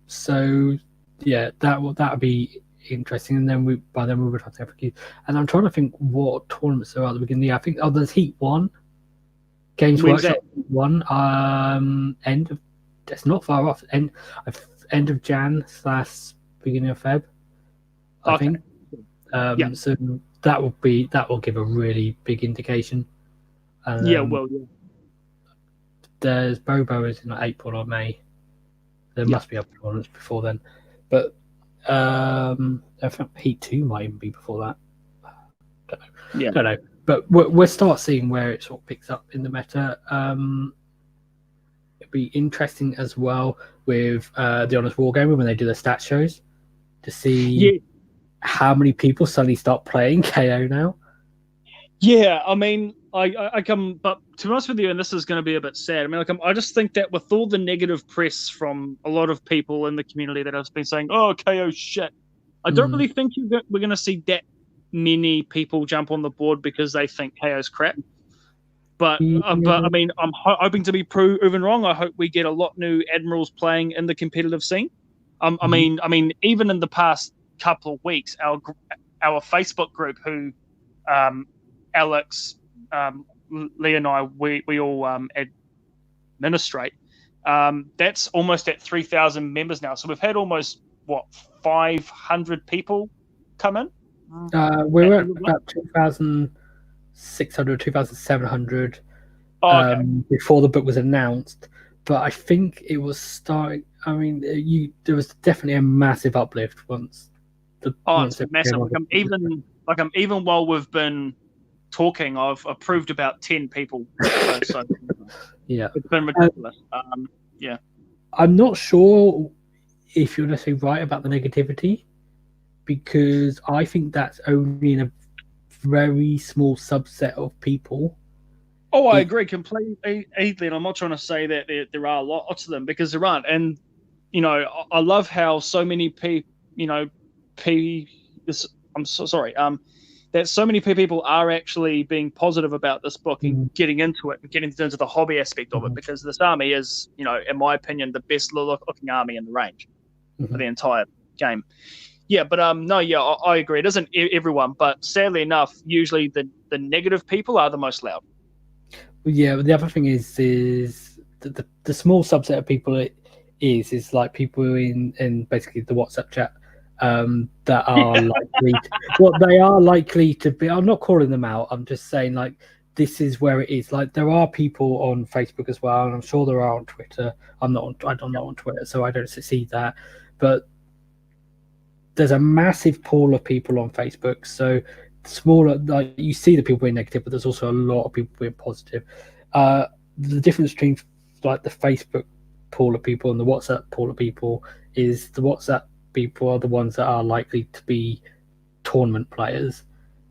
So that'll be interesting. And then by then we would have to have a queue. And I'm trying to think what tournaments there are at the beginning. I think there's Heat 1, Games Workshop 1. That's not far off. End of Jan / beginning of Feb. I think. So that will give a really big indication. There's Bobo is in April or May. There must be other tournaments before then, but I think Heat 2 might even be before that. Don't know. But we'll start seeing where it sort of picks up in the meta. It'd be interesting as well with the Honest Wargamer when they do the stat shows to see how many people suddenly start playing KO now. Yeah, I mean, I come, but to be honest with you, and this is going to be a bit sad. I mean, I just think that with all the negative press from a lot of people in the community that have been saying, "Oh, KO shit," I don't really think we're going to see that many people jump on the board because they think KO's crap. But I mean, I'm hoping to be proven wrong. I hope we get a lot new admirals playing in the competitive scene. I mean, even in the past couple of weeks, our Facebook group, who Alex, Lee, and I, we all administrate. That's almost at 3,000 members now. So we've had almost 500 people come in. We were at about 2,600, 2,700 before the book was announced. But I think it was starting. I mean, there was definitely a massive uplift once. It's massive. Even while we've been talking, I've approved about 10 people. So Yeah, it's been ridiculous. I'm not sure if you're necessarily right about the negativity, because I think that's only in a very small subset of people. Oh, I agree completely. And I'm not trying to say that there are lots of them, because there aren't. And I love how so many people, I'm so sorry. That so many people are actually being positive about this book and getting into it and getting into the hobby aspect of it, because this army is, in my opinion, the best looking army in the range for the entire game. Yeah, but I agree. It isn't everyone, but sadly enough, usually the negative people are the most loud. Yeah, the other thing is the small subset of people is like people in basically the WhatsApp chat that are they are likely to be. I'm not calling them out. I'm just saying, like, this is where it is. Like, there are people on Facebook as well, and I'm sure there are on Twitter. I'm not on Twitter, so I don't see that. But there's a massive pool of people on Facebook. So smaller, like, you see the people being negative, but there's also a lot of people being positive. The difference between like the Facebook pool of people and the WhatsApp pool of people is the WhatsApp people are the ones that are likely to be tournament players,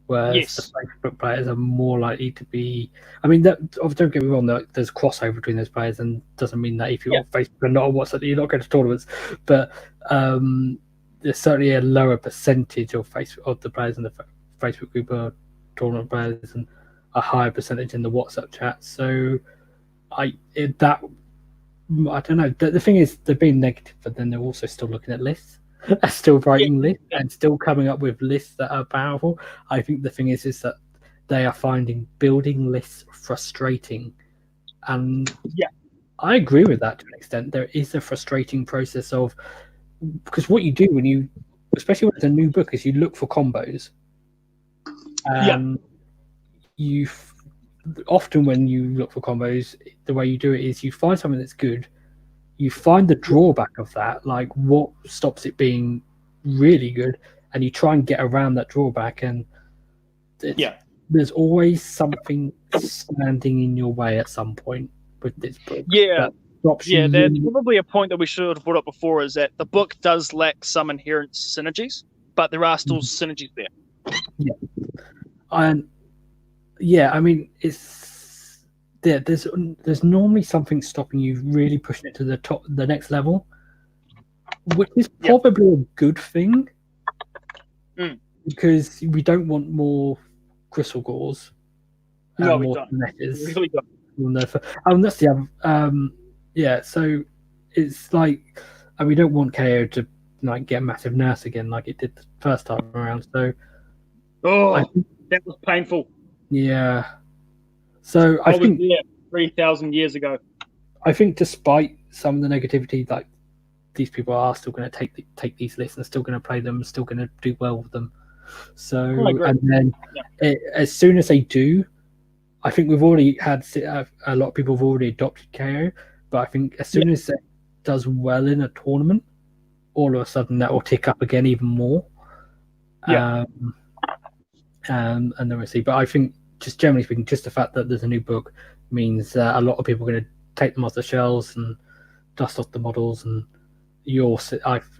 whereas the Facebook players are more likely to be. I mean, don't get me wrong, there's crossover between those players, and doesn't mean that if you're on Facebook and not on WhatsApp, you're not going to tournaments. But there's certainly a lower percentage of the players in the Facebook group are tournament players, and a higher percentage in the WhatsApp chat. So I don't know. The thing is, they're being negative, but then they're also still looking at lists, still writing lists, and still coming up with lists that are powerful. I think the thing is that they are finding building lists frustrating, and I agree with that to an extent. There is a frustrating process of, because what you do when you, especially when it's a new book, is you look for combos. You often, when you look for combos, the way you do it is you find something that's good, you find the drawback of that, like what stops it being really good, and you try and get around that drawback. And there's always something standing in your way at some point with this book. That's probably a point that we should have brought up before, is that the book does lack some inherent synergies, but there are still synergies there. I mean, it's there's normally something stopping you really pushing it to the next level, which is probably a good thing, because we don't want more gristle gores. No, we don't. Meshes. We really don't. That's the other. So it's like, and we don't want KO to like get a massive nurse again like it did the first time around. So that was painful. Yeah. So I think 3,000 years ago. I think despite some of the negativity, like, these people are still going to take these lists and still going to play them, still going to do well with them. So and then as soon as they do, I think we've already had a lot of people have already adopted KO, but I think as soon as it does well in a tournament, all of a sudden that will tick up again even more. And then we'll see. But I think, just generally speaking, just the fact that there's a new book means a lot of people are going to take them off the shelves and dust off the models. And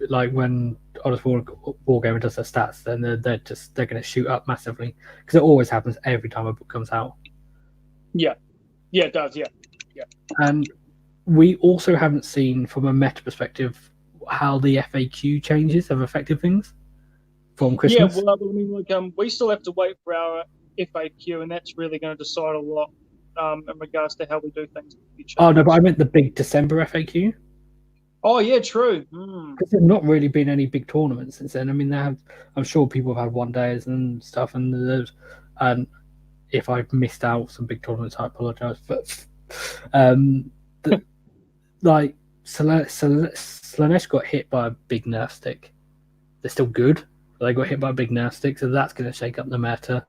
like when Honest Wargamer does their stats, then they're going to shoot up massively, because it always happens every time a book comes out. It does. And we also haven't seen, from a meta perspective, how the FAQ changes have affected things from Christmas. I mean, we still have to wait for our FAQ, and that's really going to decide a lot in regards to how we do things in the future. Oh no, but I meant the big December FAQ. Oh yeah, true. Because there's not really been any big tournaments since then. I mean, I'm sure people have had one days and stuff, and if I've missed out some big tournaments, I apologise. But like Slaanesh got hit by a big nerf stick. They're still good. They got hit by a big nerf stick, so that's going to shake up the meta.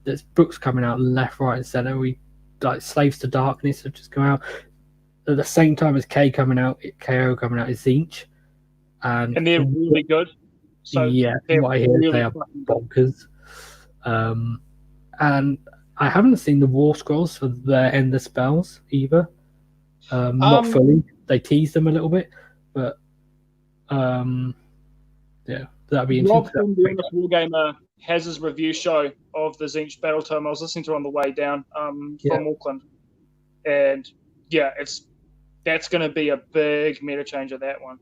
There's books coming out left, right, and centre. Slaves to Darkness have just come out at the same time as KO coming out is Tzeentch, and they're really good. So what I hear, they are bonkers. And I haven't seen the War Scrolls for the end of spells either. Not fully. They tease them a little bit, but yeah, that'd be Rob interesting. from the Honest Wargamer has his review show of the Tzeentch Battletome. I was listening to it on the way down from Auckland, and yeah, that's going to be a big meta change of that one.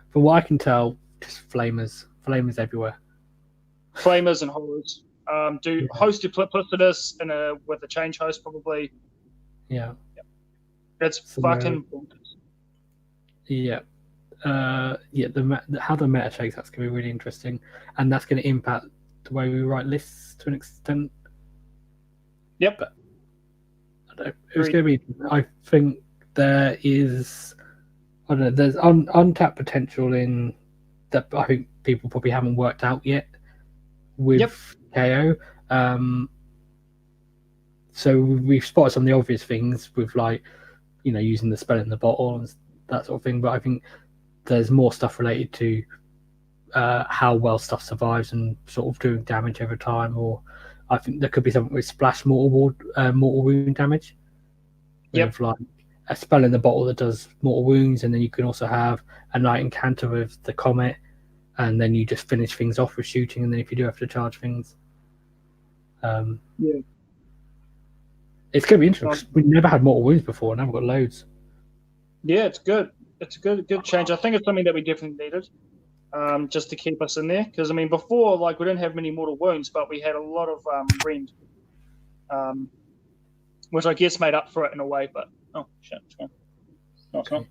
From what I can tell, just flamers everywhere. Flamers and horrors. Host duplicitous with a change host probably. Yeah. It's fucking bonkers. Yeah. How the meta shakes, that's going to be really interesting, and that's going to impact the way we write lists to an extent. Yep. But I don't know. It's going to be. I think there is. I don't know. There's untapped potential in that. I think people probably haven't worked out yet with KO. So we've spotted some of the obvious things with using the spell in the bottle and that sort of thing. But I think there's more stuff related to how well stuff survives and sort of doing damage over time. Or I think there could be something with splash mortal wound damage. With like a spell in the bottle that does mortal wounds, and then you can also have a night encounter with the comet, and then you just finish things off with shooting, and then if you do have to charge things. It's going to be interesting. We've never had mortal wounds before, and now we've got loads. Yeah, it's good. It's a good change. I think it's something that we definitely needed, just to keep us in there. Because before, we didn't have many mortal wounds, but we had a lot of rend, which I guess made up for it in a way. But oh shit, it's gone. No, it's not.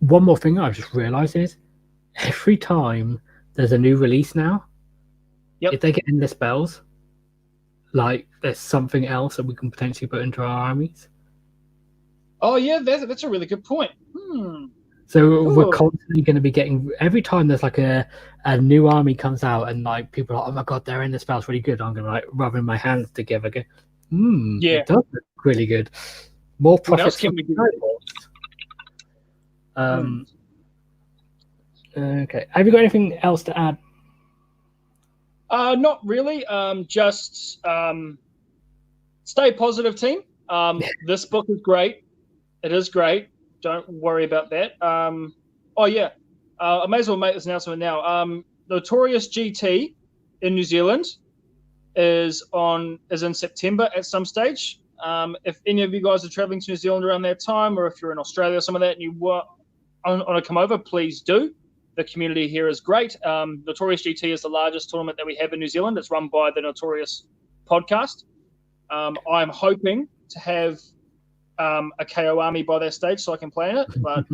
One more thing I've just realised is every time there's a new release now, if they get in the spells, there's something else that we can potentially put into our armies. Oh yeah, that's a really good point. So we're constantly going to be getting, every time there's a new army comes out and people are like, oh my god, they're in the spells really good. I'm going to rubbing my hands together, go, it does look really good. More profits. Okay. Have you got anything else to add? Not really. Just stay positive, team. This book is great. It is great. Don't worry about that. I may as well make this announcement now. Notorious GT in New Zealand is in September at some stage. If any of you guys are traveling to New Zealand around that time, or if you're in Australia or some of that and you want to come over, please do. The community here is great. Notorious GT is the largest tournament that we have in New Zealand. It's run by the Notorious podcast. I'm hoping to have a KO army by that stage so I can play in it, but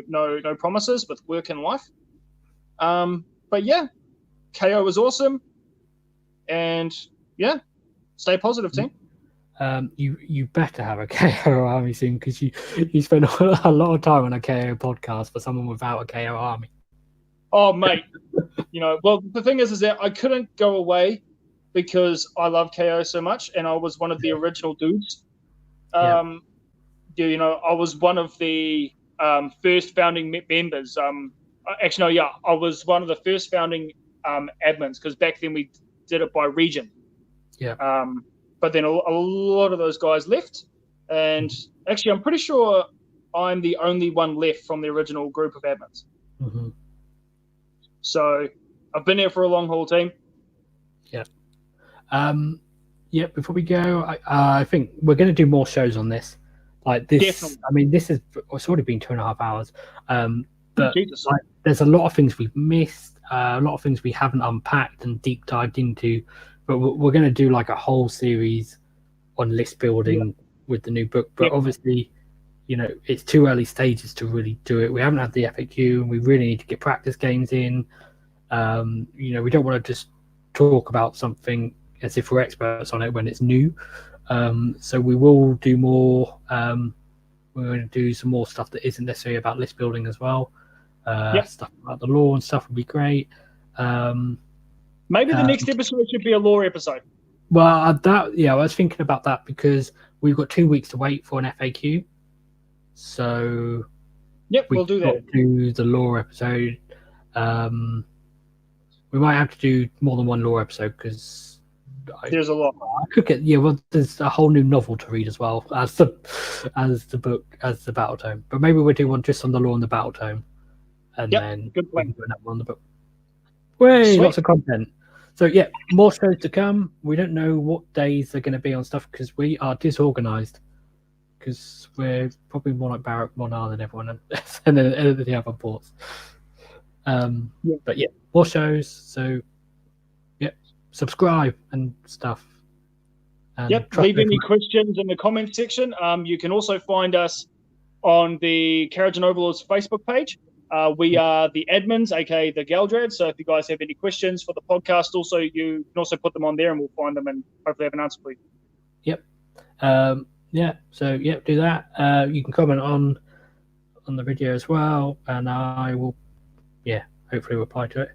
no promises with work and life. But yeah, KO is awesome, and yeah, stay positive, team. You better have a KO army soon, because you spend a lot of time on a KO podcast for someone without a KO army. Oh mate, well the thing is that I couldn't go away because I love KO so much, and I was one of the original dudes. I was one of the first founding members. I was one of the first founding admins, because back then we did it by region. Yeah. But then a lot of those guys left, and actually I'm pretty sure I'm the only one left from the original group of admins. Mm-hmm. So I've been here for a long haul, team. Yeah. Before we go, I think we're going to do more shows on this. This, definitely. I mean, it's already been 2.5 hours. But there's a lot of things we've missed, a lot of things we haven't unpacked and deep dived into. But we're going to do a whole series on list building with the new book. But obviously, it's too early stages to really do it. We haven't had the FAQ, and we really need to get practice games in. We don't want to just talk about something as if we're experts on it when it's new. So we will do more. We're going to do some more stuff that isn't necessarily about list building as well. Stuff about the lore and stuff would be great. Maybe the next episode should be a lore episode. Well, I was thinking about that, because we've got 2 weeks to wait for an FAQ. So we'll do that. Do the lore episode. We might have to do more than one lore episode, because There's a lot. I could get there's a whole new novel to read as well as the book as the Battletome. But maybe we'll do one just on the lore and the Battletome, and then good we plan. can do another one on the book. Way Sweet. lots of content. So yeah, more shows to come. We don't know what days they're going to be on stuff because we are disorganized. Because we're probably more like Barrack Monar than everyone else, and then the other ports. But yeah, more shows. So yeah, subscribe and stuff. And Leave any questions in the comment section. You can also find us on the Kharadron Overlords Facebook page. We are the admins, aka the Galdred. So if you guys have any questions for the podcast, also you can also put them on there, and we'll find them and hopefully have an answer for you. Yep. So do that. You can comment on the video as well, and I will, hopefully reply to it.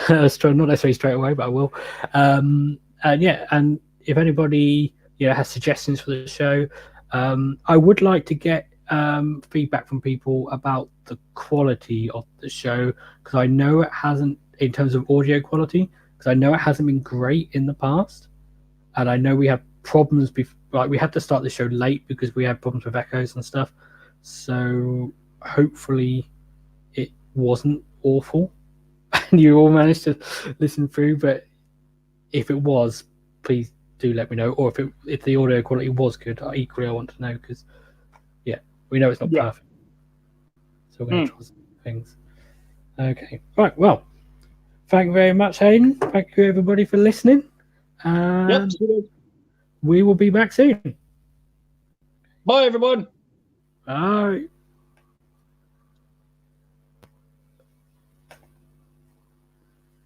Not necessarily straight away, but I will. And if anybody has suggestions for the show, I would like to get feedback from people about the quality of the show, because I know it hasn't, in terms of audio quality, because I know it hasn't been great in the past, and I know we have problems like we had to start the show late because we had problems with echoes and stuff. So hopefully it wasn't awful and you all managed to listen through. But if it was, please do let me know. Or if the audio quality was good, equally I want to know, because we know it's not perfect. So we're going to try some things. Okay. Right. Well, thank you very much, Hayden. Thank you everybody for listening. And we will be back soon. Bye, everyone. Bye.